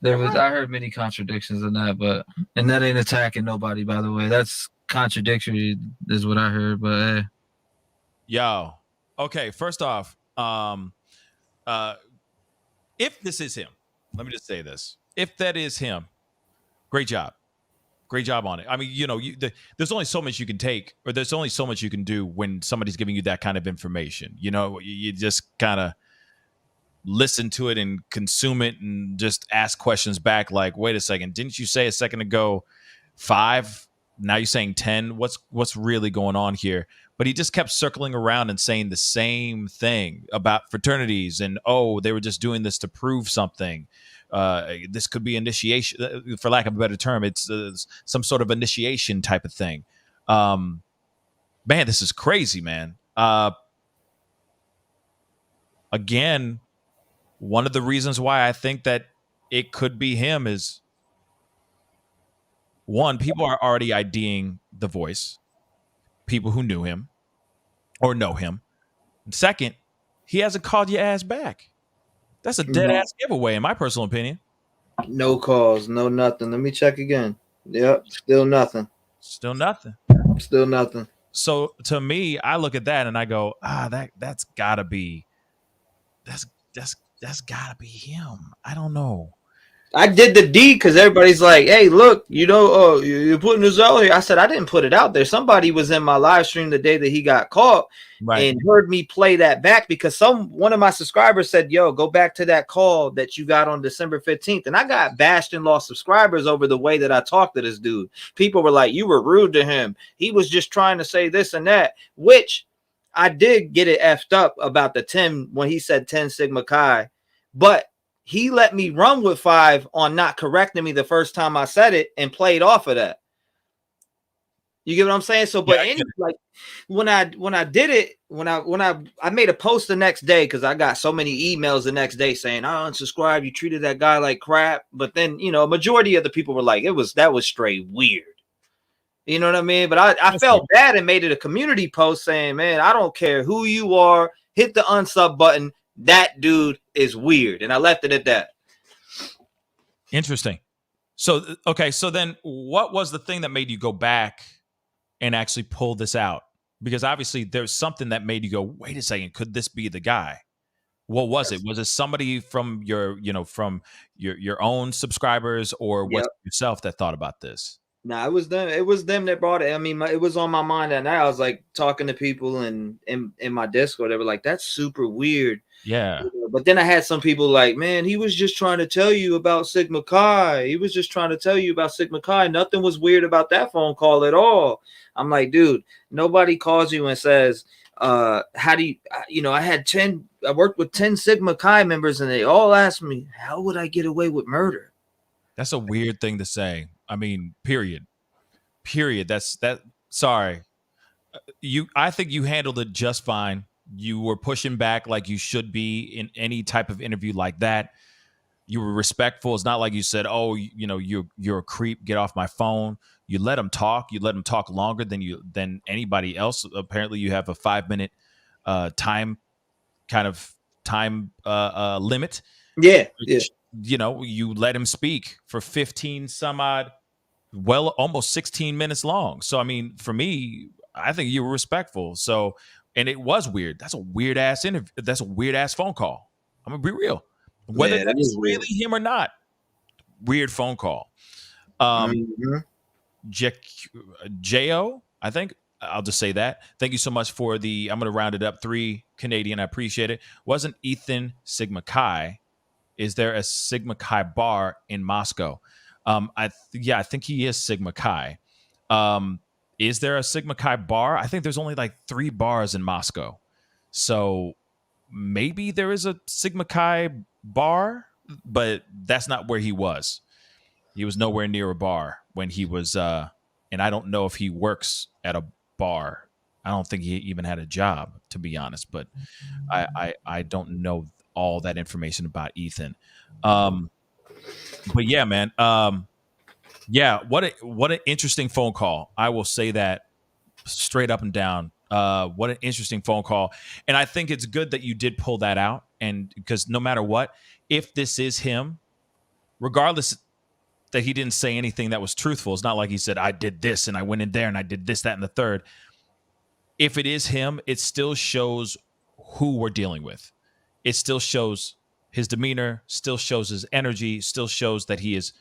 I heard many contradictions in that, and that ain't attacking nobody, by the way. That's contradictory is what I heard, but Yo. Okay, first off, if this is him, let me just say this. If that is him, great job. Great job on it. I mean, there's only so much you can take, or there's only so much you can do when somebody's giving you that kind of information. You just kind of listen to it and consume it and just ask questions back like, wait a second, didn't you say a second ago 5? Now you're saying 10? What's really going on here? But he just kept circling around and saying the same thing about fraternities and, they were just doing this to prove something. This could be initiation, for lack of a better term. It's some sort of initiation type of thing. Man, this is crazy, man. Again, one of the reasons why I think that it could be him is, one, people are already IDing the voice, people who knew him or know him. And second, he hasn't called your ass back. That's a dead ass giveaway, in my personal opinion. No calls, no nothing. Let me check again. Yep, still nothing. Still nothing. Still nothing. So to me, I look at that and I go, that's gotta be him. I don't know. I did the D because everybody's like, hey, look, you're putting this out here. I said, I didn't put it out there. Somebody was in my live stream the day that he got caught and heard me play that back because one of my subscribers said, yo, go back to that call that you got on December 15th. And I got bashed and lost subscribers over the way that I talked to this dude. People were like, you were rude to him. He was just trying to say this and that, which I did get it effed up about the 10 when he said 10 Sigma Chi. But he let me run with 5 on not correcting me the first time I said it and played off of that. You get what I'm saying? So, but like when I did it, when I made a post the next day, because I got so many emails the next day saying, I unsubscribe, you treated that guy like crap. But then, a majority of the people were like, that was straight weird. You know what I mean? But I felt bad and made it a community post saying, man, I don't care who you are, hit the unsub button. That dude is weird. And I left it at that. Interesting. So okay, so then what was the thing that made you go back and actually pull this out? Because obviously there's something that made you go, wait a second, could this be the guy? What was it? Was it somebody from your, from your own subscribers, or was Yep. it yourself that thought about this? Nah, it was them. It was them that brought it. I mean, it was on my mind that night. I was like talking to people in my Discord. They were like, "That's super weird." Yeah. But then I had some people like, "Man, he was just trying to tell you about Sigma Chi. He was just trying to tell you about Sigma Chi. Nothing was weird about that phone call at all." I'm like, dude, nobody calls you and says, how do you, I worked with 10 Sigma Chi members and they all asked me, how would I get away with murder? That's a weird thing to say. I mean, period. Sorry. I think you handled it just fine. You were pushing back like you should be in any type of interview like that. You were respectful. It's not like you said, "Oh, you're a creep. Get off my phone." You let them talk. You let them talk longer than anybody else. Apparently, you have a 5-minute time limit. Yeah, which, you let him speak for 15 some odd, almost 16 minutes long. So I mean, for me, I think you were respectful. So, and it was weird. That's a weird ass interview. That's a weird ass phone call. I'm gonna be real. Whether that's really him or not, weird phone call. Jo, I think I'll just say that. Thank you so much for I'm going to round it up 3 Canadian. I appreciate it. Wasn't Ethan Sigma Chi? Is there a Sigma Chi bar in Moscow? I think he is Sigma Chi. Is there a Sigma Chi bar? I think there's only like 3 bars in Moscow. So maybe there is a Sigma Chi bar, but that's not where he was. He was nowhere near a bar when he was, and I don't know if he works at a bar. I don't think he even had a job, to be honest, but I don't know all that information about Ethan. But yeah, man. What an interesting phone call. I will say that straight up and down. What an interesting phone call. And I think it's good that you did pull that out. And because no matter what, if this is him, regardless that he didn't say anything that was truthful, it's not like he said, I did this and I went in there and I did this, that, and the third. If it is him, it still shows who we're dealing with. It still shows his demeanor, still shows his energy, still shows that he is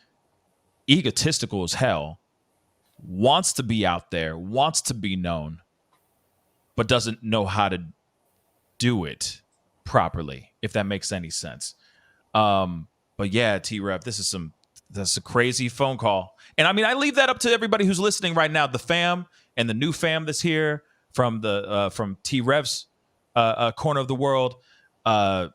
egotistical as hell, wants to be out there, wants to be known, but doesn't know how to do it properly, if that makes any sense. But yeah, T-Rev, that's a crazy phone call. And I mean, I leave that up to everybody who's listening right now, the fam and the new fam that's here from T-Rev's corner of the world. I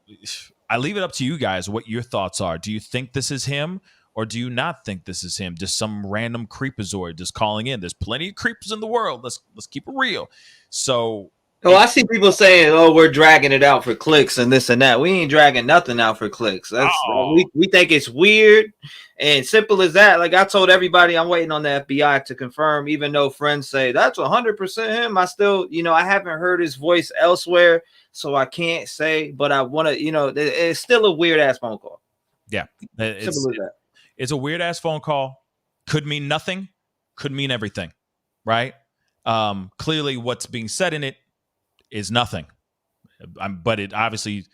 leave it up to you guys what your thoughts are. Do you think this is him? Or do you not think this is him? Just some random creepazoid just calling in. There's plenty of creepers in the world. Let's keep it real. So, I see people saying, "Oh, we're dragging it out for clicks and this and that." We ain't dragging nothing out for clicks. We think it's weird and simple as that. Like I told everybody, I'm waiting on the FBI to confirm. Even though friends say that's 100% him, I still, I haven't heard his voice elsewhere, so I can't say. But I want to, it's still a weird ass phone call. Yeah, simple as that. It's a weird ass phone call. Could mean nothing. Could mean everything. Right? Clearly, what's being said in it is nothing. But it obviously,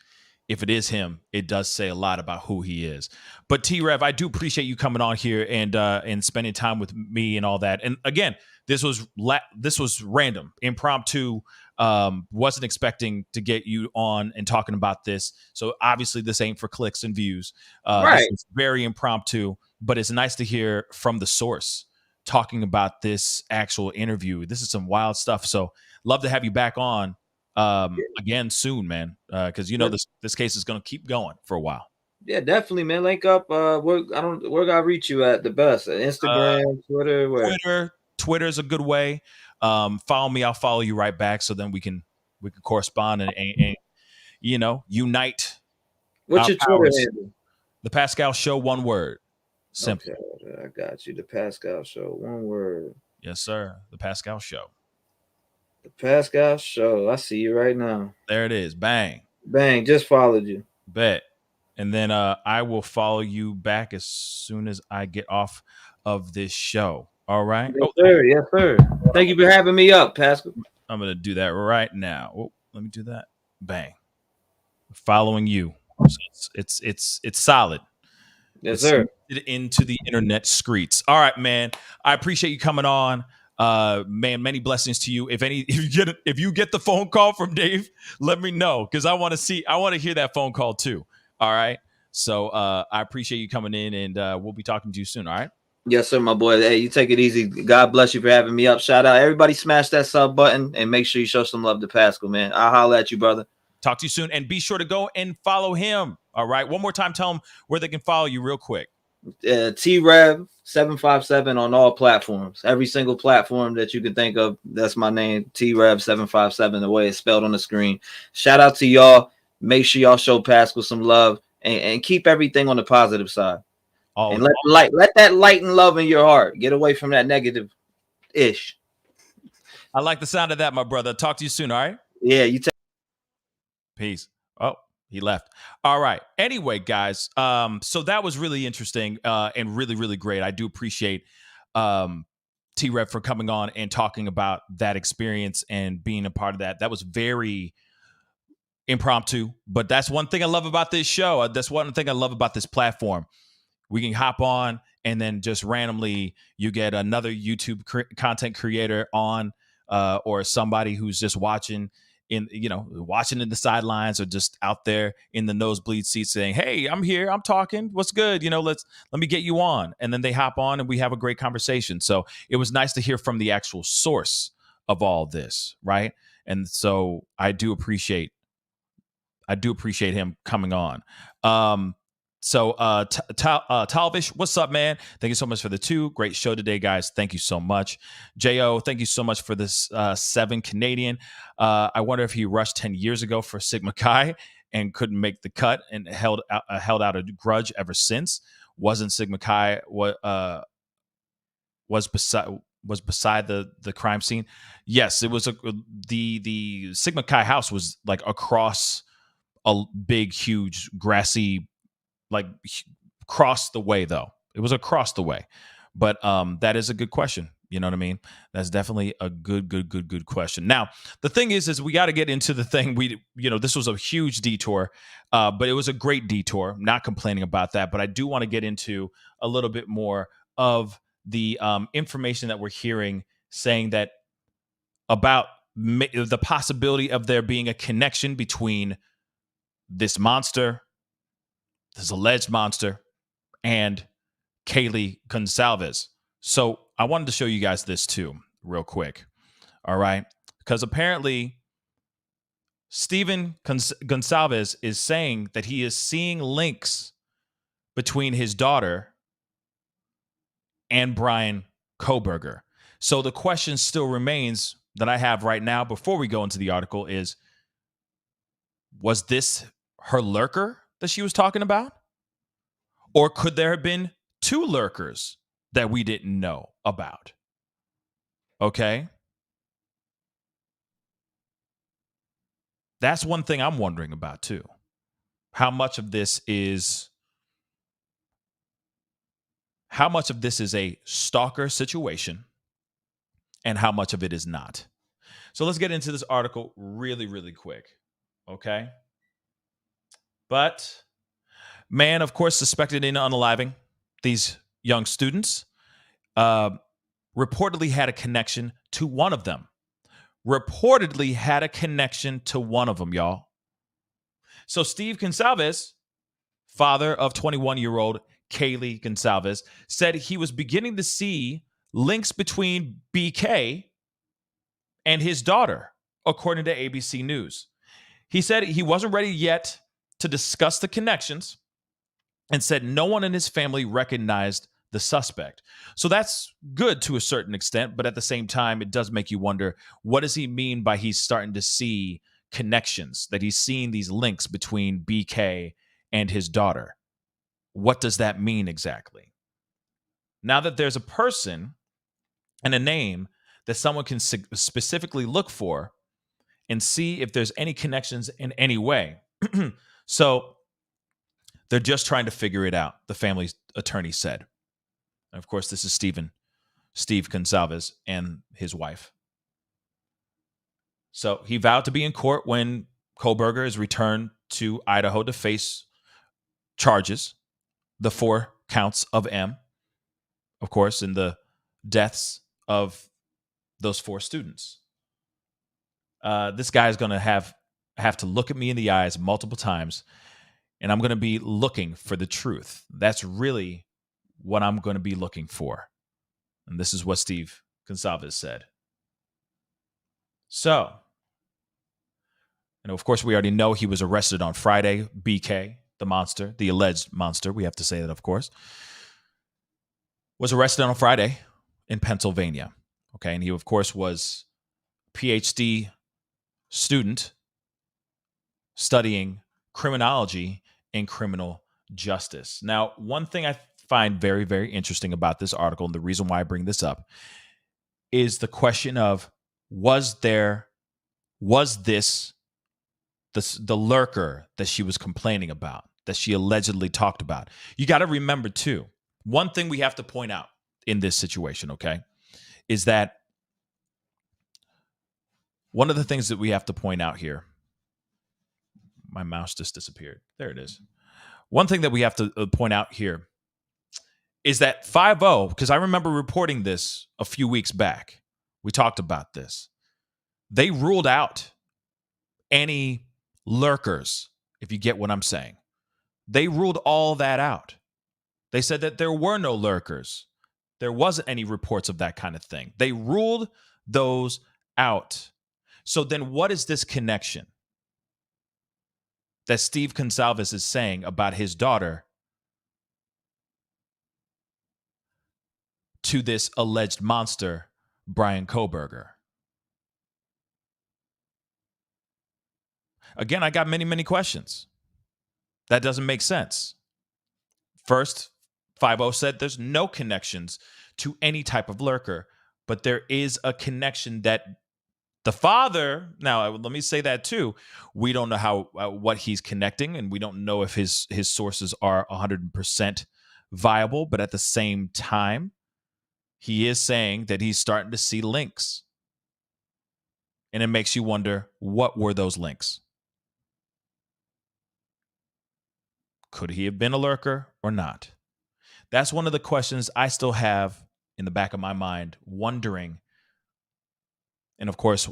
if it is him, it does say a lot about who he is. But T-Rev, I do appreciate you coming on here and spending time with me and all that. And again, this was random, impromptu. Wasn't expecting to get you on and talking about this. So obviously this ain't for clicks and views. Right. This is very impromptu, but it's nice to hear from the source talking about this actual interview. This is some wild stuff. So love to have you back on again soon, man. Because this case is going to keep going for a while. Yeah, definitely, man. Link up. Where gotta reach you at the best? Instagram, Twitter, where? Twitter's a good way. Follow me, I'll follow you right back. So then we can correspond and unite. What's your Twitter handle? The Pascal Show, one word. Simple. Okay, I got you. The Pascal Show, one word. Yes, sir. The Pascal Show. The Pascal Show. I see you right now. There it is. Bang. Bang. Just followed you. Bet. And then I will follow you back as soon as I get off of this show. All right. Yes, sir. Yes, sir. Thank you for having me up, Pascal. I'm gonna do that right now. Oh, let me do that. Bang. Following you. So it's solid. Yes, It's sir. into the internet streets. All right, man. I appreciate you coming on. Man, many blessings to you. If you get the phone call from Dave, let me know, because I want to hear that phone call too. All right. So I appreciate you coming in, and we'll be talking to you soon. All right. Yes, sir, my boy. Hey, you take it easy. God bless you for having me up. Shout out. Everybody smash that sub button and make sure you show some love to Pascal, man. I'll holler at you, brother. Talk to you soon, and be sure to go and follow him. All right. One more time, tell them where they can follow you real quick. T-Rev 757 on all platforms. Every single platform that you can think of, that's my name. T-Rev 757, the way it's spelled on the screen. Shout out to y'all. Make sure y'all show Pascal some love and keep everything on the positive side. And let that light and love in your heart. Get away from that negative ish. I like the sound of that, my brother. Talk to you soon. All right. Yeah, you take. Peace. Oh, he left. All right. Anyway, guys, so that was really interesting and really, really great. I do appreciate T-Rev for coming on and talking about that experience and being a part of that. That was very impromptu, but that's one thing I love about this show. That's one thing I love about this platform. We can hop on, and then just randomly you get another YouTube content creator on, or somebody who's just watching in the sidelines, or just out there in the nosebleed seats saying, "Hey, I'm here, I'm talking, what's good? Let me get you on." And then they hop on and we have a great conversation. So it was nice to hear from the actual source of all this, right? And so I do appreciate him coming on. So Talvish, what's up, man? Thank you so much for the 2. Great show today, guys. Thank you so much. Jo, thank you so much for this 7 Canadian. I wonder if he rushed 10 years ago for Sigma Chi and couldn't make the cut and held out a grudge ever since. Wasn't Sigma Chi was beside the crime scene? Yes, it was. The Sigma Chi house was like across a big, huge, grassy, like across the way, though. It was across the way. But that is a good question. You know what I mean? That's definitely a good question. Now, the thing is we got to get into the thing. This was a huge detour, but it was a great detour. Not complaining about that, but I do want to get into a little bit more of the information that we're hearing, saying that about the possibility of there being a connection between this alleged monster, and Kaylee GonCalves. So I wanted to show you guys this too, real quick. All right. Because apparently Stephen GonCalves is saying that he is seeing links between his daughter and Bryan Kohberger. So the question still remains that I have right now before we go into the article is, was this her lurker that she was talking about? Or could there have been 2 lurkers that we didn't know about? Okay. That's one thing I'm wondering about too. How much of this is a stalker situation and how much of it is not? So let's get into this article really, really quick. Okay. But man, of course, suspected in unaliving these young students, reportedly had a connection to one of them. Y'all. So Steve GonCalves, father of 21-year-old Kaylee GonCalves, said he was beginning to see links between BK and his daughter, according to ABC News. He said he wasn't ready yet to discuss the connections, and said no one in his family recognized the suspect. So that's good to a certain extent, but at the same time, it does make you wonder, what does he mean by he's starting to see connections, that he's seeing these links between BK and his daughter? What does that mean exactly? Now that there's a person and a name that someone can specifically look for and see if there's any connections in any way. So They're just trying to figure it out, the family's attorney said. And of course, this is Steve GonCalves and his wife. So he vowed to be in court when Kohberger is returned to Idaho to face charges, the 4 counts of M, of course, in the deaths of those 4 students. This guy is going to have to look at me in the eyes multiple times, and I'm going to be looking for the truth. That's really what I'm going to be looking for. And this is what Steve GonCalves said. So, and of course, we already know he was arrested on Friday. BK, the monster, the alleged monster, we have to say that, of course, was arrested on Friday in Pennsylvania. Okay, and he, of course, was a PhD student studying criminology and criminal justice. Now, one thing I find very, very interesting about this article, and the reason why I bring this up, is the question of, was this the lurker that she was complaining about, that she allegedly talked about? You got to remember, too, one thing we have to point out in this situation, okay, is that one of the things that we have to point out here, my mouse just disappeared. There it is. One thing that we have to point out here is that 5-0, because I remember reporting this a few weeks back. We talked about this. They ruled out any lurkers, if you get what I'm saying. They ruled all that out. They said that there were no lurkers. There wasn't any reports of that kind of thing. They ruled those out. So then what is this connection that Steve GonCalves is saying about his daughter to this alleged monster, Bryan Kohberger? Again, I got many, many questions. That doesn't make sense. First, 5-0 said there's no connections to any type of lurker, but there is a connection that the father, now let me say that too, we don't know what he's connecting, and we don't know if his sources are 100% viable, but at the same time, he is saying that he's starting to see links. And it makes you wonder, what were those links? Could he have been a lurker or not? That's one of the questions I still have in the back of my mind, wondering. And of course,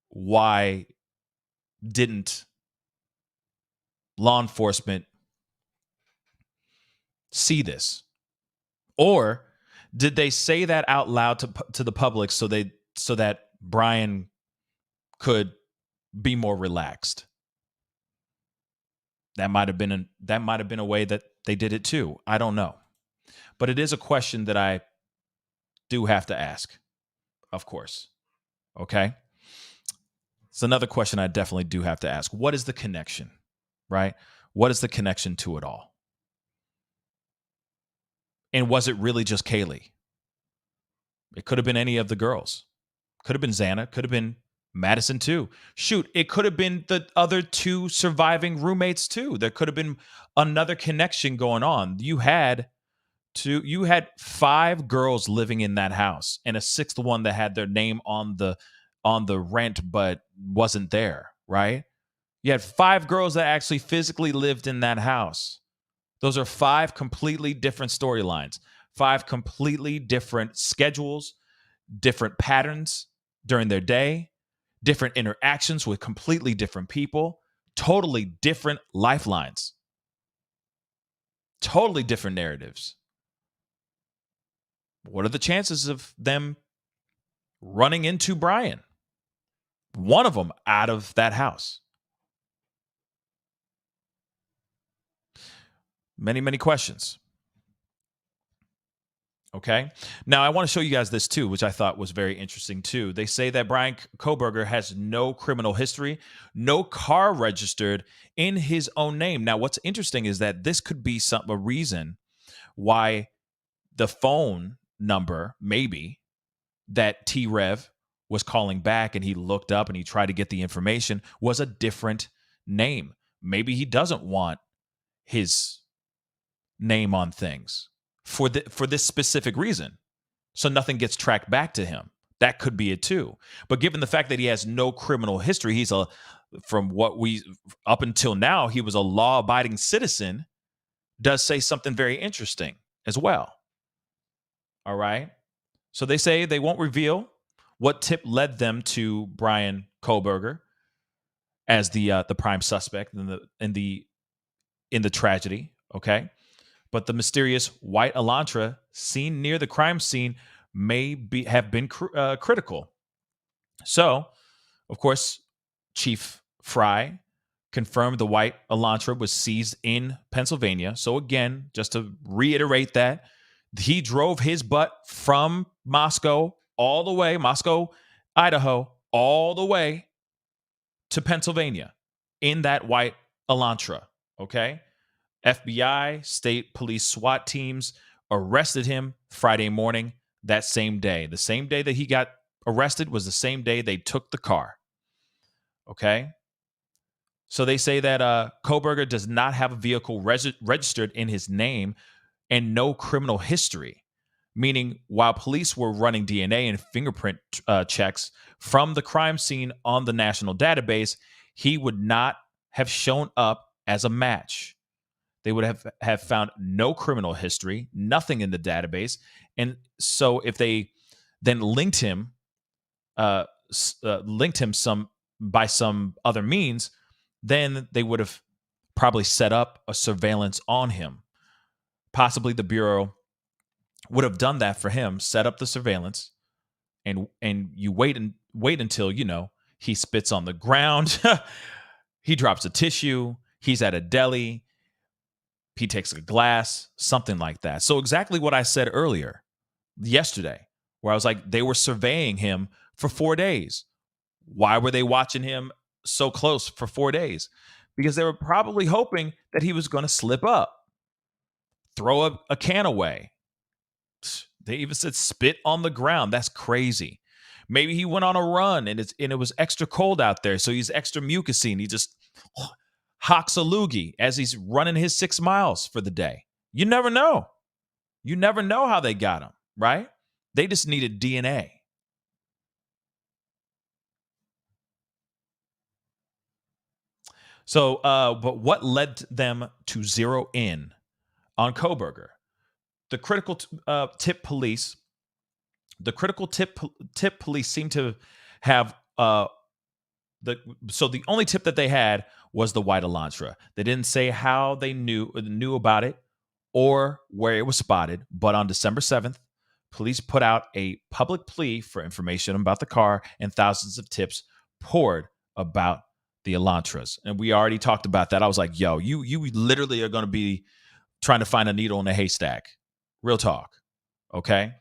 why didn't law enforcement see this? Or did they say that out loud to the public so that Bryan could be more relaxed? That might have been a way that they did it too. I don't know. But it is a question that I do have to ask, of course. Okay? It's another question I definitely do have to ask. What is the connection, right? What is the connection to it all? And was it really just Kaylee? It could have been any of the girls. Could have been Xana. Could have been Madison too. Shoot, it could have been the other 2 surviving roommates too. There could have been another connection going on. You had 5 girls living in that house, and a 6th one that had their name on the rent but wasn't there, right? You had 5 girls that actually physically lived in that house. Those are 5 completely different storylines, 5 completely different schedules, different patterns during their day, different interactions with completely different people, totally different lifelines, totally different narratives. What are the chances of them running into Bryan? One of them out of that house. Many, many questions. Okay. Now, I want to show you guys this too, which I thought was very interesting too. They say that Bryan Kohberger has no criminal history, no car registered in his own name. Now, what's interesting is that this could be a reason why the phone number, maybe, that T-Rev was calling back and he looked up and he tried to get the information was a different name. Maybe he doesn't want his name on things for this specific reason. So nothing gets tracked back to him. That could be it too. But given the fact that he has no criminal history, up until now, he was a law-abiding citizen, does say something very interesting as well. All right. So they say they won't reveal what tip led them to Bryan Kohberger as the prime suspect in the tragedy. Okay. But the mysterious white Elantra seen near the crime scene have been critical. So, of course, Chief Fry confirmed the white Elantra was seized in Pennsylvania. So again, just to reiterate that, he drove his butt from Moscow, Idaho, all the way to Pennsylvania in that white Elantra. Okay. FBI, state police, SWAT teams arrested him Friday morning that same day. The same day that he got arrested was the same day they took the car. Okay. So they say that Kohberger does not have a vehicle registered in his name and no criminal history, meaning while police were running DNA and fingerprint checks from the crime scene on the national database, he would not have shown up as a match. They would have found no criminal history, nothing in the database. And so if they then linked him by some other means, then they would have probably set up a surveillance on him. Possibly the Bureau would have done that for him, set up the surveillance, and you wait until, he spits on the ground, he drops a tissue, he's at a deli, he takes a glass, something like that. So exactly what I said earlier, yesterday, where I was like, they were surveying him for 4 days. Why were they watching him so close for 4 days? Because they were probably hoping that he was going to slip up, throw a can away. They even said spit on the ground. That's crazy. Maybe he went on a run and it was extra cold out there, so he's extra mucusy and he just hocks a loogie as he's running his 6 miles for the day. You never know. You never know how they got him, right? They just needed DNA. So, but what led them to zero in on Kohberger? The critical tip police seem to have the only tip that they had was the white Elantra. They didn't say how they knew about it or where it was spotted, but on December 7th, police put out a public plea for information about the car, and thousands of tips poured about the Elantras. And we already talked about that. I was like, yo, you literally are going to be trying to find a needle in a haystack. Real talk. Okay.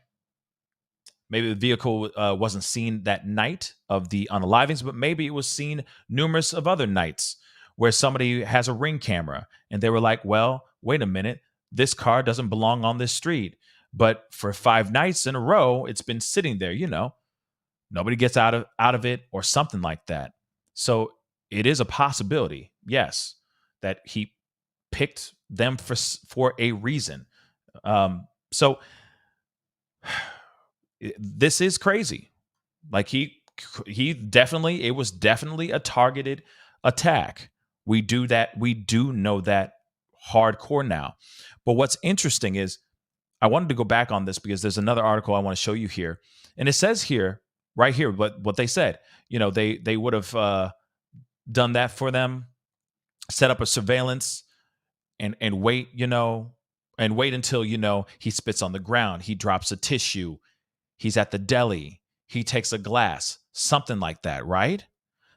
Maybe the vehicle wasn't seen that night of the unalivings, but maybe it was seen numerous of other nights where somebody has a Ring camera and they were like, well, wait a minute, this car doesn't belong on this street. But for 5 nights in a row, it's been sitting there, nobody gets out of it or something like that. So it is a possibility, yes, that he picked them for a reason. So this is crazy. Like it was definitely a targeted attack. We do know that hardcore now. But what's interesting is I wanted to go back on this because there's another article I want to show you here. And it says here, right here, what they said, they would have done that for them, set up a surveillance and wait, and wait until, he spits on the ground. He drops a tissue. He's at the deli. He takes a glass, something like that, right?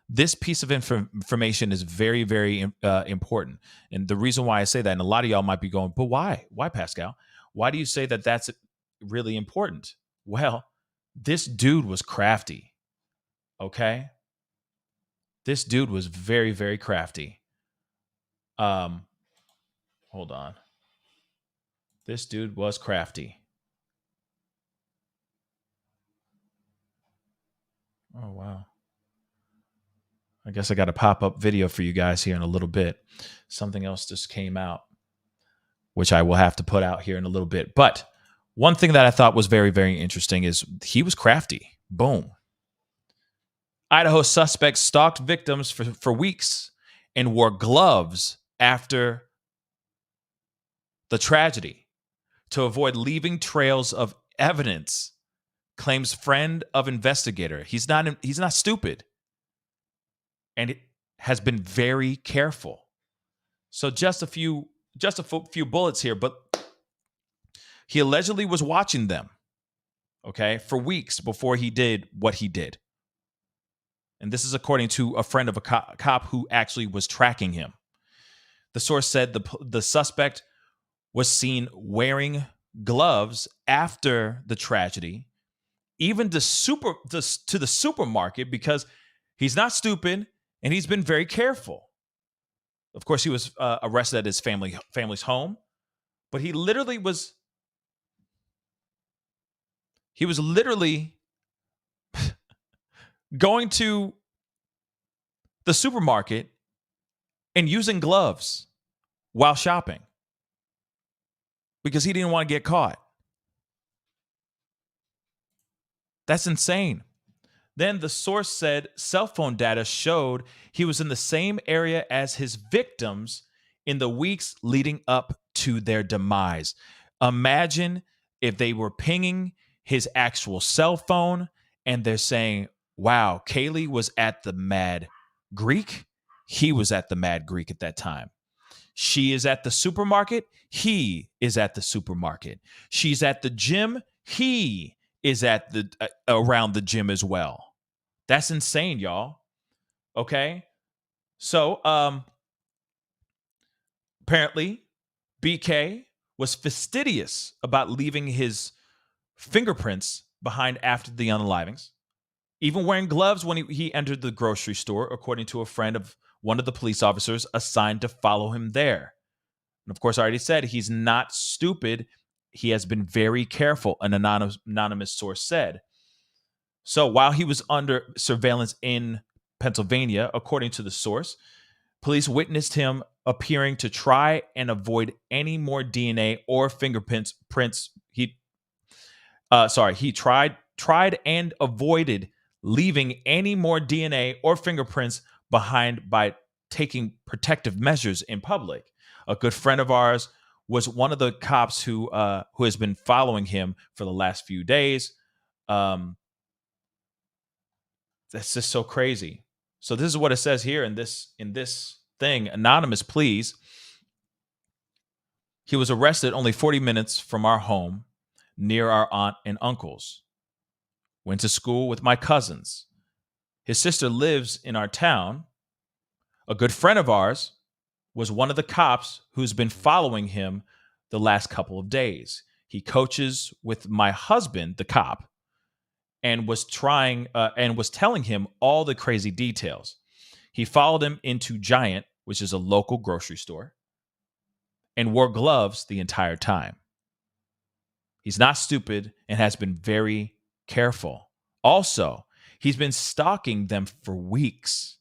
This piece of information is very, very important. And the reason why I say that, and a lot of y'all might be going, but why? Why, Pascal? Why do you say that that's really important? Well, this dude was crafty, okay? This dude was very, very crafty. Hold on. This dude was crafty. Oh, wow. I guess I got a pop-up video for you guys here in a little bit. Something else just came out. which I will have to put out here in a little bit. But one thing that I thought was very, very interesting is he was crafty. Boom. Idaho suspects stalked victims for weeks and wore gloves after the tragedy to avoid leaving trails of evidence, claims friend of investigator. He's not stupid, and it has been very careful. So just a few bullets here, but he allegedly was watching them, okay, for weeks before he did what he did. And this is according to a friend of a cop who actually was tracking him. The source said the suspect was seen wearing gloves after the tragedy, even to the supermarket, because he's not stupid and he's been very careful. Of course, he was arrested at his family's home, but he was literally going to the supermarket and using gloves while shopping because he didn't want to get caught. That's insane. Then the source said cell phone data showed he was in the same area as his victims in the weeks leading up to their demise. Imagine if they were pinging his actual cell phone and they're saying, wow, Kaylee was at the Mad Greek. He was at the Mad Greek at that time. She is at the supermarket. He is at the supermarket. She's at the gym. He is at the around the gym as well. That's insane, y'all. Okay? So, apparently, BK was fastidious about leaving his fingerprints behind after the unalivings, even wearing gloves when he entered the grocery store, according to a friend of one of the police officers assigned to follow him there. And of course, I already said he's not stupid. He has been very careful, an anonymous source said. So while he was under surveillance in Pennsylvania, according to the source, police witnessed him appearing to try and avoid any more DNA or fingerprints. He tried and avoided leaving any more DNA or fingerprints behind by taking protective measures in public. A good friend of ours was one of the cops who has been following him for the last few days. That's just so crazy. So this is what it says here in this thing. Anonymous, please. He was arrested only 40 minutes from our home near our aunt and uncle's. Went to school with my cousins. His sister lives in our town. A good friend of ours was one of the cops who's been following him the last couple of days. He coaches with my husband, the cop, and was telling him all the crazy details. He followed him into Giant, which is a local grocery store, and wore gloves the entire time. He's not stupid and has been very careful. Also, he's been stalking them for weeks.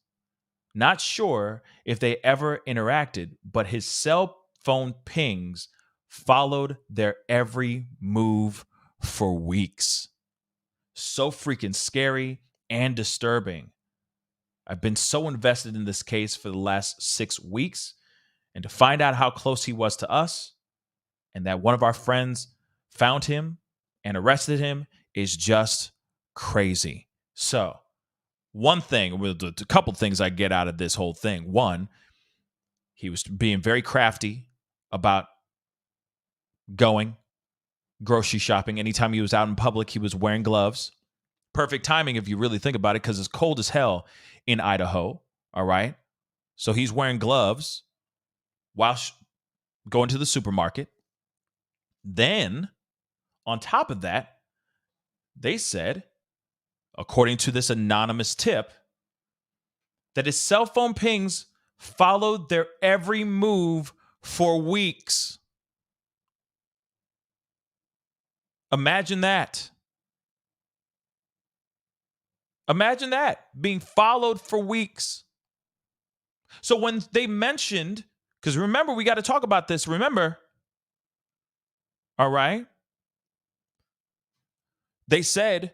Not sure if they ever interacted, but his cell phone pings followed their every move for weeks. So freaking scary and disturbing. I've been so invested in this case for the last 6 weeks, and to find out how close he was to us and that one of our friends found him and arrested him is just crazy. So, a couple things I get out of this whole thing. One, he was being very crafty about going grocery shopping. Anytime he was out in public, he was wearing gloves. Perfect timing if you really think about it, because it's cold as hell in Idaho. All right. So he's wearing gloves while going to the supermarket. Then, on top of that, they said, according to this anonymous tip, that his cell phone pings followed their every move for weeks. Imagine that. Imagine that, being followed for weeks. So when they mentioned, because remember, we got to talk about this. Remember, All right. They said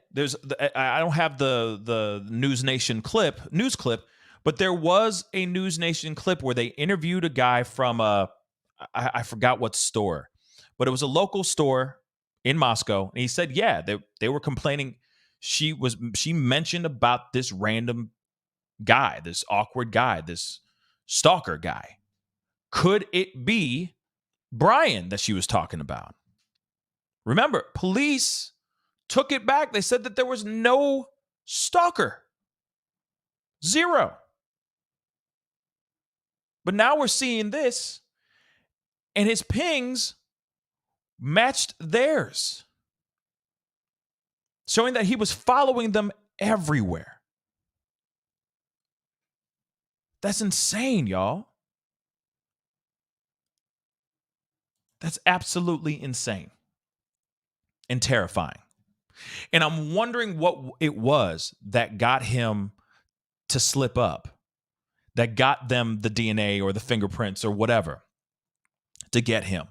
I don't have the news clip, but there was a News Nation clip where they interviewed a guy from I forgot what store, but it was a local store in Moscow, and he said, yeah, they were complaining. She mentioned about this random guy, this awkward guy, this stalker guy. Could it be Bryan that she was talking about? Remember, police took it back. They said that there was no stalker. Zero. But now we're seeing this, and his pings matched theirs, showing that he was following them everywhere. That's insane, y'all. That's absolutely insane and terrifying. And I'm wondering what it was that got him to slip up, that got them the DNA or the fingerprints or whatever to get him.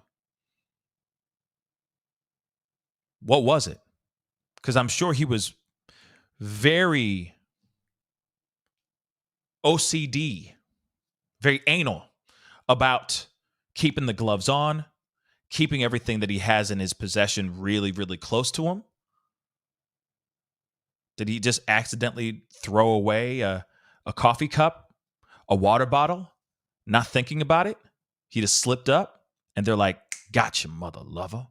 What was it? Because I'm sure he was very OCD, very anal about keeping the gloves on, keeping everything that he has in his possession really, really close to him. Did he just accidentally throw away a coffee cup, a water bottle, not thinking about it? He just slipped up, and they're like, gotcha, mother lover.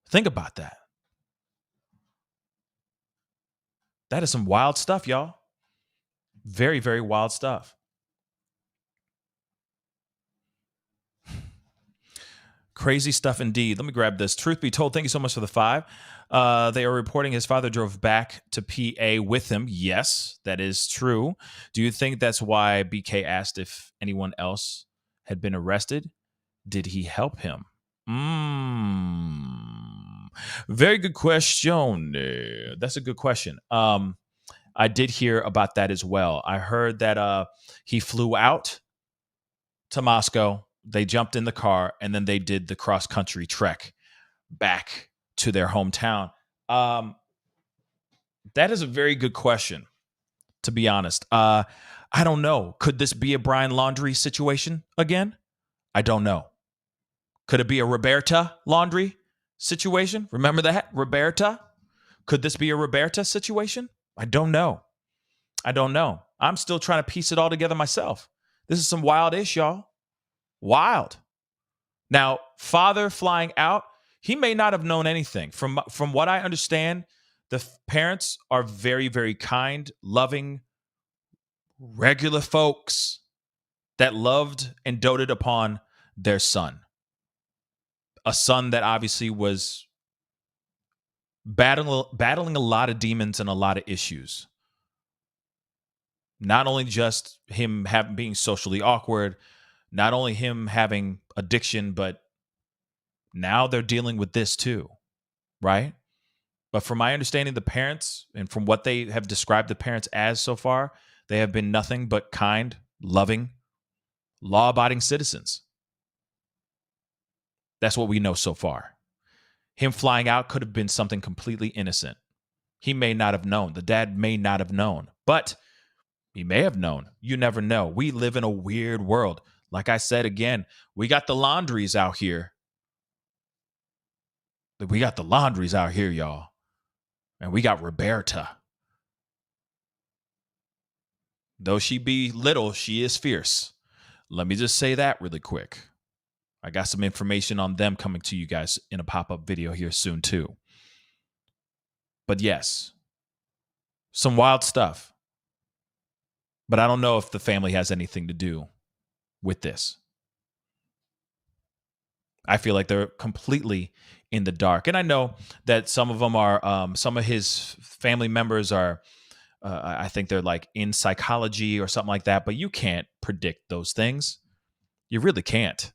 Think about that. That is some wild stuff, y'all. Very, very wild stuff. Crazy stuff indeed. Let me grab this. Truth be told, thank you so much for the 5. They are reporting his father drove back to PA with him. Yes, that is true. Do you think that's why BK asked if anyone else had been arrested? Did he help him? Very good question. That's a good question. I did hear about that as well. I heard that he flew out to Moscow. They jumped in the car, and then they did the cross-country trek back to their hometown. That is a very good question, to be honest. I don't know. Could this be a Bryan Laundrie situation again? I don't know. Could it be a Roberta Laundrie situation? Remember that? Roberta? Could this be a Roberta situation? I don't know. I'm still trying to piece it all together myself. This is some wild-ish, y'all. Wild. Now, father flying out, he may not have known anything. From what I understand, the parents are very, very kind, loving, regular folks that loved and doted upon their son. A son that obviously was battling a lot of demons and a lot of issues. Not only just him being socially awkward, not only him having addiction, but now they're dealing with this too, right? But from my understanding, the parents, and from what they have described the parents as so far, they have been nothing but kind, loving, law-abiding citizens. That's what we know so far. Him flying out could have been something completely innocent. He may not have known. The dad may not have known, but he may have known. You never know. We live in a weird world. Like I said again, we got the Laundries out here. We got the Laundries out here, y'all. And we got Roberta. Though she be little, she is fierce. Let me just say that really quick. I got some information on them coming to you guys in a pop-up video here soon too. But yes, some wild stuff. But I don't know if the family has anything to do with this. I feel like they're completely in the dark. And I know that some of them are, some of his family members are, I think they're like in psychology or something like that, but you can't predict those things. You really can't.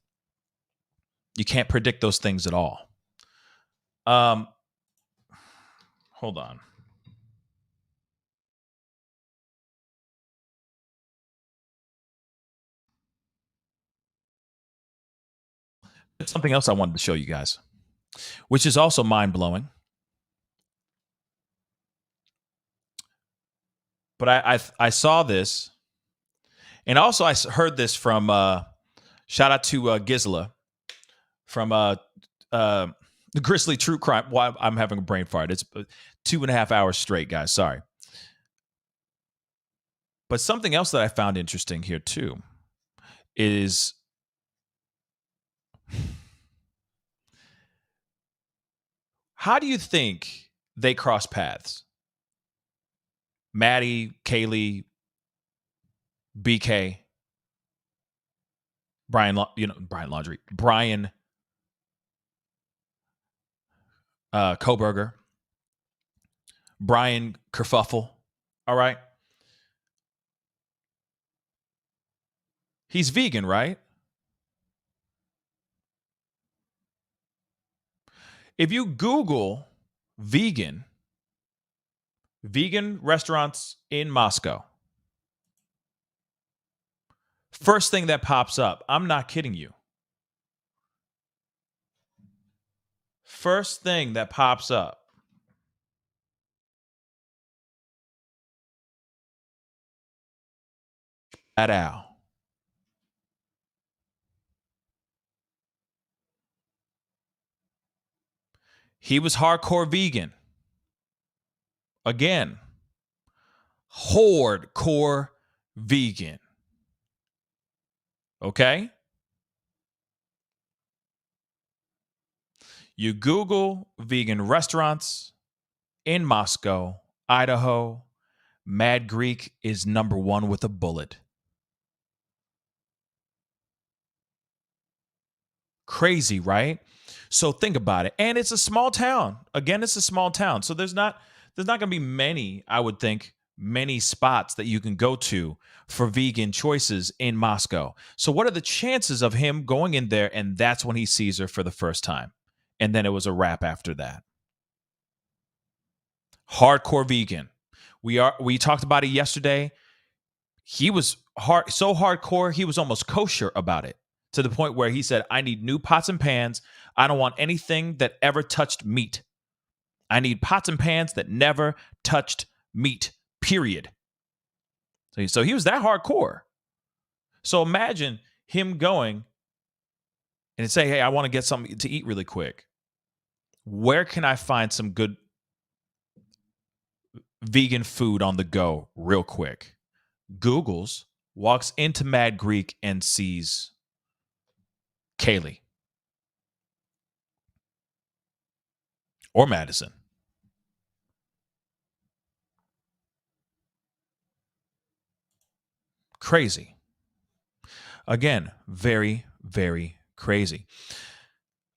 You can't predict those things at all. Hold on. There's something else I wanted to show you guys. which is also mind-blowing. But I saw this, and also I heard this from shout out to Gisela from the Grizzly True Crime. Why I'm having a brain fart. It's 2.5 hours straight, guys. Sorry. But something else that I found interesting here too is how do you think they cross paths? Maddie, Kaylee, BK, Bryan Kohberger, Bryan Kerfuffle. All right. He's vegan, right? If you Google vegan restaurants in Moscow, first thing that pops up, I'm not kidding you. First thing that pops up, Fat Al. He was hardcore vegan. Again, hardcore vegan. Okay? You Google vegan restaurants in Moscow, Idaho. Mad Greek is number 1 with a bullet. Crazy, right? So think about it. And it's a small town. Again, it's a small town. So there's not going to be many, I would think, many spots that you can go to for vegan choices in Moscow. So what are the chances of him going in there and that's when he sees her for the first time? And then it was a wrap after that. Hardcore vegan. We talked about it yesterday. He was so hardcore, he was almost kosher about it, to the point where he said, I need new pots and pans. I don't want anything that ever touched meat. I need pots and pans that never touched meat, period. So he was that hardcore. So imagine him going and say, hey, I want to get something to eat really quick. Where can I find some good vegan food on the go real quick? Googles, walks into Mad Greek and sees Kaylee or Madison. Crazy. Again, very, very crazy.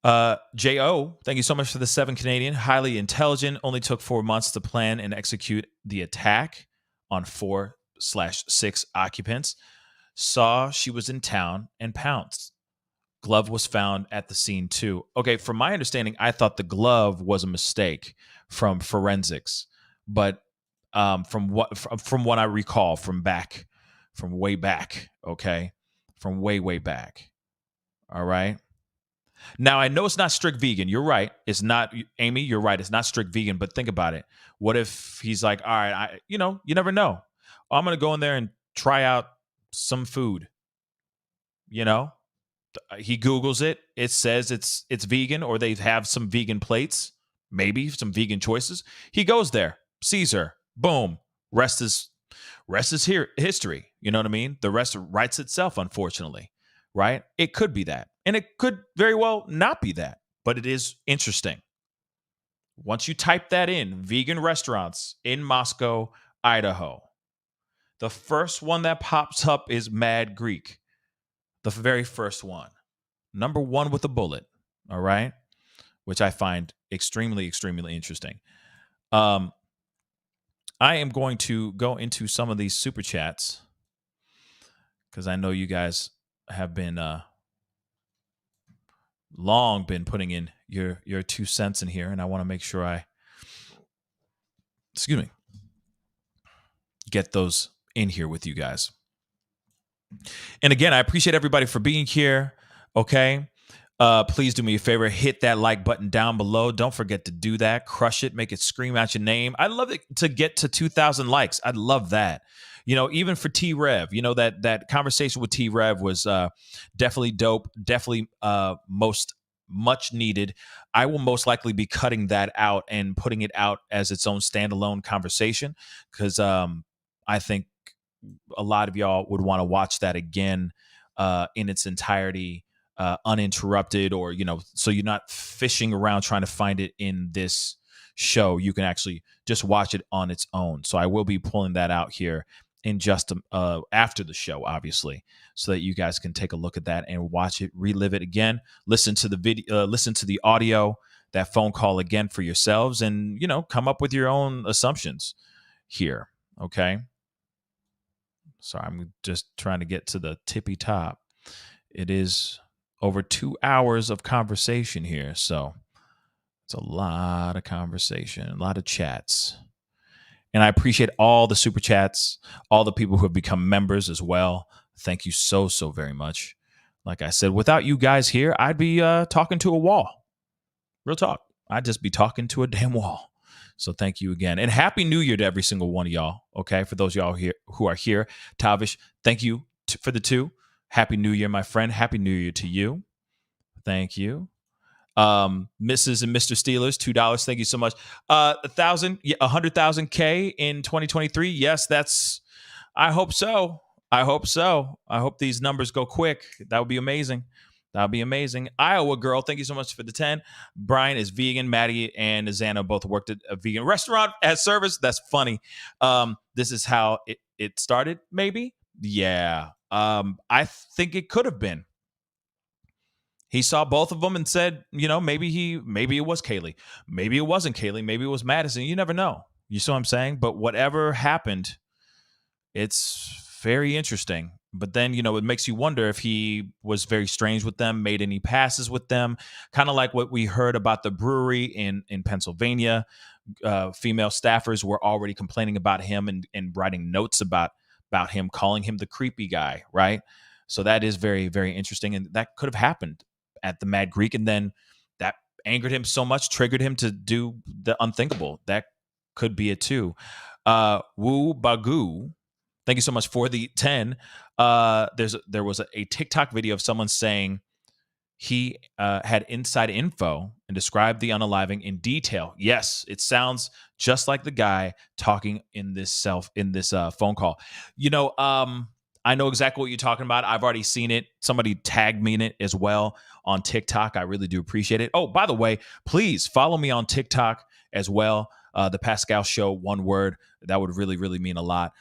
J.O., thank you so much for the 7 Canadian. Highly intelligent. Only took 4 months to plan and execute the attack on 4/6 occupants. Saw she was in town and pounced. Glove was found at the scene too. Okay, from my understanding, I thought the glove was a mistake from forensics, but from what I recall from way back, okay, from way back. All right. Now I know it's not strict vegan. You're right. It's not, Amy. You're right. It's not strict vegan. But think about it. What if he's like, all right, you never know. I'm gonna go in there and try out some food. He Googles it. It says it's vegan, or they have some vegan plates, maybe some vegan choices. He goes there, sees her, boom. Rest is here history. You know what I mean? The rest writes itself, unfortunately, right? It could be that, and it could very well not be that, but it is interesting. Once you type that in, vegan restaurants in Moscow, Idaho, the first one that pops up is Mad Greek. The very first one. Number 1 with a bullet. All right. Which I find extremely, extremely interesting. I am going to go into some of these super chats because I know you guys have been long been putting in your 2 cents in here, and I want to make sure I get those in here with you guys. And again, I appreciate everybody for being here. Okay. Please do me a favor, hit that like button down below. Don't forget to do that. Crush it, make it scream out your name. I'd love it to get to 2,000 likes. I'd love that. You know, even for T-Rev, you know, that conversation with T-Rev was definitely dope, definitely much needed. I will most likely be cutting that out and putting it out as its own standalone conversation because I think a lot of y'all would want to watch that again in its entirety, uninterrupted, or, you know, so you're not fishing around trying to find it in this show. You can actually just watch it on its own. So I will be pulling that out here in just after the show, obviously, so that you guys can take a look at that and watch it, relive it again, listen to the video, listen to the audio, that phone call again for yourselves, and, you know, come up with your own assumptions here. Okay. Sorry, I'm just trying to get to the tippy top. It is over 2 hours of conversation here, so it's a lot of conversation, a lot of chats. And I appreciate all the super chats, all the people who have become members as well. Thank you so very much. Like I said, without you guys here, I'd be talking to a wall. Real talk. I'd just be talking to a damn wall. So thank you again. And Happy New Year to every single one of y'all. Okay, for those of y'all here who are here. Tavish, thank you for the 2. Happy New Year, my friend. Happy New Year to you. Thank you. Mrs. and Mr. Steelers, $2. Thank you so much. 100,000 K in 2023. Yes, I hope so. I hope these numbers go quick. That would be amazing. That would be amazing. Iowa girl, thank you so much for the 10. Brian is vegan. Maddie and Xana both worked at a vegan restaurant as service. That's funny. This is how it started, maybe? Yeah. I think it could have been. He saw both of them and said, you know, maybe it was Kaylee. Maybe it wasn't Kaylee. Maybe it was Madison. You never know. You see what I'm saying? But whatever happened, it's very interesting. But then, you know, it makes you wonder if he was very strange with them, made any passes with them, kind of like what we heard about the brewery in Pennsylvania. Female staffers were already complaining about him and writing notes about him, calling him the creepy guy, right? So that is very, very interesting. And that could have happened at the Mad Greek, and then that angered him so much, triggered him to do the unthinkable. That could be it too. Woo Bagoo, thank you so much for the 10. There was a TikTok video of someone saying he had inside info and described the unaliving in detail. Yes, it sounds just like the guy talking in this phone call. You know, I know exactly what you're talking about. I've already seen it. Somebody tagged me in it as well on TikTok. I really do appreciate it. Oh, by the way, please follow me on TikTok as well. The Pascal Show, one word. That would really, really mean a lot.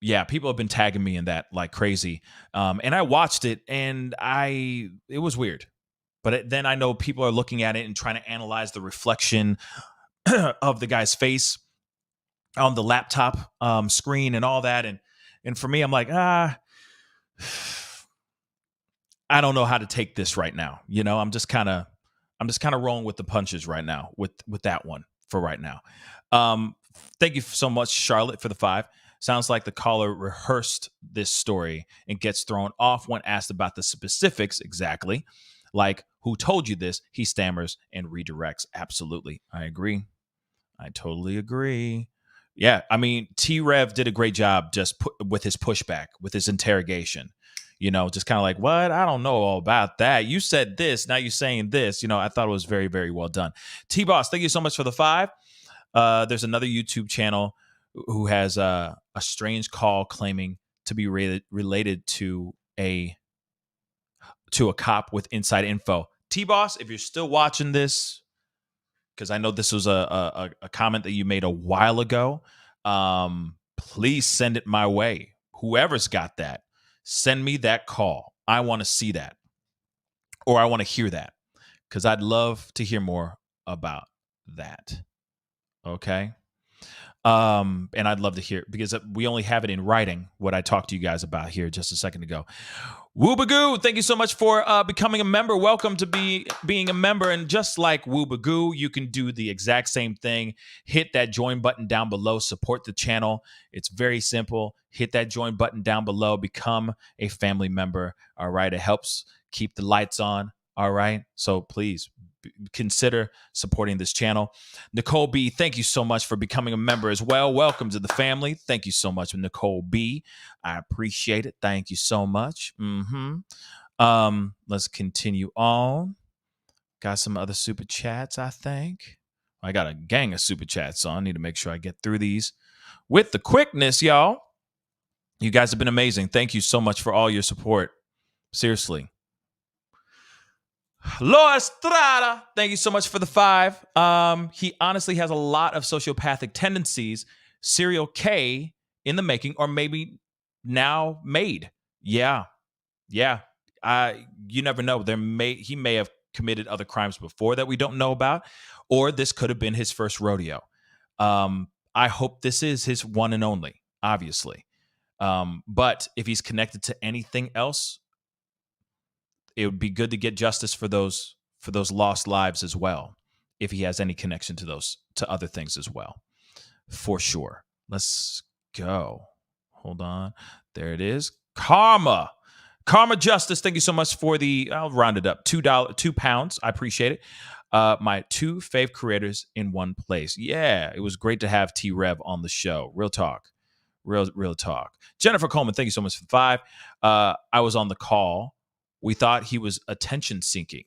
Yeah, people have been tagging me in that like crazy. And I watched it and it was weird. But then I know people are looking at it and trying to analyze the reflection of the guy's face on the laptop screen and all that. And for me, I'm like, I don't know how to take this right now. You know, I'm just kind of rolling with the punches right now with that one for right now. Thank you so much, Charlotte, for the 5. Sounds like the caller rehearsed this story and gets thrown off when asked about the specifics exactly. Like, who told you this? He stammers and redirects. Absolutely. I agree. I totally agree. Yeah, I mean, T-Rev did a great job just with his pushback, with his interrogation. You know, just kind of like, what? I don't know all about that. You said this, now you're saying this. You know, I thought it was very, very well done. T-Boss, thank you so much for the 5. There's another YouTube channel who has a strange call claiming to be related to a cop with inside info. T-Boss, if you're still watching this, because I know this was a comment that you made a while ago, please send it my way. Whoever's got that, send me that call. I want to see that, or I want to hear that, because I'd love to hear more about that. Okay. And I'd love to hear, because we only have it in writing, what I talked to you guys about here just a second ago. Woobagoo, thank you so much for becoming a member. Welcome to being a member. And just like Woobagoo, you can do the exact same thing. Hit that join button down below. Support the channel. It's very simple. Hit that join button down below. Become a family member. All right. It helps keep the lights on. All right. So please consider supporting this channel. Nicole B, thank you so much for becoming a member as well. Welcome to the family. Thank you so much, Nicole B. I appreciate it. Thank you so much. Let's continue on. Got some other super chats, I think. I got a gang of super chats, so I need to make sure I get through these with the quickness, y'all. You guys have been amazing. Thank you so much for all your support. Seriously. Lo Estrada, thank you so much for the 5. He honestly has a lot of sociopathic tendencies. Serial K in the making, or maybe now made. Yeah. You never know. He may have committed other crimes before that we don't know about, or this could have been his first rodeo. I hope this is his one and only, obviously. But if he's connected to anything else, it would be good to get justice for those lost lives as well, if he has any connection to other things as well, for sure. Let's go. Hold on. There it is. Karma Justice. Thank you so much for I'll round it up, £2. I appreciate it. My 2 fave creators in one place. Yeah, it was great to have T-Rev on the show. Real talk. Real talk. Jennifer Coleman, thank you so much for the 5. I was on the call. We thought he was attention seeking.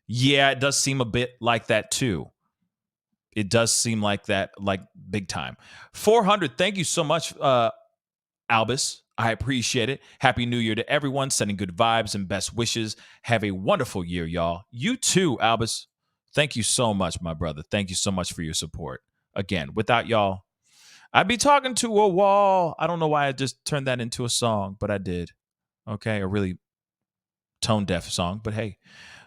Yeah, it does seem a bit like that too. It does seem like that, like big time. 400, thank you so much, Albus. I appreciate it. Happy New Year to everyone. Sending good vibes and best wishes. Have a wonderful year, y'all. You too, Albus. Thank you so much, my brother. Thank you so much for your support. Again, without y'all, I'd be talking to a wall. I don't know why I just turned that into a song, but I did. Okay, a really tone-deaf song, but hey,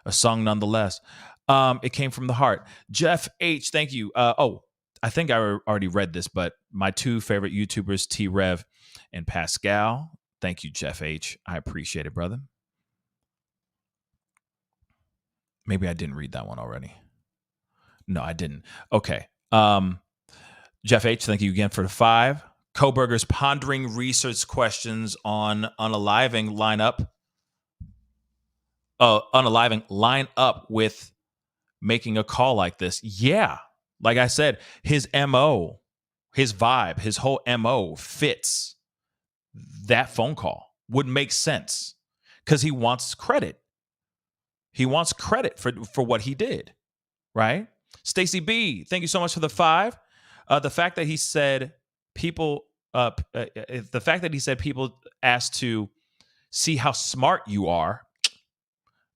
a song nonetheless. It came from the heart. Jeff H, thank you. I think I already read this, but my 2 favorite YouTubers, T-Rev and Pascal. Thank you, Jeff H. I appreciate it, brother. Maybe I didn't read that one already. No, I didn't. Okay. Jeff H, thank you again for the 5. Kohberger's pondering research questions on unaliving line up with making a call like this. Yeah. Like I said, his MO, his vibe, his whole MO fits that phone call. Would make sense because he wants credit. He wants credit for what he did, right? Stacy B, thank you so much for the 5. The fact that he said people asked to see how smart you are.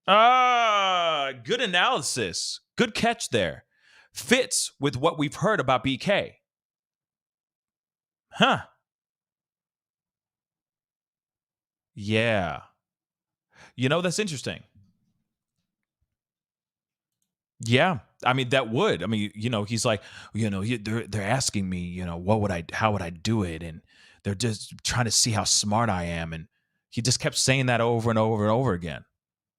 Good analysis. Good catch there. Fits with what we've heard about BK. Huh. Yeah. That's interesting. Yeah. I mean, that would. I mean, he's like, they're asking me, how would I do it? And they're just trying to see how smart I am. And he just kept saying that over and over and over again,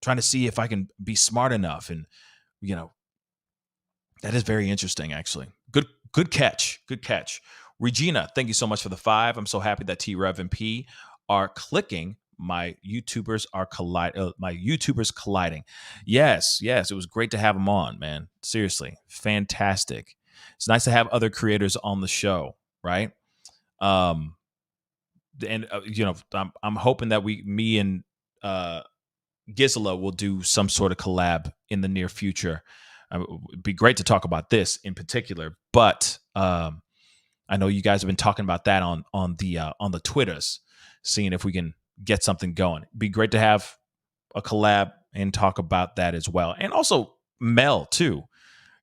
trying to see if I can be smart enough. And, that is very interesting, actually. Good catch. Good catch. Regina, thank you so much for the 5. I'm so happy that T-Rev and P are clicking. My YouTubers colliding. Yes. It was great to have them on, man. Seriously, fantastic. It's nice to have other creators on the show, right? I'm hoping that me and Gisela will do some sort of collab in the near future. It'd be great to talk about this in particular, but I know you guys have been talking about that on the Twitters, seeing if we can get something going. It'd be great to have a collab and talk about that as well. And also Mel too.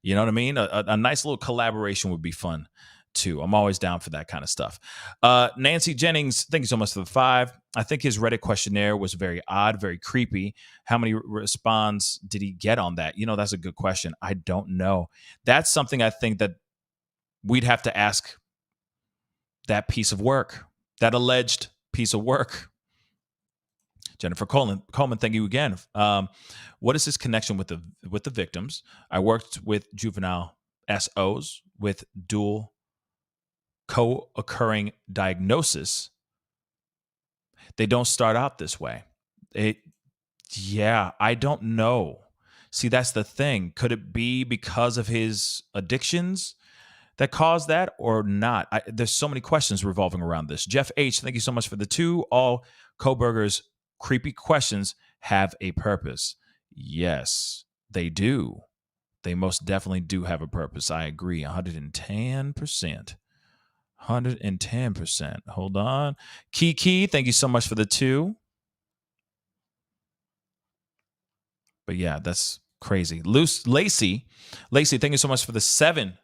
You know what I mean? A nice little collaboration would be fun too. I'm always down for that kind of stuff. Nancy Jennings, thank you so much for the 5. I think his Reddit questionnaire was very odd, very creepy. How many responses did he get on that? That's a good question. I don't know. That's something I think that we'd have to ask that piece of work, that alleged piece of work. Jennifer Coleman, thank you again. What is his connection with the victims? I worked with juvenile SOs with dual co-occurring diagnosis. They don't start out this way. I don't know. See, that's the thing. Could it be because of his addictions that caused that or not? There's so many questions revolving around this. Jeff H., thank you so much for the 2. All Kohberger's creepy questions have a purpose. Yes, they do. They most definitely do have a purpose. I agree. 110%. 110%. Hold on. Kiki, thank you so much for the 2. But yeah, that's crazy. Lacey, thank you so much for the 7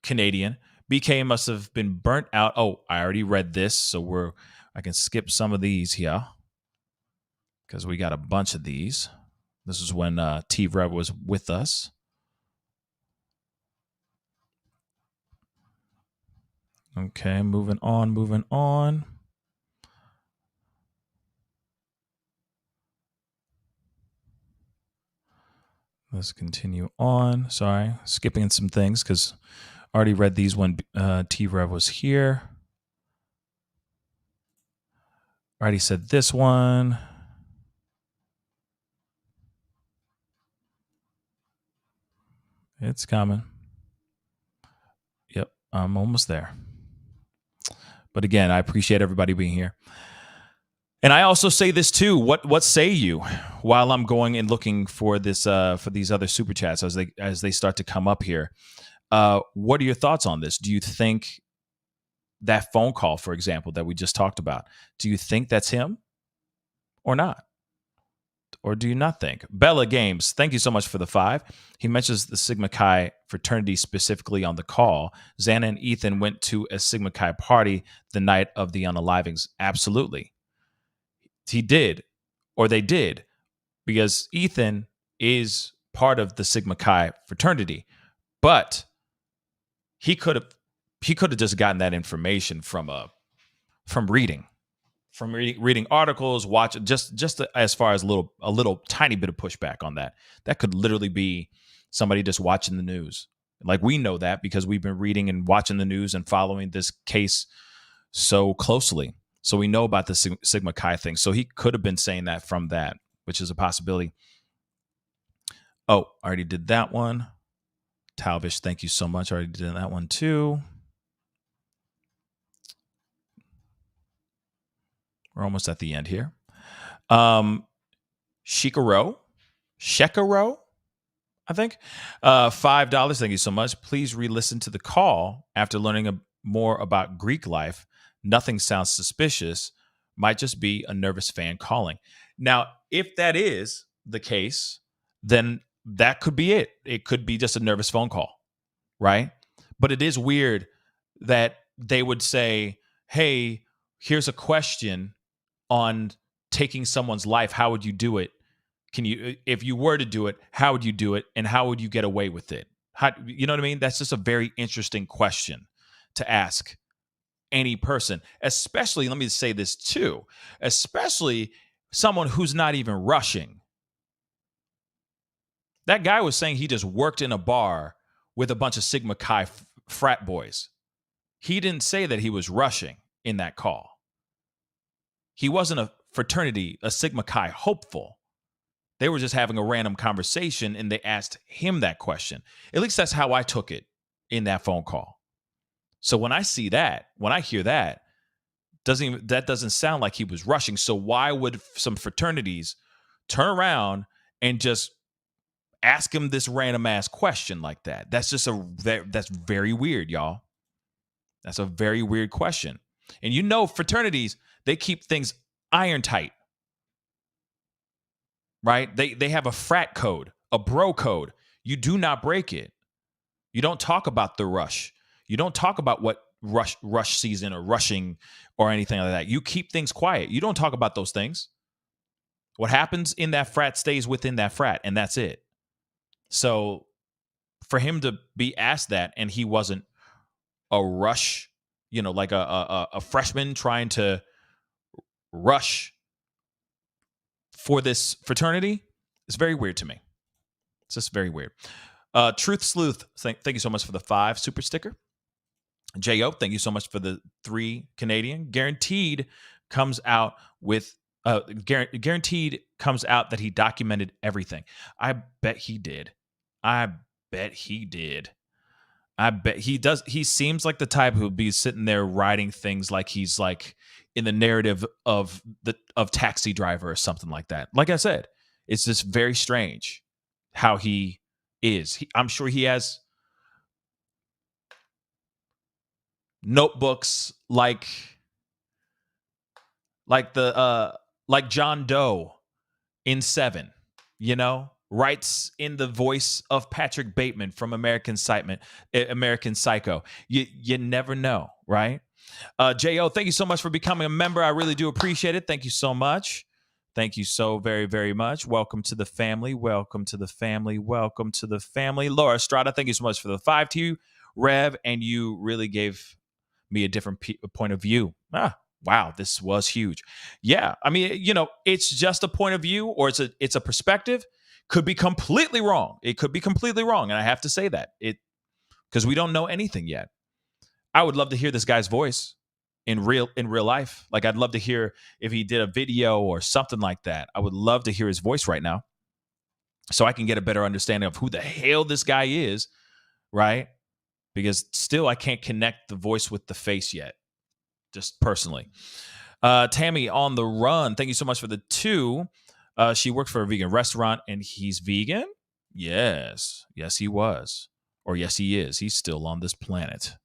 Canadian. BK must have been burnt out. Oh, I already read this, so I can skip some of these here because we got a bunch of these. This is when T-Rev was with us. Okay, moving on. Let's continue on. Sorry, skipping some things because I already read these when T-Rev was here. Already said this one. It's coming. Yep, I'm almost there. But again, I appreciate everybody being here. And I also say this too. What say you while I'm going and looking for this for these other super chats as they start to come up here? What are your thoughts on this? Do you think that phone call, for example, that we just talked about, do you think that's him or not? Or do you not think? Bella Games, thank you so much for the 5. He mentions the Sigma Chi fraternity specifically on the call. Xana and Ethan went to a Sigma Chi party the night of the unalivings. Absolutely. He did, or they did, because Ethan is part of the Sigma Chi fraternity. But he could have just gotten that information from reading articles, watch just as far as a little tiny bit of pushback on that. That could literally be somebody just watching the news. Like, we know that because we've been reading and watching the news and following this case so closely. So we know about the Sigma Chi thing. So he could have been saying that from that, which is a possibility. Oh, I already did that one. Talvish, thank you so much. I already did that one too. We're almost at the end here. Shikaro, I think. $5. Thank you so much. Please re-listen to the call after learning more about Greek life. Nothing sounds suspicious. Might just be a nervous fan calling. Now, if that is the case, then that could be it. It could be just a nervous phone call, right? But it is weird that they would say, hey, here's a question on taking someone's life. How would you do it? If you were to do it, how would you do it? And how would you get away with it? You know what I mean? That's just a very interesting question to ask any person, especially, let me say this too, especially someone who's not even rushing. That guy was saying he just worked in a bar with a bunch of Sigma Chi frat boys. He didn't say that he was rushing in that call. He wasn't a fraternity, a Sigma Chi hopeful. They were just having a random conversation and they asked him that question. At least that's how I took it in that phone call. So when I see that, when I hear that, that doesn't sound like he was rushing. So why would some fraternities turn around and just ask him this random ass question like that? That's just that's very weird, y'all. That's a very weird question. And you know, fraternities, they keep things iron tight, right? They have a frat code, a bro code. You do not break it. You don't talk about the rush. You don't talk about what rush season or rushing or anything like that. You keep things quiet. You don't talk about those things. What happens in that frat stays within that frat, and that's it. So for him to be asked that, and he wasn't a rush, like a freshman trying to rush for this fraternity, it's very weird to me. It's just very weird. Truth Sleuth, thank you so much for the 5 super sticker. J.O., thank you so much for the 3 Canadian. Guaranteed comes out that he documented everything. I bet he did. I bet he does. He seems like the type who would be sitting there writing things like he's like in the narrative of Taxi Driver or something like that. Like I said, it's just very strange how he is. I'm sure he has notebooks like John Doe in Seven, writes in the voice of Patrick Bateman from American Psycho. You never know, right? J.O., thank you so much for becoming a member. I really do appreciate it. Thank you so much. Thank you so very, very much. Welcome to the family. Welcome to the family. Welcome to the family. Laura Estrada, thank you so much for the 5 to you. Rev, and you really gave me a different point of view. Wow, this was huge. Yeah, I mean, it's just a point of view, or it's a perspective. Could be completely wrong. It could be completely wrong, and I have to say that because we don't know anything yet. I would love to hear this guy's voice in real life. Like, I'd love to hear if he did a video or something like that. I would love to hear his voice right now, so I can get a better understanding of who the hell this guy is, right? Because still, I can't connect the voice with the face yet, just personally. Tammy on the Run, thank you so much for the 2. She worked for a vegan restaurant, and he's vegan? Yes, he was. Or yes, he is. He's still on this planet.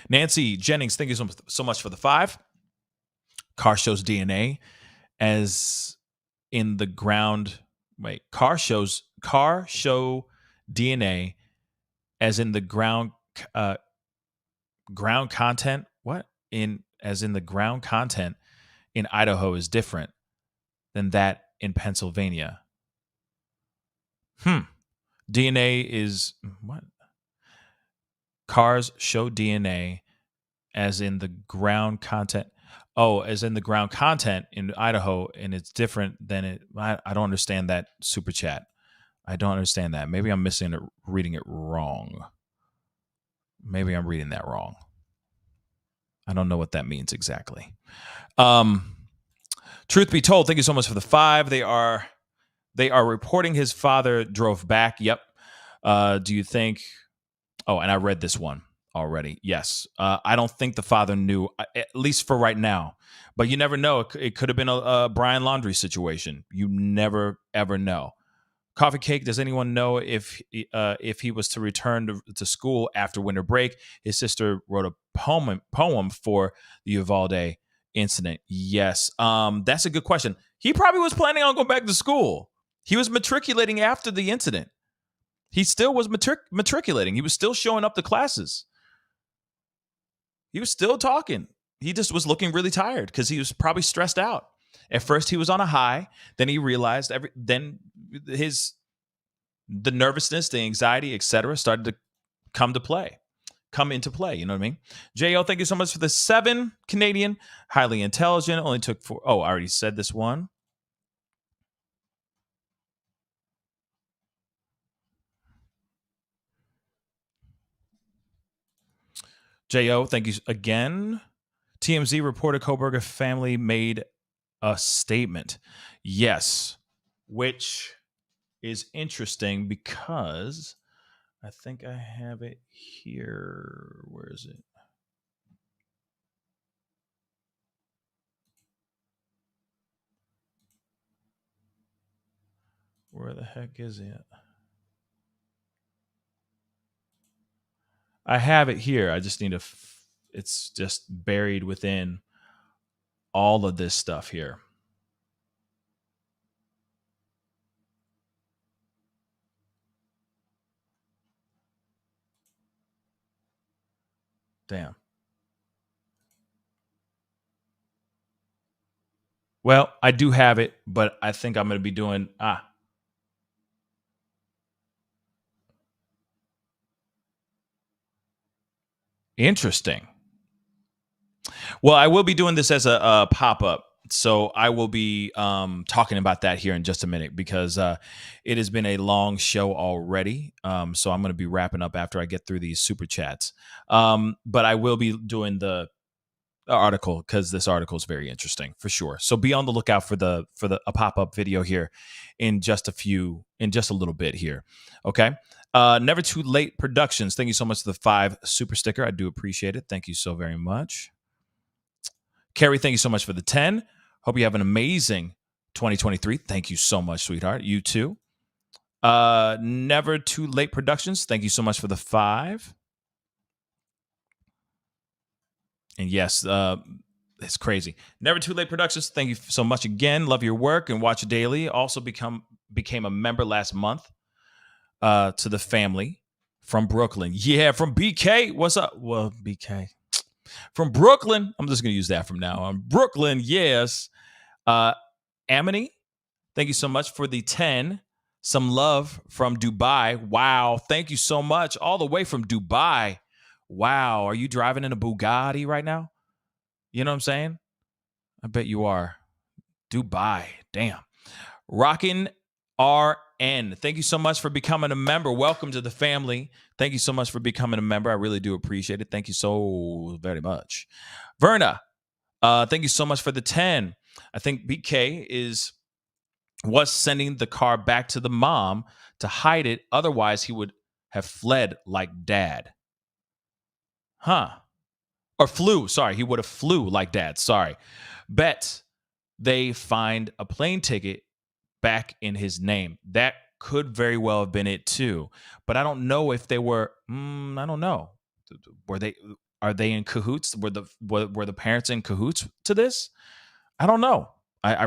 Nancy Jennings, thank you so much for the 5. Car shows DNA as in the ground. Wait, car show DNA as in the ground content. What? As in the ground content in Idaho is different than that in Pennsylvania. DNA is what? Cars show DNA as in the ground content. Oh, as in the ground content in Idaho, and it's different than it. I don't understand that super chat. I don't understand that. Maybe I'm reading it wrong. Maybe I'm reading that wrong. I don't know what that means exactly. Truth be told, thank you so much for the 5. They are reporting his father drove back. Yep. Do you think? Oh, and I read this one already. Yes. I don't think the father knew, at least for right now. But you never know. It could have been a Brian Laundrie situation. You never, ever know. Coffee Cake, does anyone know if he was to return to school after winter break? His sister wrote a poem for the Uvalde incident. Yes. That's a good question. He probably was planning on going back to school. He was matriculating after the incident. He still was matriculating. He was still showing up to classes. He was still talking. He just was looking really tired because he was probably stressed out. At first, he was on a high. Then he realized the nervousness, the anxiety, etc., started to come into play. You know what I mean? JL, thank you so much for the 7 Canadian. Highly intelligent. Only took 4. Oh, I already said this one. J.O., thank you again. TMZ reporter Kohberger family made a statement. Yes, which is interesting because I think I have it here. Where is it? Where the heck is it? I have it here. I just need to. It's just buried within all of this stuff here. Damn. Well, I do have it, but I think I'm going to be doing Interesting. Well, I will be doing this as a pop-up. So I will be talking about that here in just a minute because it has been a long show already. So I'm going to be wrapping up after I get through these super chats. But I will be doing the article because this article is very interesting for sure. So be on the lookout for a pop-up video here in just a little bit here. Okay. Never Too Late Productions. Thank you so much for the 5 super sticker. I do appreciate it. Thank you so very much. Carrie, thank you so much for the 10. Hope you have an amazing 2023. Thank you so much, sweetheart. You too. Never Too Late Productions. Thank you so much for the 5. And yes, it's crazy. Never Too Late Productions. Thank you so much again. Love your work and watch daily. Also became a member last month to the family from Brooklyn. Yeah, from BK. What's up? Well, BK. From Brooklyn. I'm just going to use that from now on. Brooklyn, yes. Amity, thank you so much for the 10. Some love from Dubai. Wow. Thank you so much. All the way from Dubai. Wow. Are you driving in a Bugatti right now? You know what I'm saying? I bet you are. Dubai. Damn. Rockin' RN. Thank you so much for becoming a member. Welcome to the family. Thank you so much for becoming a member. I really do appreciate it. Thank you so very much. Verna, thank you so much for the 10. I think BK was sending the car back to the mom to hide it. Otherwise, he would have fled like dad. Huh. Or flew. Sorry, he would have flew like dad. Sorry. Bet they find a plane ticket back in his name. That could very well have been it too. But I don't know if they were. I don't know. Are they in cahoots? Were the parents in cahoots to this? I don't know. I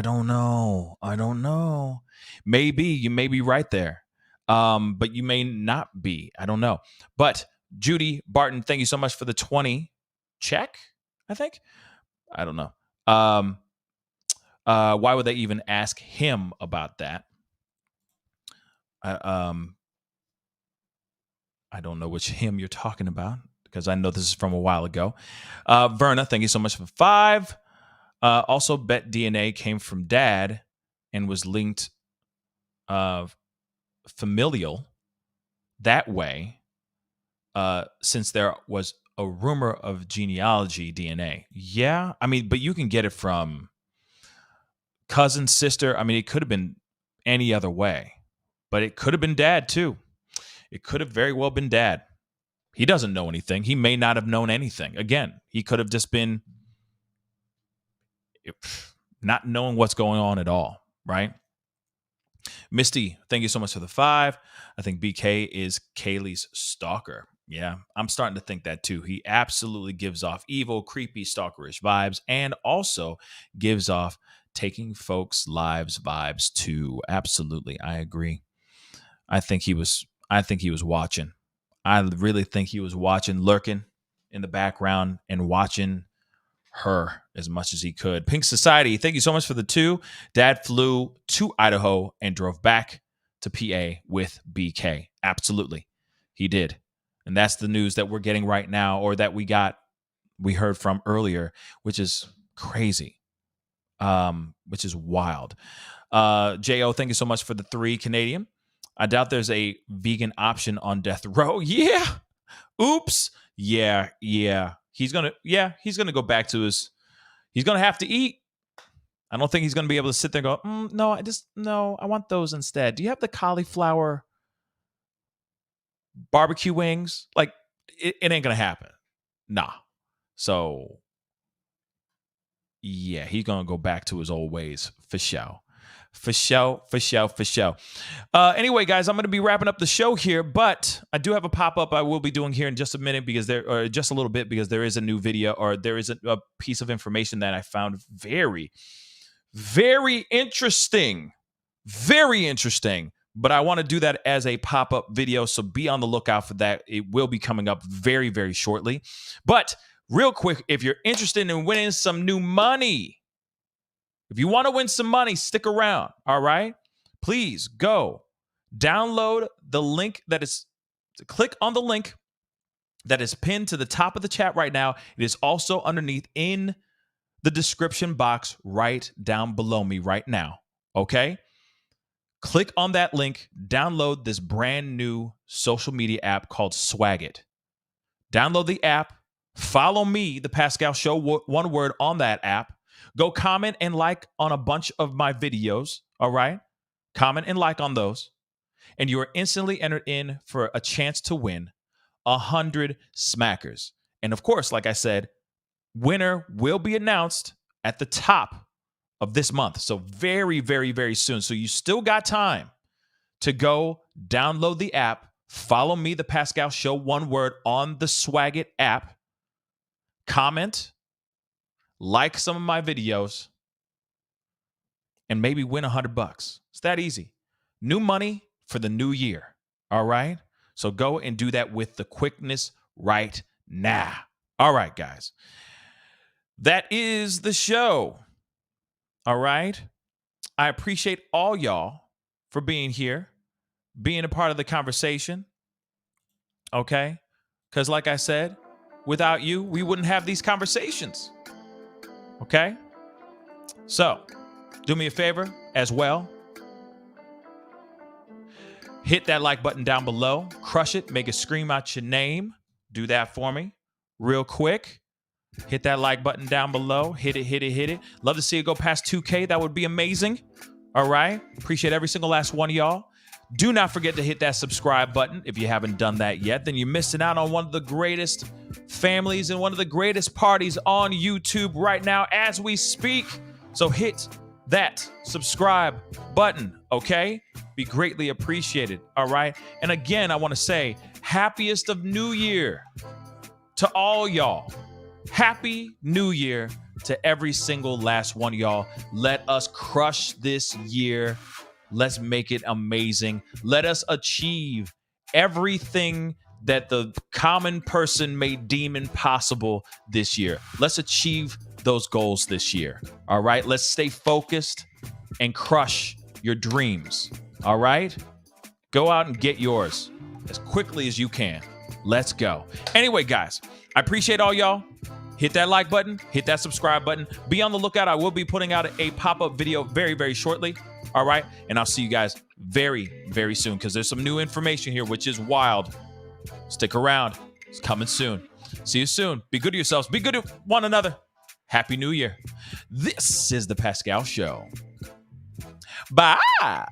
don't know. I don't know. Maybe you may be right there. But you may not be. I don't know. But Judy Barton, thank you so much for the 20 check, I think. I don't know. Why would they even ask him about that? I don't know which him you're talking about because I know this is from a while ago. Verna, thank you so much for 5. Also, bet DNA came from dad and was linked familial that way since there was a rumor of genealogy DNA. Yeah, I mean, but you can get it from cousin, sister. I mean, it could have been any other way, but it could have been dad too. It could have very well been dad. He doesn't know anything. He may not have known anything. Again, he could have just been not knowing what's going on at all, right? Misty, thank you so much for the 5. I think BK is Kaylee's stalker. Yeah, I'm starting to think that too. He absolutely gives off evil, creepy, stalkerish vibes and also gives off taking folks' lives vibes too. Absolutely. I agree. I think he was watching. I really think he was watching, lurking in the background and watching her as much as he could. Pink Society, thank you so much for the 2. Dad flew to Idaho and drove back to PA with BK. Absolutely. He did. And that's the news that we're getting right now, or that we heard from earlier, which is crazy. Which is wild. J.O., thank you so much for the 3 Canadian. I doubt there's a vegan option on death row. Yeah. Oops. Yeah. He's gonna go back to he's gonna have to eat. I don't think he's gonna be able to sit there and go, no, I want those instead. Do you have the cauliflower barbecue wings? Like, it ain't gonna happen. Nah. So yeah, he's gonna go back to his old ways for sure. Anyway, guys, I'm going to be wrapping up the show here, but I do have a pop-up I will be doing here in just a minute just a little bit, because there is a new video, or there is a piece of information that I found very, very interesting. Very interesting. but I want to do that as a pop-up video, so be on the lookout for that. It will be coming up very, very shortly. But real quick, if you're interested in winning some new money, if you want to win some money, stick around, all right? Please go download the link click on the link that is pinned to the top of the chat right now. It is also underneath in the description box right down below me right now, okay? Click on that link, download this brand new social media app called Swagit. Download the app, follow me, The Pascal Show, one word on that app. Go comment and like on a bunch of my videos, all right? Comment and like on those. And you are instantly entered in for a chance to win 100 smackers. And of course, like I said, winner will be announced at the top of this month. So very, very, very soon. So you still got time to go download the app, follow me, The Pascal Show, one word on the Swagit app, comment, like some of my videos, and maybe win $100. It's that easy. New money for the new year. All right? So go and do that with the quickness right now. All right, guys. That is the show. All right? I appreciate all y'all for being here, being a part of the conversation. Okay? Because like I said, without you, we wouldn't have these conversations. Okay? So, do me a favor as well. Hit that like button down below. Crush it. Make it scream out your name. Do that for me real quick. Hit that like button down below. Hit it, hit it, hit it. Love to see it go past 2K. That would be amazing. All right? Appreciate every single last one of y'all. Do not forget to hit that subscribe button if you haven't done that yet. Then you're missing out on one of the greatest families and one of the greatest parties on YouTube right now as we speak. So hit that subscribe button, okay? Be greatly appreciated, all right? And again, I want to say happiest of New Year to all y'all. Happy New Year to every single last one of y'all. Let us crush this year. Let's make it amazing. Let us achieve everything that the common person may deem impossible this year. Let's achieve those goals this year. All right? Let's stay focused and crush your dreams. All right? Go out and get yours as quickly as you can. Let's go. Anyway, guys, I appreciate all y'all. Hit that like button. Hit that subscribe button. Be on the lookout. I will be putting out a pop-up video very, very shortly. All right? And I'll see you guys very, very soon because there's some new information here, which is wild. Stick around. It's coming soon. See you soon. Be good to yourselves. Be good to one another. Happy New Year. This is The Pascal Show. Bye.